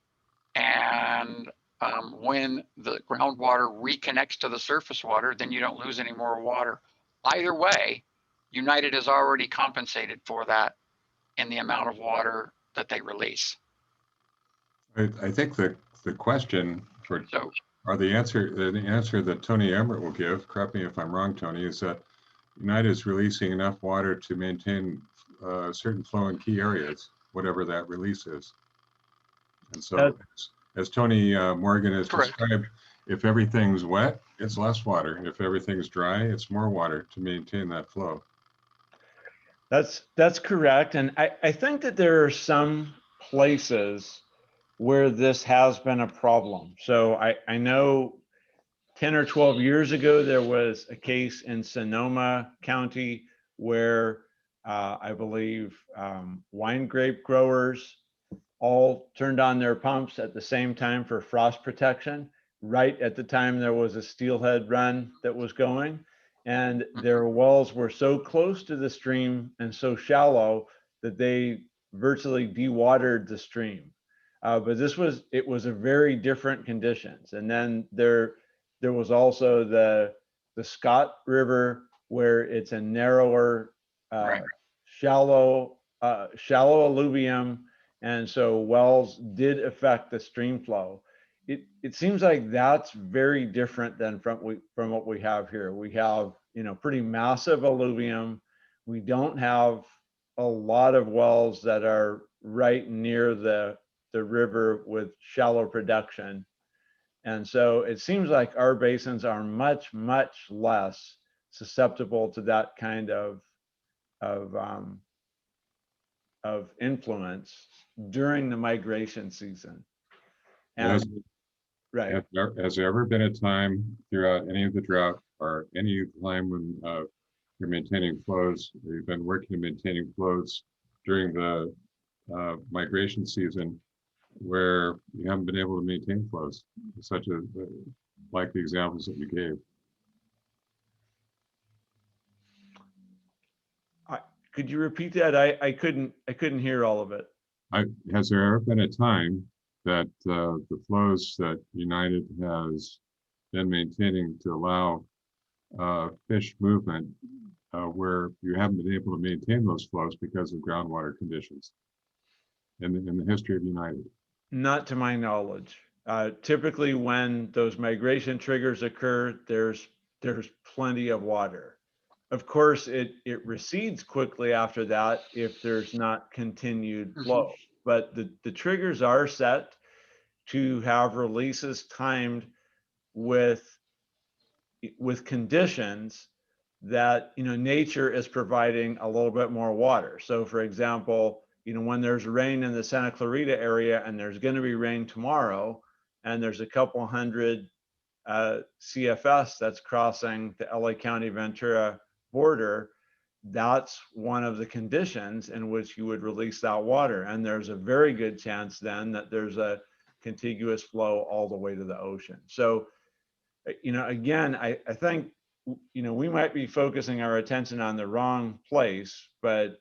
S10: And when the groundwater reconnects to the surface water, then you don't lose any more water. Either way, United has already compensated for that in the amount of water that they release.
S3: I think the question for the answer that Tony Emmert will give, correct me if I'm wrong, Tony, is that United is releasing enough water to maintain certain flow in key areas, whatever that release is. And so, as Tony Morgan has described, if everything's wet, it's less water. If everything's dry, it's more water to maintain that flow.
S2: That's correct. And I think that there are some places where this has been a problem. So I know 10 or 12 years ago, there was a case in Sonoma County where I believe wine grape growers all turned on their pumps at the same time for frost protection, right at the time there was a steelhead run that was going. And their wells were so close to the stream and so shallow that they virtually dewatered the stream. But it was a very different conditions. And then there was also the Scott River, where it's a narrower, shallow alluvium. And so wells did affect the stream flow. It seems like that's very different than from what we have here. We have, pretty massive alluvium. We don't have a lot of wells that are right near the river with shallow production. And so it seems like our basins are much, much less susceptible to that kind of influence during the migration season. And,
S3: Has there ever been a time throughout any of the drought or any time when you're maintaining flows, you've been working on maintaining flows during the migration season where you haven't been able to maintain flows, such as like the examples that you gave.
S2: Could you repeat that? I couldn't hear all of it.
S3: Has there ever been a time that the flows that United has been maintaining to allow fish movement where you haven't been able to maintain those flows because of groundwater conditions in the history of United?
S2: Not to my knowledge. Typically, when those migration triggers occur, there's plenty of water. Of course, it recedes quickly after that if there's not continued flow. But the triggers are set to have releases timed with conditions that, you know, nature is providing a little bit more water. So for example, you know, when there's rain in the Santa Clarita area, and there's going to be rain tomorrow, and there's a couple hundred CFS that's crossing the LA County Ventura border, that's one of the conditions in which you would release that water. And there's a very good chance then that there's a contiguous flow all the way to the ocean. So, you know, again, I think, you know, we might be focusing our attention on the wrong place, but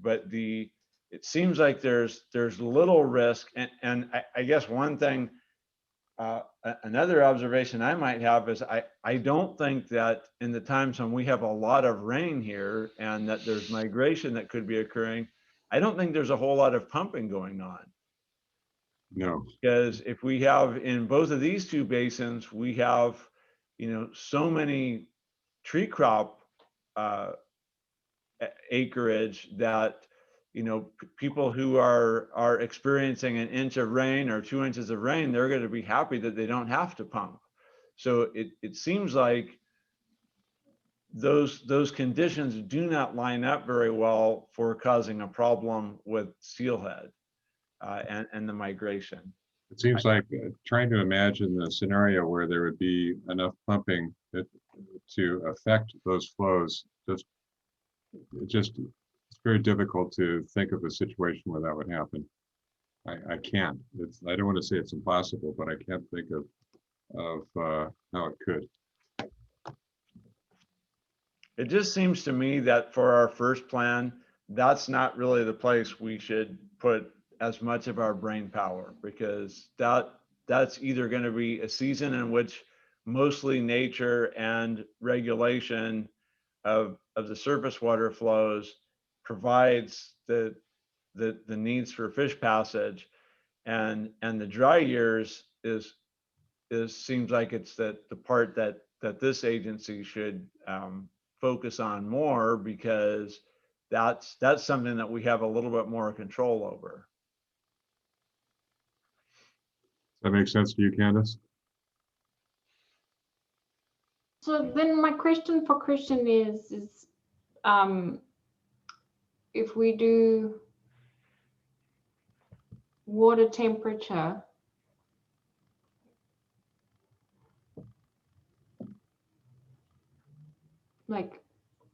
S2: it seems like there's little risk. And I guess one thing, another observation I might have is I don't think that in the times when we have a lot of rain here and that there's migration that could be occurring, I don't think there's a whole lot of pumping going on.
S3: No.
S2: Because if we have in both of these two basins, we have, you know, so many tree crop acreage that, you know, people who are experiencing an inch of rain or 2 inches of rain, they're going to be happy that they don't have to pump. So it seems like those conditions do not line up very well for causing a problem with steelhead and the migration.
S3: It seems like trying to imagine the scenario where there would be enough pumping to affect those flows, it's very difficult to think of a situation where that would happen. I can't. I don't want to say it's impossible, but I can't think of how it could.
S2: It just seems to me that for our first plan, that's not really the place we should put as much of our brain power, because that's either going to be a season in which mostly nature and regulation of the surface water flows provides the needs for fish passage, and the dry years is seems like it's the part that this agency should focus on more, because that's something that we have a little bit more control over.
S3: Does that make sense to you, Candace?
S6: So then my question for Christian is if we do water temperature, like,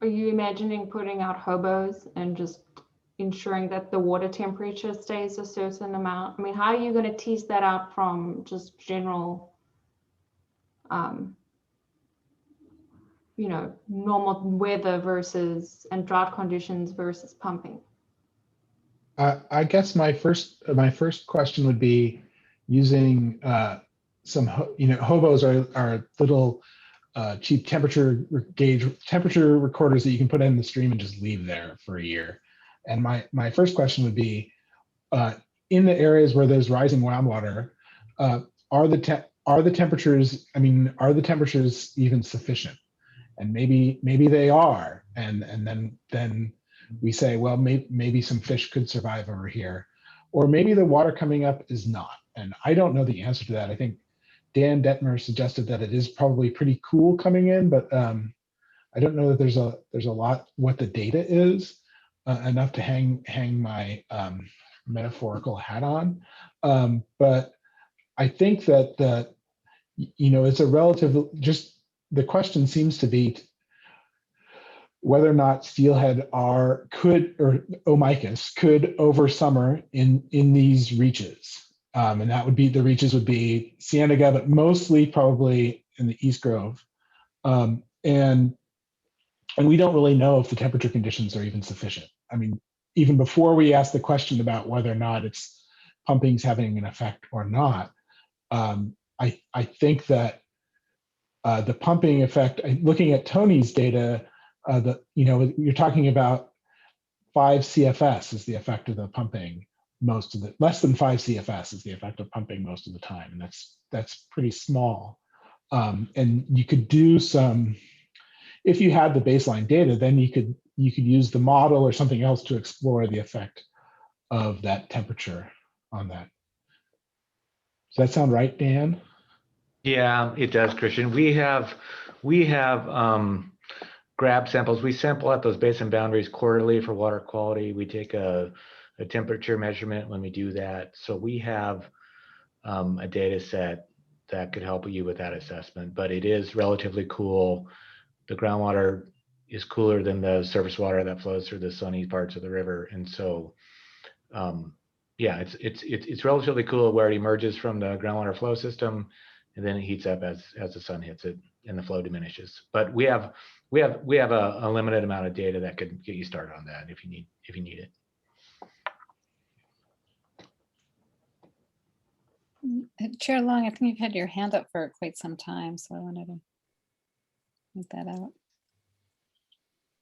S6: are you imagining putting out hobos and just ensuring that the water temperature stays a certain amount? I mean, how are you going to tease that out from just general, you know, normal weather versus and drought conditions versus pumping?
S16: I guess my first question would be using some, you know, hobos are little cheap temperature recorders that you can put in the stream and just leave there for a year. And my first question would be, in the areas where there's rising groundwater, are the temperatures even sufficient? And maybe they are, and then we say, well, maybe some fish could survive over here, or maybe the water coming up is not. And I don't know the answer to that. I think Dan Detmer suggested that it is probably pretty cool coming in, but I don't know that there's a lot what the data is enough to hang my metaphorical hat on. But I think that you know, it's a relative. Just the question seems to be, whether or not steelhead could or omicus could over summer in these reaches. And that would be, the reaches would be Cienega, but mostly probably in the East Grove. And we don't really know if the temperature conditions are even sufficient. I mean, even before we ask the question about whether or not it's pumping's having an effect or not, I think that the pumping effect, looking at Tony's data, you're talking about 5 CFS is the effect of the pumping most of the, less than 5 CFS is the effect of pumping most of the time, and that's pretty small. And you could do some, if you had the baseline data, then you could use the model or something else to explore the effect of that temperature on that. Does that sound right, Dan?
S14: Yeah, it does, Christian. We have grab samples. We sample at those basin boundaries quarterly for water quality. We take a temperature measurement when we do that. So we have a data set that could help you with that assessment, but it is relatively cool. The groundwater is cooler than the surface water that flows through the sunny parts of the river. And so, yeah, it's relatively cool where it emerges from the groundwater flow system, and then it heats up as the sun hits it and the flow diminishes. But we have a limited amount of data that could get you started on that if you need it.
S13: Chair Long, I think you've had your hand up for quite some time, so I wanted to point that out.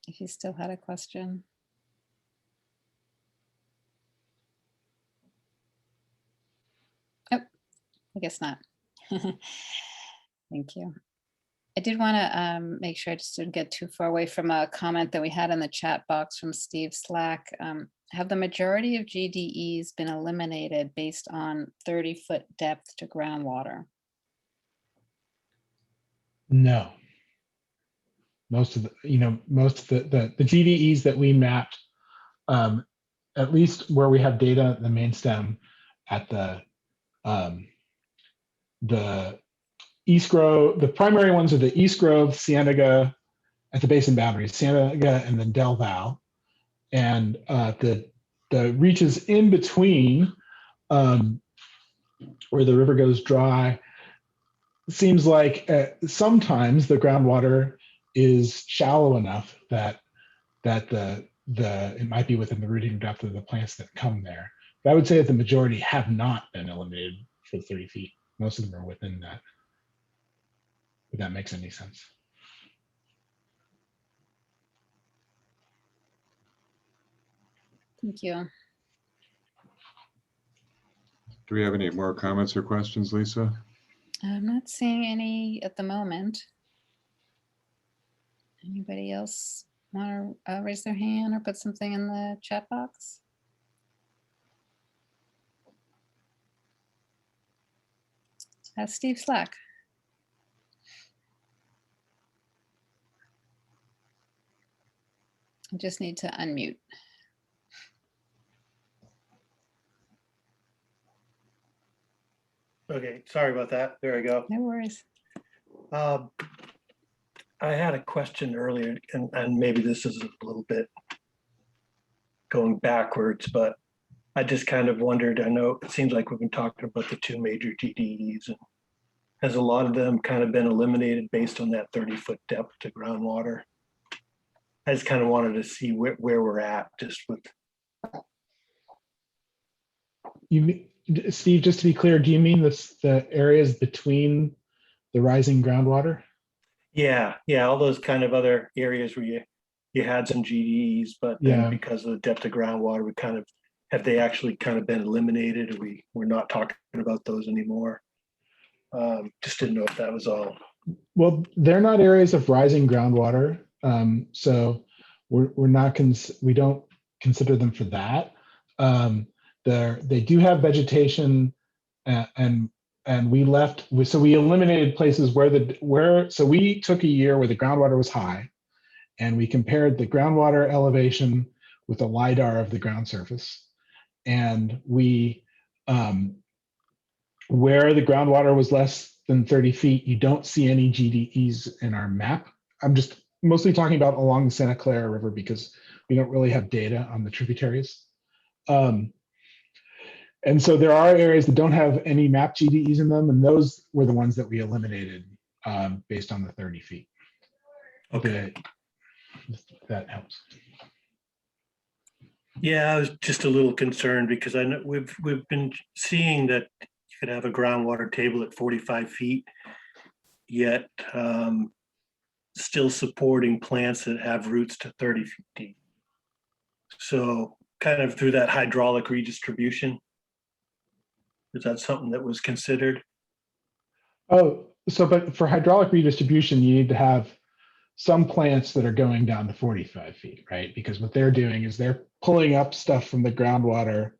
S13: If you still had a question. Oh, I guess not. Thank you. I did want to make sure I just didn't get too far away from a comment that we had in the chat box from Steve Slack. Have the majority of GDEs been eliminated based on 30-foot depth to groundwater?
S16: No. Most of the GDEs that we mapped, at least where we have data, the main stem at the East Grove, the primary ones are the East Grove, Cienega at the basin boundaries, Cienega and then Del Val. And the reaches in between where the river goes dry, seems like sometimes the groundwater is shallow enough that it might be within the rooting depth of the plants that come there. But I would say that the majority have not been eliminated for 30 feet. Most of them are within that. If that makes any sense.
S13: Thank you.
S3: Do we have any more comments or questions, Lisa?
S13: I'm not seeing any at the moment. Anybody else want to raise their hand or put something in the chat box? Steve Slack. I just need to unmute.
S17: Okay, sorry about that. There we go.
S13: No worries.
S17: I had a question earlier, and maybe this is a little bit going backwards, but I just kind of wondered, I know it seems like we've been talking about the 2 major GDEs, and has a lot of them kind of been eliminated based on that 30-foot depth to groundwater? I just kind of wanted to see where we're at just with.
S16: Steve, just to be clear, do you mean the areas between the rising groundwater?
S17: Yeah, all those kind of other areas where you had some GDEs, but then because of the depth of groundwater, we kind of, have they actually kind of been eliminated, or we're not talking about those anymore? Just didn't know if that was all.
S16: Well, they're not areas of rising groundwater, so we don't consider them for that. They do have vegetation, and we eliminated places so we took a year where the groundwater was high, and we compared the groundwater elevation with the LIDAR of the ground surface. And we, where the groundwater was less than 30 feet, you don't see any GDEs in our map. I'm just mostly talking about along the Santa Clara River because we don't really have data on the tributaries. And so there are areas that don't have any map GDEs in them, and those were the ones that we eliminated based on the 30 feet.
S17: Okay.
S16: That helps.
S17: Yeah, I was just a little concerned because I know we've been seeing that you could have a groundwater table at 45 feet, yet still supporting plants that have roots to 30 feet deep. So kind of through that hydraulic redistribution, is that something that was considered?
S16: Oh, so but for hydraulic redistribution, you need to have some plants that are going down to 45 feet, right? Because what they're doing is they're pulling up stuff from the groundwater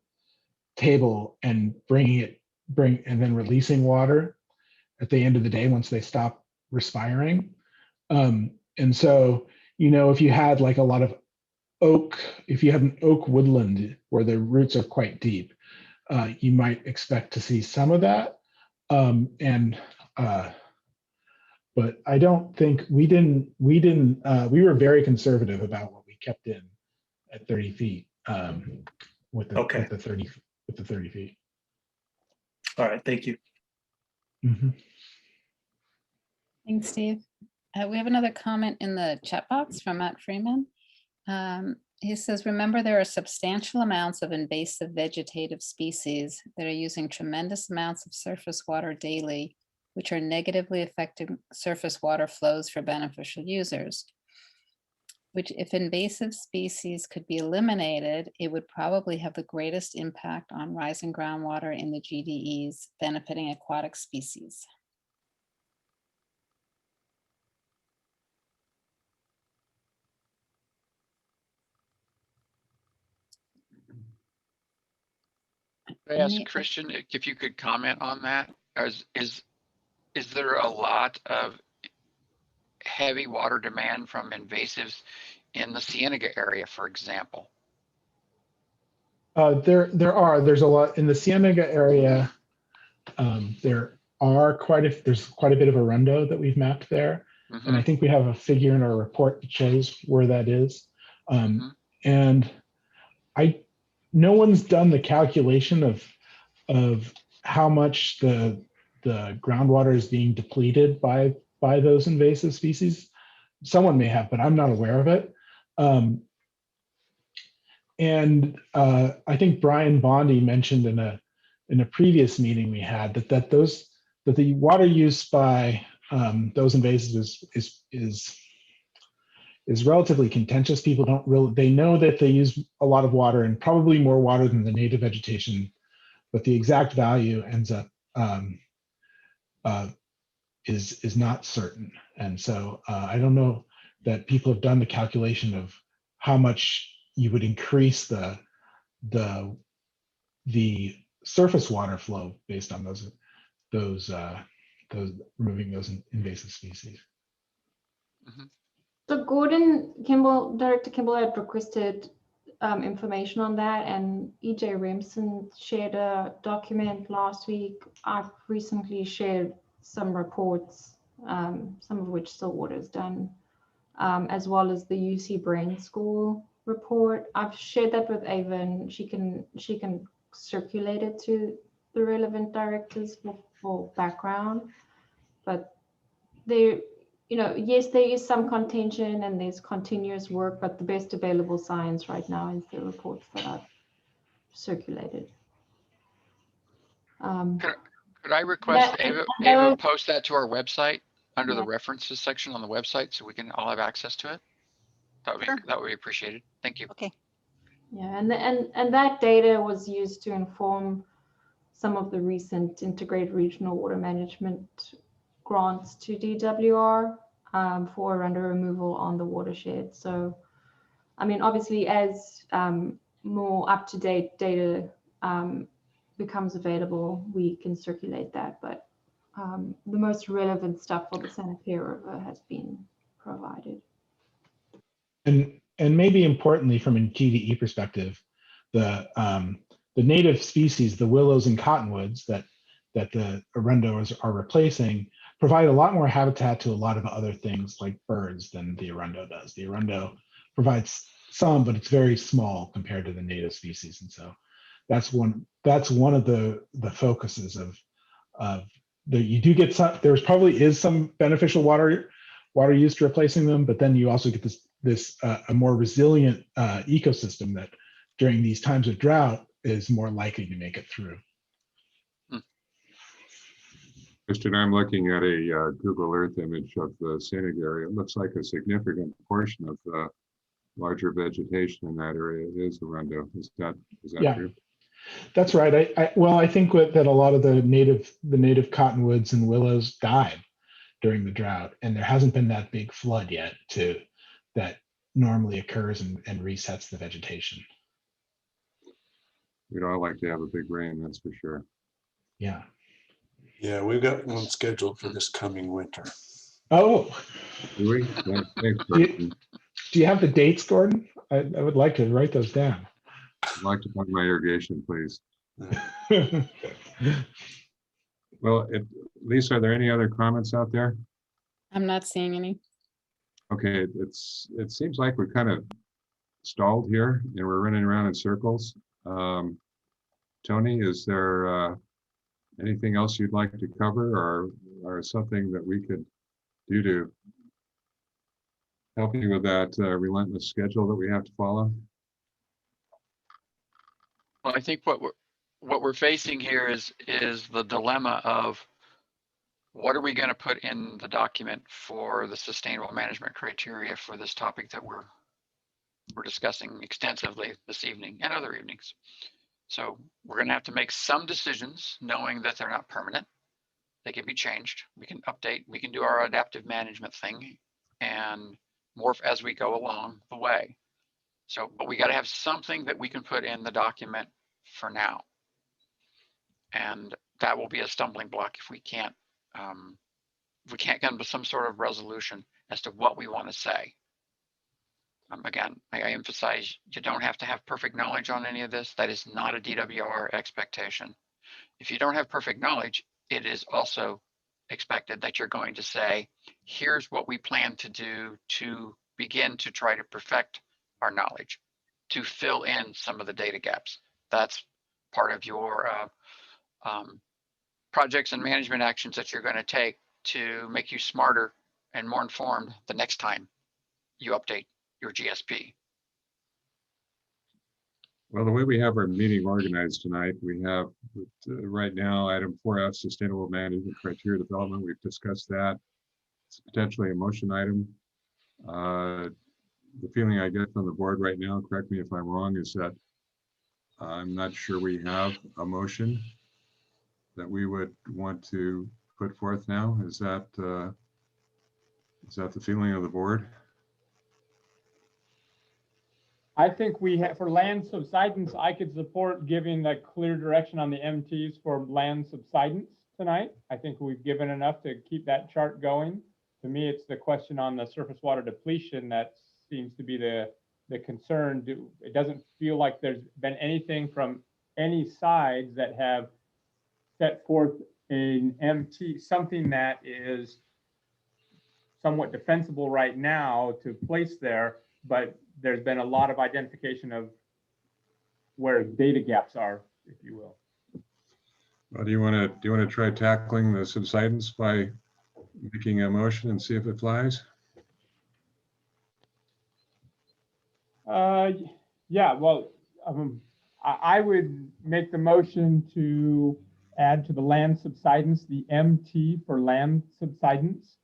S16: table and and then releasing water at the end of the day once they stop respiring. And so, if you had like a lot of oak, if you have an oak woodland where the roots are quite deep, you might expect to see some of that. But I don't think we were very conservative about what we kept in at 30 feet with the 30 feet.
S17: All right, thank you.
S16: Mm-hmm.
S13: Thanks, Steve. We have another comment in the chat box from Matt Freeman. He says, remember there are substantial amounts of invasive vegetative species that are using tremendous amounts of surface water daily, which are negatively affecting surface water flows for beneficial users. Which, if invasive species could be eliminated, it would probably have the greatest impact on rising groundwater in the GDEs, benefiting aquatic species.
S10: Could I ask Christian if you could comment on that? Is there a lot of heavy water demand from invasives in the Cienega area, for example?
S16: There's a lot in the Cienega area. There's quite a bit of arundo that we've mapped there.
S10: Mm-hmm.
S16: And I think we have a figure in our report that shows where that is. And no one's done the calculation of how much the groundwater is being depleted by those invasive species. Someone may have, but I'm not aware of it. And I think Brian Bondi mentioned in a previous meeting we had that the water use by those invasives is relatively contentious. People they know that they use a lot of water and probably more water than the native vegetation, but the exact value ends up is not certain. And so I don't know that people have done the calculation of how much you would increase the surface water flow based on those removing those invasive species.
S10: Mm-hmm.
S6: So Director Kimball had requested information on that, and EJ Remsen shared a document last week. I've recently shared some reports, some of which Stillwater has done, as well as the UC Brain School report. I've shared that with Ava. She can circulate it to the relevant directors for background. But there, yes, there is some contention and there's continuous work, but the best available science right now is the reports that I've circulated.
S10: Could I request Ava post that to our website under the references section on the website so we can all have access to it? That would be appreciated. Thank you.
S6: Okay. Yeah, and that data was used to inform some of the recent integrated regional water management grants to DWR for under removal on the watershed. So, I mean, obviously, as more up-to-date data becomes available, we can circulate that. But the most relevant stuff for the Santa Clara River has been provided.
S16: And maybe importantly, from a GDE perspective, the native species, the willows and cottonwoods that the arundos are replacing, provide a lot more habitat to a lot of other things like birds than the Arundo does. The Arundo provides some, but it's very small compared to the native species. And so that's one of the focuses of you do get some, there's probably is some beneficial water use to replacing them, but then you also get this a more resilient ecosystem that during these times of drought is more likely to make it through.
S3: Christian, I'm looking at a Google Earth image of the scenic area. It looks like a significant portion of the larger vegetation in that area is Arundo. Is that
S16: Yeah.
S3: true?
S16: That's right. I think that a lot of the native cottonwoods and willows died during the drought, and there hasn't been that big flood yet that normally occurs and resets the vegetation.
S3: We'd all like to have a big rain, that's for sure.
S16: Yeah.
S5: Yeah, we've got one scheduled for this coming winter.
S16: Oh,
S3: Do we? Thanks,
S16: do you have the dates, Gordon? I would like to write those down.
S3: I'd like to find my irrigation, please. Well, Lisa, are there any other comments out there?
S13: I'm not seeing any.
S3: Okay, it seems like we're kind of stalled here and we're running around in circles. Tony, is there anything else you'd like to cover or something that we could do to help you with that relentless schedule that we have to follow?
S10: Well, I think what we're facing here is the dilemma of what are we going to put in the document for the sustainable management criteria for this topic that we're discussing extensively this evening and other evenings. So we're going to have to make some decisions knowing that they're not permanent. They can be changed. We can update, we can do our adaptive management thing and morph as we go along the way. So, but we got to have something that we can put in the document for now. And that will be a stumbling block if we can't come to some sort of resolution as to what we want to say. Again, I emphasize you don't have to have perfect knowledge on any of this. That is not a DWR expectation. If you don't have perfect knowledge, it is also expected that you're going to say, here's what we plan to do to begin to try to perfect our knowledge, to fill in some of the data gaps. That's part of your projects and management actions that you're going to take to make you smarter and more informed the next time you update your GSP.
S3: Well, the way we have our meeting organized tonight, we have right now item 4F, sustainable management criteria development. We've discussed that. It's potentially a motion item. The feeling I get from the board right now, correct me if I'm wrong, is that I'm not sure we have a motion that we would want to put forth now. Is that the feeling of the board?
S1: I think we have, for land subsidence, I could support giving the clear direction on the MTs for land subsidence tonight. I think we've given enough to keep that chart going. To me, it's the question on the surface water depletion that seems to be the concern. It doesn't feel like there's been anything from any sides that have set forth an MT, something that is somewhat defensible right now to place there, but there's been a lot of identification of where data gaps are, if you will.
S3: Well, do you want to try tackling the subsidence by making a motion and see if it flies?
S1: Yeah, well, I would make the motion to add to the land subsidence the MT for land subsidence,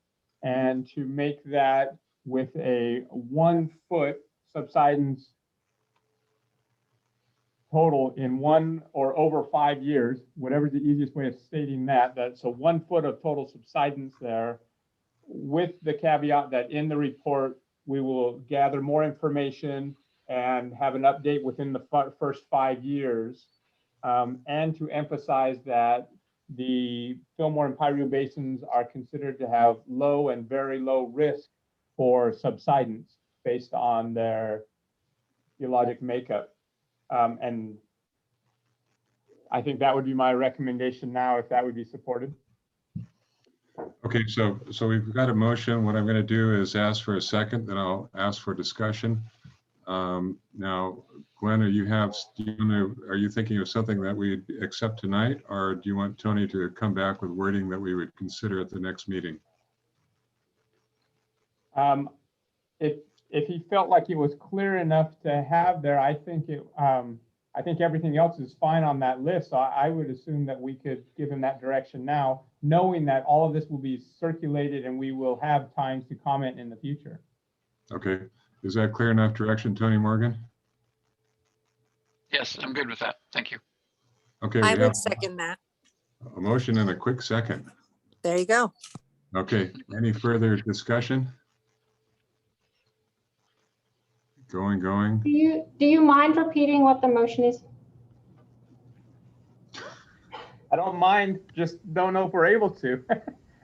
S1: and to make that with a 1 foot subsidence total in 1 or over 5 years, whatever's the easiest way of stating that. So 1 foot of total subsidence there, with the caveat that in the report, we will gather more information and have an update within the first 5 years. And to emphasize that the Fillmore and Piru basins are considered to have low and very low risk for subsidence based on their geologic makeup. And I think that would be my recommendation now, if that would be supported.
S3: Okay, so we've got a motion. What I'm going to do is ask for a second, then I'll ask for discussion. Now, Gwen, are you thinking of something that we accept tonight, or do you want Tony to come back with wording that we would consider at the next meeting?
S1: If he felt like it was clear enough to have there, I think everything else is fine on that list. So I would assume that we could give him that direction now, knowing that all of this will be circulated and we will have times to comment in the future.
S3: Okay, is that clear enough direction, Tony Morgan?
S10: Yes, I'm good with that. Thank you.
S3: Okay,
S18: I
S3: we have
S18: would second that.
S3: a motion and a quick second.
S18: There you go.
S3: Okay, any further discussion? Going.
S6: Do you mind repeating what the motion is?
S1: I don't mind, just don't know if we're able to.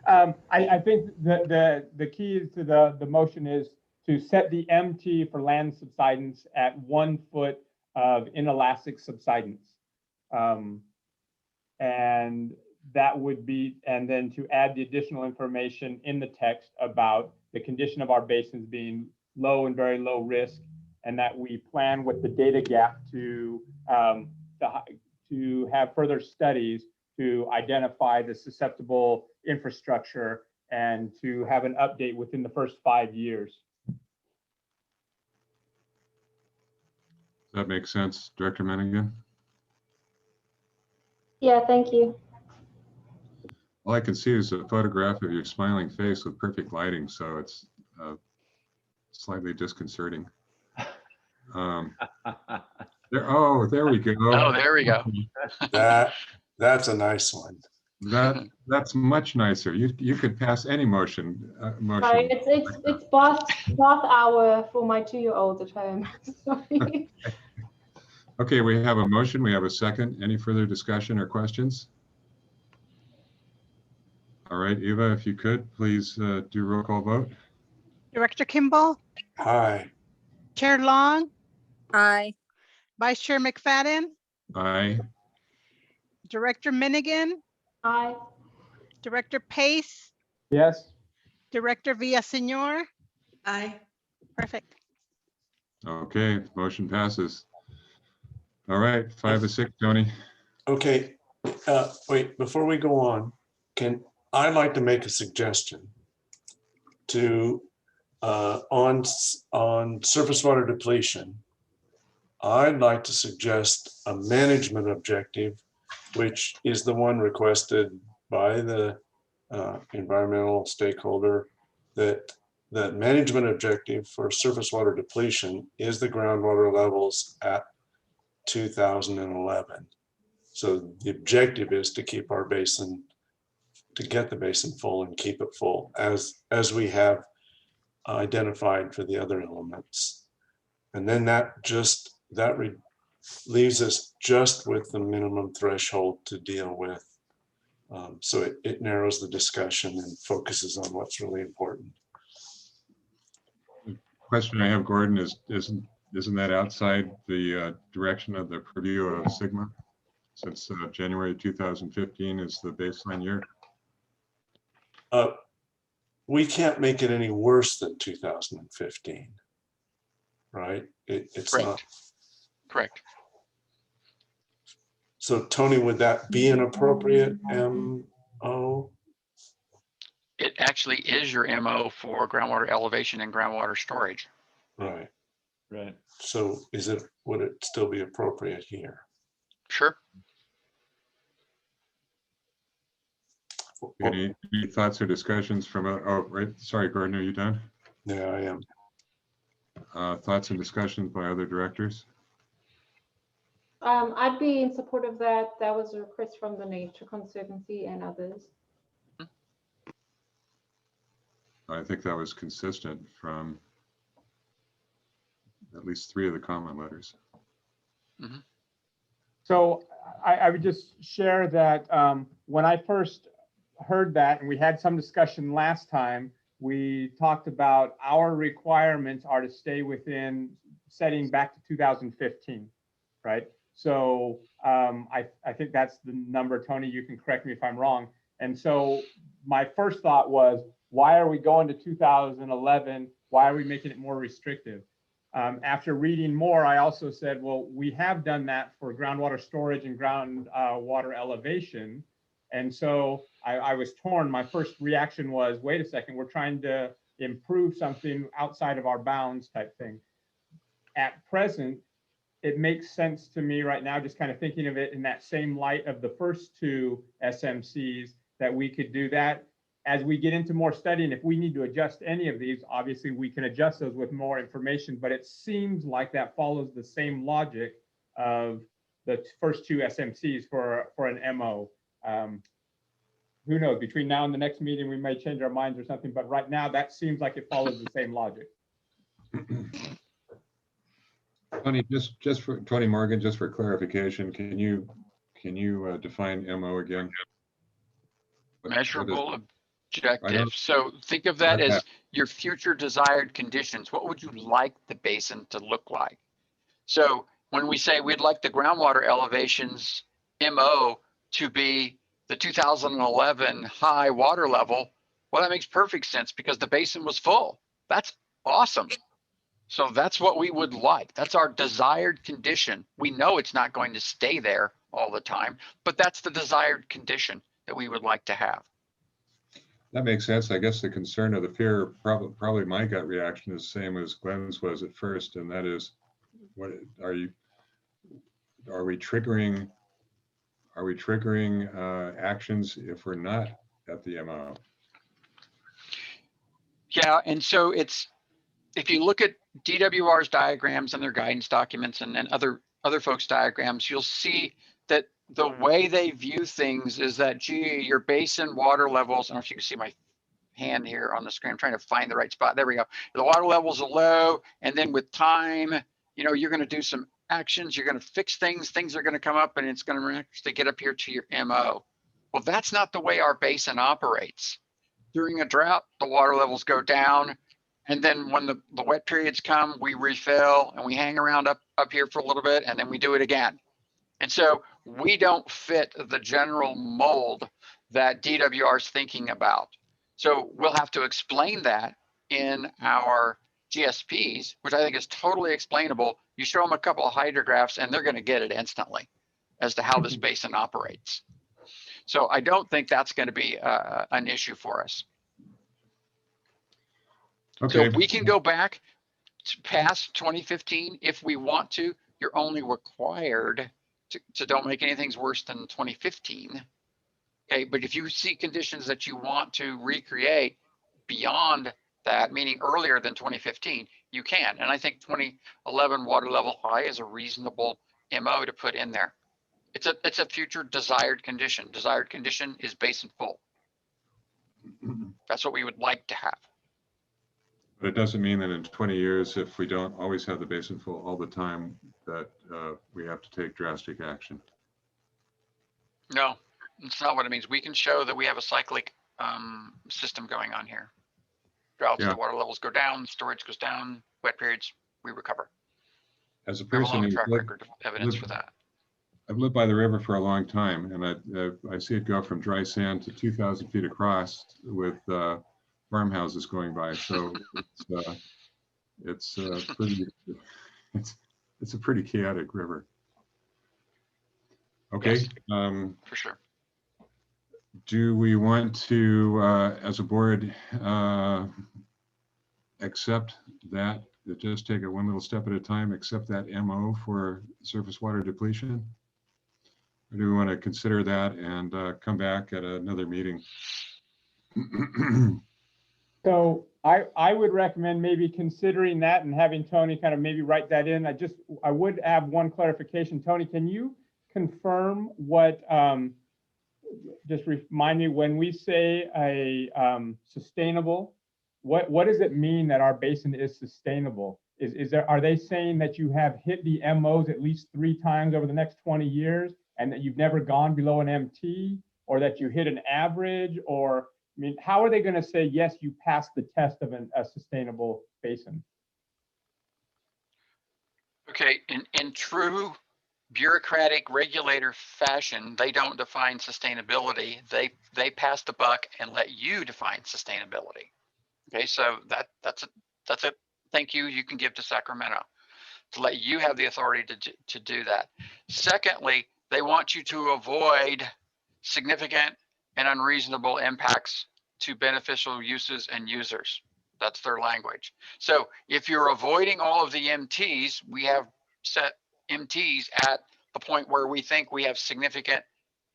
S1: I think the key to the motion is to set the MT for land subsidence at 1 foot of inelastic subsidence. And that would be, and then to add the additional information in the text about the condition of our basins being low and very low risk, and that we plan with the data gap to have further studies to identify the susceptible infrastructure and to have an update within the first 5 years.
S3: That makes sense, Director Menningen?
S6: Yeah, thank you.
S3: All I can see is a photograph of your smiling face with perfect lighting, so it's slightly disconcerting. There we go.
S10: Oh, there we go.
S5: That's a nice one.
S3: That's much nicer. You could pass any motion.
S6: Sorry, it's bath hour for my 2-year-old at home. Sorry.
S3: Okay, we have a motion. We have a second. Any further discussion or questions? All right, Eva, if you could, please do roll call vote.
S4: Director Kimball,
S5: Aye.
S4: Chair Long,
S18: Aye.
S4: Vice Chair McFadden,
S3: Aye.
S4: Director Minigan,
S6: Aye.
S4: Director Pace,
S1: Yes.
S4: Director Villaseñor.
S7: Aye.
S4: Perfect.
S3: Okay, motion passes. All right, 5-6, Tony.
S5: Okay, wait, before we go on, I'd like to make a suggestion to, on surface water depletion. I'd like to suggest a management objective, which is the one requested by the environmental stakeholder, that the management objective for surface water depletion is the groundwater levels at 2011. So the objective is to keep our basin, to get the basin full and keep it full as we have identified for the other elements. And then that leaves us just with the minimum threshold to deal with. So it narrows the discussion and focuses on what's really important.
S3: Question I have, Gordon, isn't that outside the direction of the purview of Sigma? Since January 2015 is the baseline year?
S5: We can't make it any worse than 2015, right? It's
S10: Correct.
S5: not.
S10: Correct.
S5: So Tony, would that be an appropriate MO?
S10: It actually is your MO for groundwater elevation and groundwater storage.
S5: Right.
S2: Right.
S5: So would it still be appropriate here?
S10: Sure.
S3: Any thoughts or discussions from, right, sorry, Gordon, are you done?
S5: Yeah, I am.
S3: Thoughts and discussions by other directors?
S6: I'd be in support of that. That was a request from the Nature Conservancy and others.
S3: I think that was consistent from at least 3 of the comment letters.
S10: Mm-hmm.
S1: So I would just share that when I first heard that, and we had some discussion last time, we talked about our requirements are to stay within setting back to 2015, right? So I think that's the number. Tony, you can correct me if I'm wrong. And so my first thought was, why are we going to 2011? Why are we making it more restrictive? After reading more, I also said, well, we have done that for groundwater storage and groundwater elevation. And so I was torn. My first reaction was, wait a second, we're trying to improve something outside of our bounds type thing. At present, it makes sense to me right now, just kind of thinking of it in that same light of the first two SMCs, that we could do that. As we get into more studying, if we need to adjust any of these, obviously we can adjust those with more information, but it seems like that follows the same logic of the first two SMCs for an MO. Who knows, between now and the next meeting, we may change our minds or something, but right now that seems like it follows the same logic.
S3: Tony, just for Tony Morgan, just for clarification, can you define MO again?
S10: Measurable objective. So think of that as your future desired conditions. What would you like the basin to look like? So when we say we'd like the groundwater elevations MO to be the 2011 high water level, well, that makes perfect sense because the basin was full. That's awesome. So that's what we would like. That's our desired condition. We know it's not going to stay there all the time, but that's the desired condition that we would like to have.
S3: That makes sense. I guess the concern of the fear, probably my gut reaction is the same as Glenn's was at first, and that is, what are we triggering actions if we're not at the MO?
S10: Yeah, and so it's, if you look at DWR's diagrams and their guidance documents and then other folks' diagrams, you'll see that the way they view things is that, gee, your basin water levels, I don't know if you can see my hand here on the screen, I'm trying to find the right spot. There we go. The water levels are low, and then with time, you know, you're going to do some actions, you're going to fix things, things are going to come up, and it's going to actually get up here to your MO. Well, that's not the way our basin operates. During a drought, the water levels go down, and then when the wet periods come, we refill and we hang around up here for a little bit, and then we do it again. And so we don't fit the general mold that DWR is thinking about. So we'll have to explain that in our GSPs, which I think is totally explainable. You show them a couple of hydrographs and they're going to get it instantly as to how this basin operates. So I don't think that's going to be an issue for us.
S3: Okay.
S10: So we can go back to past 2015 if we want to. You're only required to don't make anything worse than 2015. Okay, but if you see conditions that you want to recreate beyond that, meaning earlier than 2015, you can. And I think 2011 water level high is a reasonable MO to put in there. It's a future desired condition. Desired condition is basin full. That's what we would like to have.
S3: But it doesn't mean that in 20 years, if we don't always have the basin full all the time, that we have to take drastic action.
S10: No, it's not what it means. We can show that we have a cyclic system going on here. Droughts,
S3: Yeah.
S10: the water levels go down, storage goes down, wet periods, we recover.
S3: As a
S10: We have a
S3: person
S10: long
S3: who's
S10: track
S3: lived-
S10: record of evidence for that.
S3: I've lived by the river for a long time, and I see it go from dry sand to 2,000 feet across with farmhouses going by. So it's a pretty chaotic river. Okay.
S10: Yes, for sure.
S3: Do we want to, as a board, accept that? Just take it one little step at a time, accept that MO for surface water depletion? Or do we want to consider that and come back at another meeting?
S1: So I would recommend maybe considering that and having Tony kind of maybe write that in. I would have one clarification. Tony, can you confirm what, just remind me, when we say a sustainable, what does it mean that our basin is sustainable? Are they saying that you have hit the MOs at least 3 times over the next 20 years and that you've never gone below an MT, or that you hit an average? Or, I mean, how are they going to say, yes, you passed the test of a sustainable basin?
S10: Okay, in true bureaucratic regulator fashion, they don't define sustainability. They pass the buck and let you define sustainability. Okay, so that's a thank you you can give to Sacramento to let you have the authority to do that. Secondly, they want you to avoid significant and unreasonable impacts to beneficial uses and users. That's their language. So if you're avoiding all of the MTs, we have set MTs at the point where we think we have significant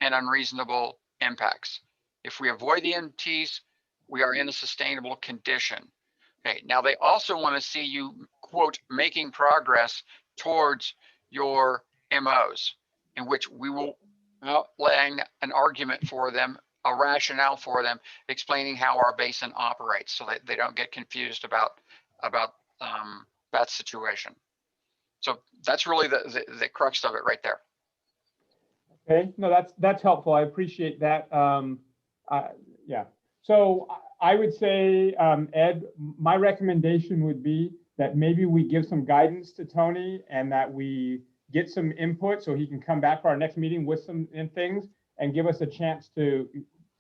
S10: and unreasonable impacts. If we avoid the MTs, we are in a sustainable condition. Okay, now they also want to see you, quote, making progress towards your MOs, in which we will laying an argument for them, a rationale for them, explaining how our basin operates so that they don't get confused about that situation. So that's really the crux of it right there.
S1: Okay, no, that's helpful. I appreciate that. Yeah. So I would say, Ed, my recommendation would be that maybe we give some guidance to Tony and that we get some input so he can come back for our next meeting with some things and give us a chance to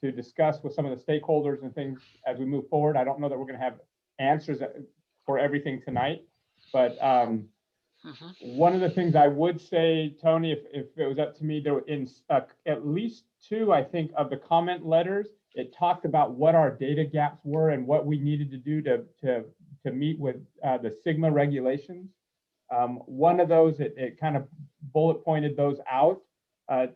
S1: discuss with some of the stakeholders and things as we move forward. I don't know that we're going to have answers for everything tonight, but one of the things I would say, Tony, if it was up to me, there were in at least two, I think, of the comment letters, it talked about what our data gaps were and what we needed to do to meet with the SGMA regulations. One of those, it kind of bullet pointed those out,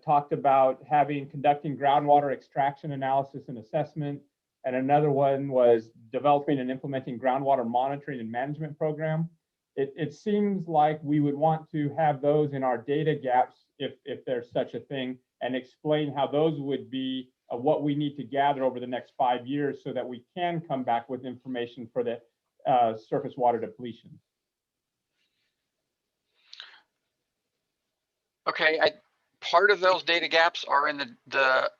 S1: talked about conducting groundwater extraction analysis and assessment. And another one was developing and implementing groundwater monitoring and management program. It seems like we would want to have those in our data gaps if there's such a thing, and explain how those would be what we need to gather over the next 5 years so that we can come back with information for the surface water depletion.
S10: Okay, part of those data gaps are in the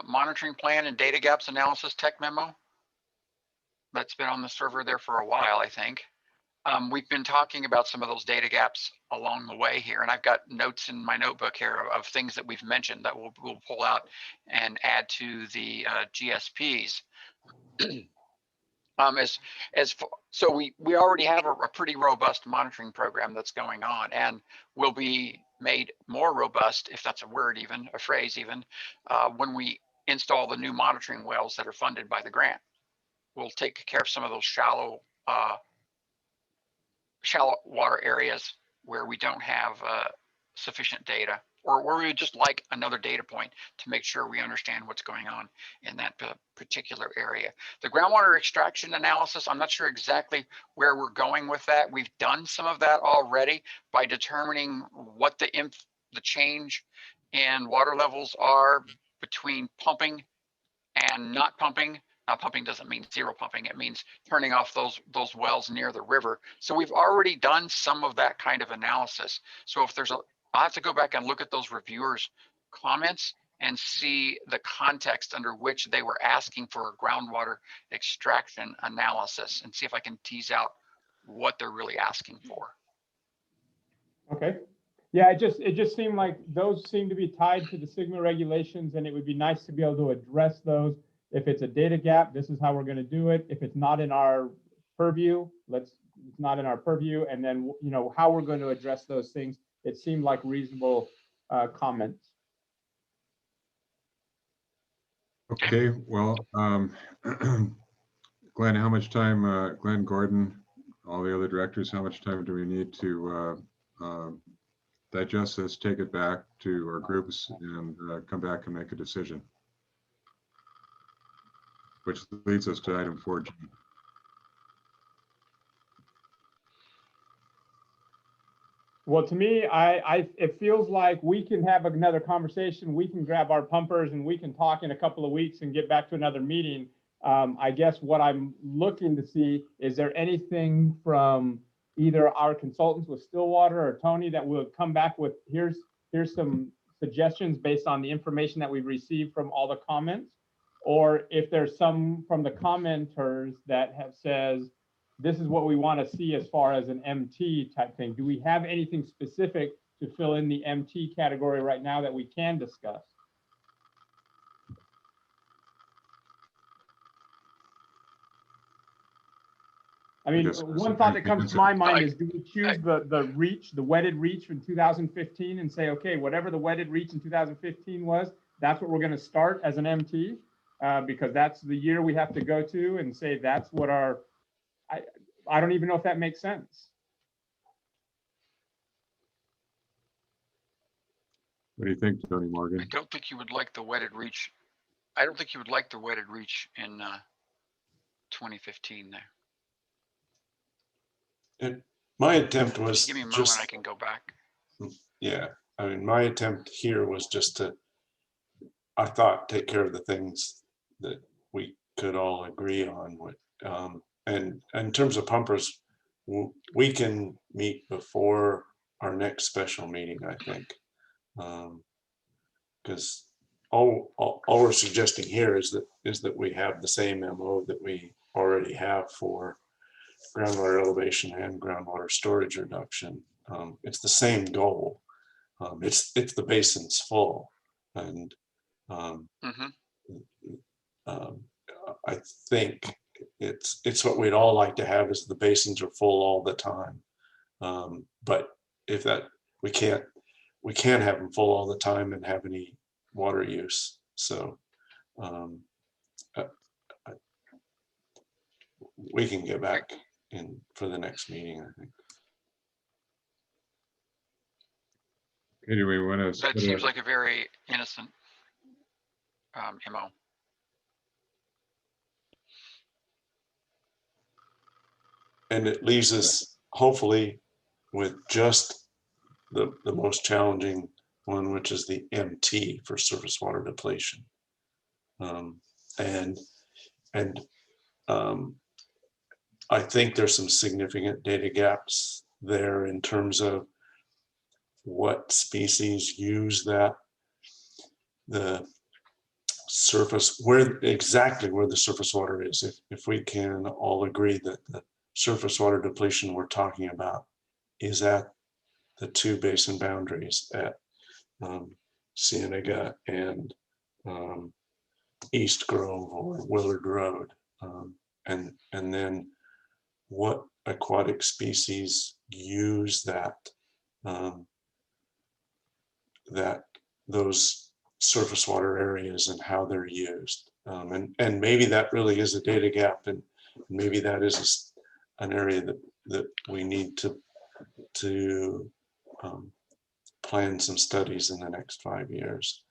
S10: monitoring plan and data gaps analysis tech memo. That's been on the server there for a while, I think. We've been talking about some of those data gaps along the way here, and I've got notes in my notebook here of things that we've mentioned that we'll pull out and add to the GSPs. So we already have a pretty robust monitoring program that's going on, and will be made more robust, if that's a word even, a phrase even, when we install the new monitoring wells that are funded by the grant. We'll take care of some of those shallow water areas where we don't have sufficient data, or where we would just like another data point to make sure we understand what's going on in that particular area. The groundwater extraction analysis, I'm not sure exactly where we're going with that. We've done some of that already by determining what the change in water levels are between pumping and not pumping. Now, pumping doesn't mean zero pumping. It means turning off those wells near the river. So we've already done some of that kind of analysis. So if there's I'll have to go back and look at those reviewers' comments and see the context under which they were asking for a groundwater extraction analysis, and see if I can tease out what they're really asking for.
S1: Okay. Yeah, it just seemed like those seem to be tied to the SGMA regulations, and it would be nice to be able to address those. If it's a data gap, this is how we're going to do it. If it's not in our purview, it's not in our purview, and then how we're going to address those things. It seemed like reasonable comments.
S3: Okay, well, Glenn, how much time, Glenn, Gordon, all the other directors, how much time do we need to digest this, take it back to our groups, and come back and make a decision? Which leads us to item 4G.
S1: Well, to me, it feels like we can have another conversation. We can grab our pumpers and we can talk in a couple of weeks and get back to another meeting. I guess what I'm looking to see, is there anything from either our consultants with Stillwater or Tony that will come back with, here's some suggestions based on the information that we've received from all the comments? Or if there's some from the commenters that says, this is what we want to see as far as an MT type thing. Do we have anything specific to fill in the MT category right now that we can discuss. I mean, one thought that comes to my mind is, do we choose the wetted reach from 2015 and say, okay, whatever the wetted reach in 2015 was, that's what we're going to start as an MT, because that's the year we have to go to and say that's what our, I don't even know if that makes sense.
S3: What do you think, Tony Morgan?
S10: I don't think you would like the wetted reach. I don't think you would like the wetted reach in 2015 there.
S5: My attempt was
S10: Give me a moment,
S5: just,
S10: I can go back.
S5: yeah, I mean, my attempt here was just to, I thought, take care of the things that we could all agree on with. And in terms of pumpers, we can meet before our next special meeting, I think. Because all we're suggesting here is that we have the same MO that we already have for groundwater elevation and groundwater storage reduction. It's the same goal. It's the basin's full, and I think it's what we'd all like to have, is the basins are full all the time. But if that we can't have them full all the time and have any water use. So we can get back in for the next meeting, I think.
S3: Okay, do we want to?
S10: That seems like a very innocent MO.
S5: And it leaves us hopefully with just the most challenging one, which is the MT for surface water depletion. I think there's some significant data gaps there in terms of what species use that, the surface, exactly where the surface water is. If we can all agree that the surface water depletion we're talking about is at the two basin boundaries at Cienega and East Grove or Willard Road, and then what aquatic species use those surface water areas and how they're used, and maybe that really is a data gap, and maybe that is an area that we need to plan some studies in the next 5 years.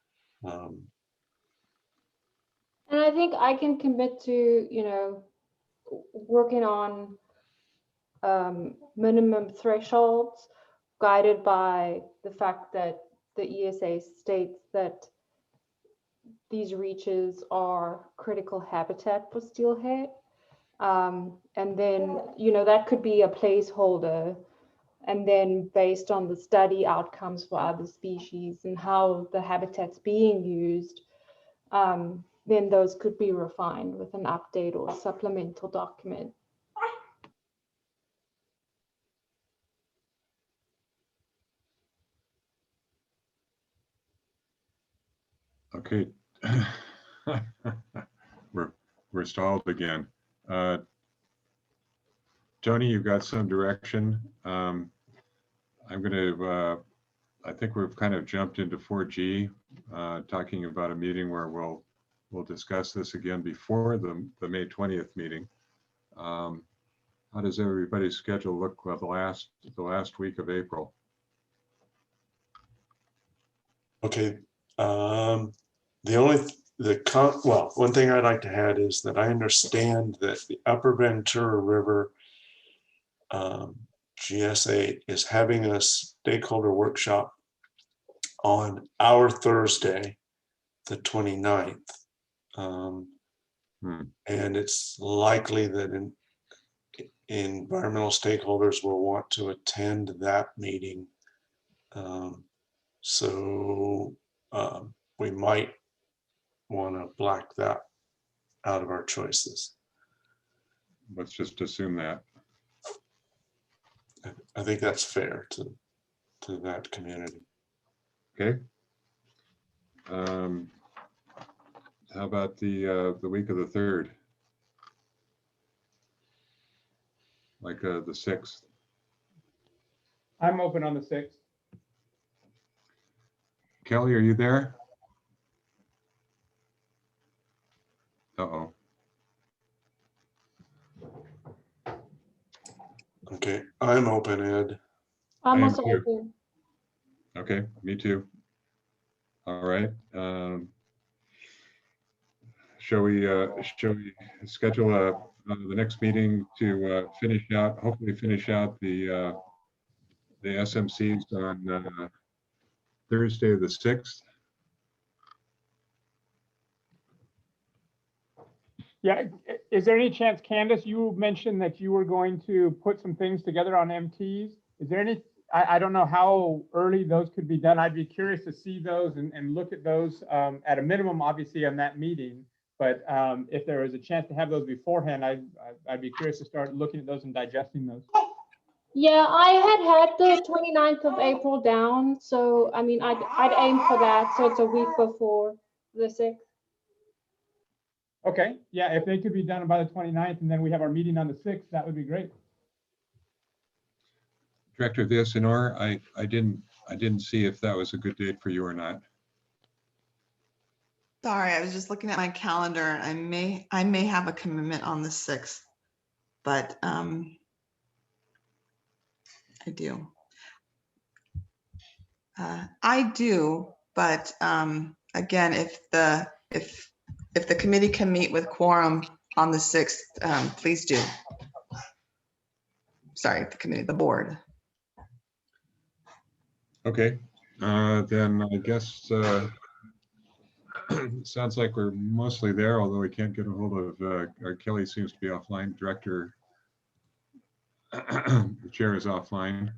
S6: And I think I can commit to, working on minimum thresholds guided by the fact that the ESA states that these reaches are critical habitat for steelhead. And then, that could be a placeholder. And then based on the study outcomes for other species and how the habitat's being used, then those could be refined with an update or supplemental document.
S3: Okay. We're stalled again. Tony, you've got some direction. I'm going to, I think we've kind of jumped into 4G, talking about a meeting where we'll discuss this again before the May 20th meeting. How does everybody's schedule look the last week of April?
S5: Okay. One thing I'd like to add is that I understand that the Upper Ventura River GSA is having a stakeholder workshop on our Thursday, the 29th. And it's likely that environmental stakeholders will want to attend that meeting. So we might want to black that out of our choices.
S3: Let's just assume that.
S5: I think that's fair to to that community.
S3: Okay. How about the week of the 3rd? Like the 6th?
S1: I'm open on the 6th.
S3: Kelly, are you there? Uh-oh.
S5: Okay, I'm open, Ed.
S3: I
S6: I'm
S3: am
S6: also
S3: too.
S6: open.
S3: Okay, me too. All right. Shall we schedule the next meeting to hopefully finish out the SMCs on Thursday, the 6th?
S1: Yeah, is there any chance, Candace, you mentioned that you were going to put some things together on MTs? Is there any, I don't know how early those could be done. I'd be curious to see those and look at those at a minimum, obviously, on that meeting. But if there was a chance to have those beforehand, I'd be curious to start looking at those and digesting those.
S6: Yeah, I had the 29th of April down, so I mean, I'd aim for that. So it's a week before the 6th.
S1: Okay, yeah, if they could be done by the 29th and then we have our meeting on the 6th, that would be great.
S3: Director Villasenor, I didn't see if that was a good date for you or not.
S7: Sorry, I was just looking at my calendar. I may have a commitment on the 6th, but I do. I do, but again, if the committee can meet with quorum on the 6th, please do. Sorry, the board.
S3: Okay, then I guess it sounds like we're mostly there, although we can't get a hold of Kelly seems to be offline. Director, the chair is offline.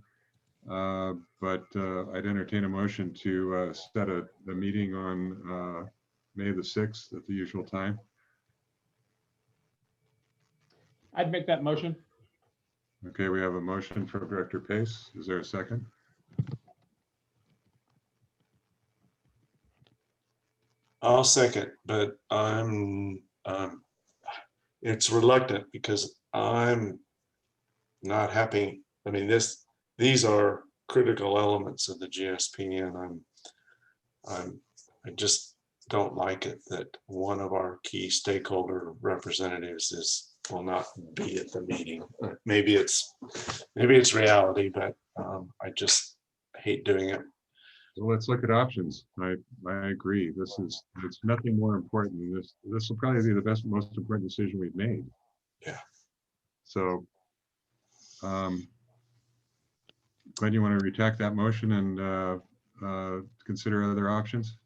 S3: But I'd entertain a motion to set the meeting on May the 6th at the usual time.
S1: I'd make that motion.
S3: Okay, we have a motion from Director Pace. Is there a second?
S5: I'll second, but it's reluctant because I'm not happy. I mean, these are critical elements of the GSP, and I just don't like it that one of our key stakeholder representatives will not be at the meeting. Maybe it's reality, but I just hate doing it.
S3: So let's look at options. I agree. It's nothing more important than this. This will probably be the most important decision we've made.
S5: Yeah.
S3: So, Glenn, you want to retract that motion and consider other options?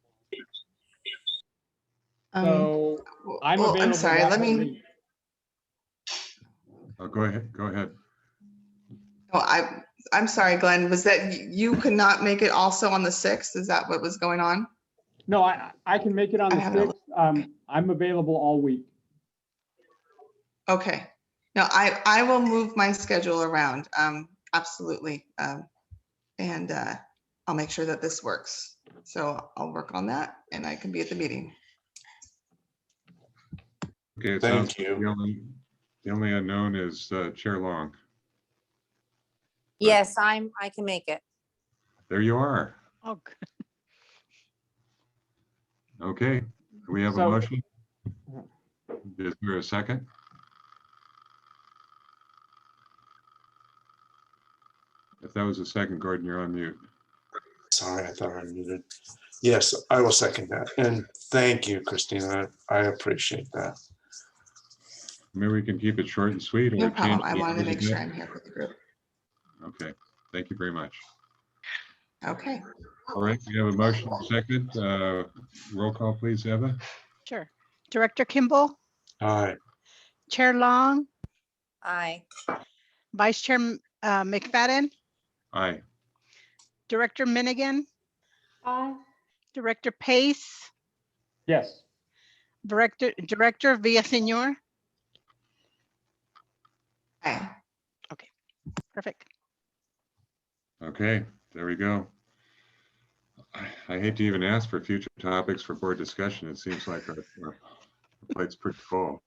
S1: So I'm
S7: well,
S1: available.
S7: I'm sorry,
S1: that
S7: let
S1: whole
S7: me.
S1: week.
S3: Oh, go ahead. Go ahead.
S7: Oh, I'm sorry, Glenn. Was that you could not make it also on the 6th? Is that what was going on?
S1: No, I can make it on the 6th. I'm available all week.
S7: Okay. No, I will move my schedule around. Absolutely. And I'll make sure that this works. So I'll work on that and I can be at the meeting.
S3: Okay, it
S5: Thank
S3: sounds
S5: you.
S3: like the only unknown is Chair Long.
S18: Yes, I can make it.
S3: There you are.
S4: Oh, good.
S3: Okay, we have a
S1: So-
S3: motion. Is there a second? If that was a second, Gordon, you're on mute.
S5: Sorry, I thought I muted. Yes, I will second that. And thank you, Christina. I appreciate that.
S3: Maybe we can keep it short and sweet.
S7: No
S3: Or
S7: problem.
S3: change
S7: I
S3: it a
S7: wanted to
S3: little
S7: make sure
S3: bit.
S7: I'm here for the group.
S3: Okay, thank you very much.
S7: Okay.
S3: All right, we have a motion second. Roll call, please, Eva.
S4: Sure. Director Kimball,
S5: Aye.
S4: Chair Long,
S18: Aye.
S4: Vice Chair McFadden,
S3: Aye.
S4: Director Minigan,
S6: Aye.
S4: Director Pace,
S1: Yes.
S4: Director Villasenor.
S7: Aye.
S4: Okay, perfect.
S3: Okay, There we go. I hate to even ask for future topics for board discussion. It seems like our plate's pretty full.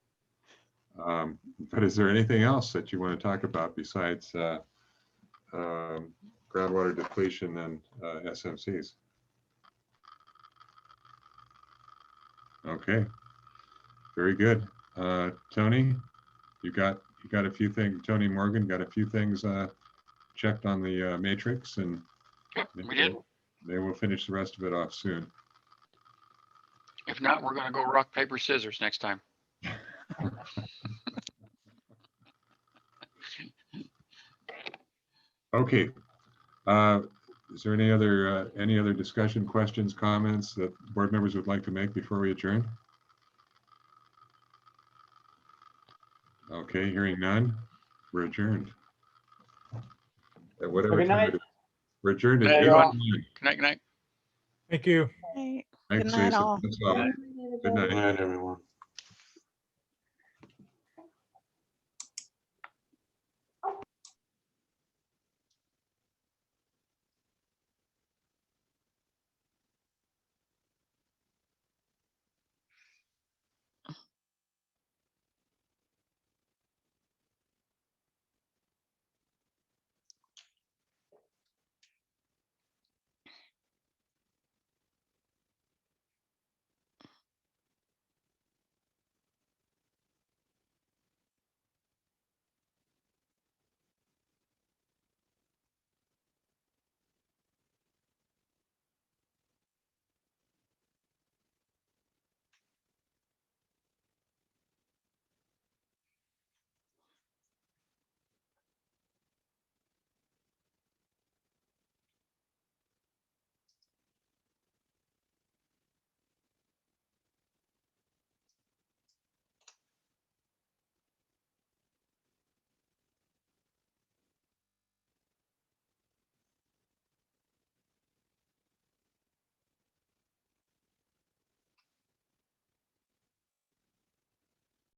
S3: But is there anything else that you want to talk about besides groundwater depletion and SMCs? Okay, very good. Tony, you got a few things. Tony Morgan got a few things checked on the matrix, and
S10: We did.
S3: they will finish the rest of it off soon.
S10: If not, we're gonna go rock, paper, scissors next time.
S3: Okay. Is there any other discussion, questions, comments that board members would like to make before we adjourn? Okay, hearing none, we're adjourned. At whatever
S1: Good
S3: time
S1: night.
S3: it is. We're adjourned at
S10: Good night,
S3: 8:09.
S10: all. Good night, good night.
S9: Thank you.
S4: Good
S3: Thanks,
S4: night,
S3: Jason.
S4: all.
S3: Thanks, all. Good night.
S5: Good night, everyone.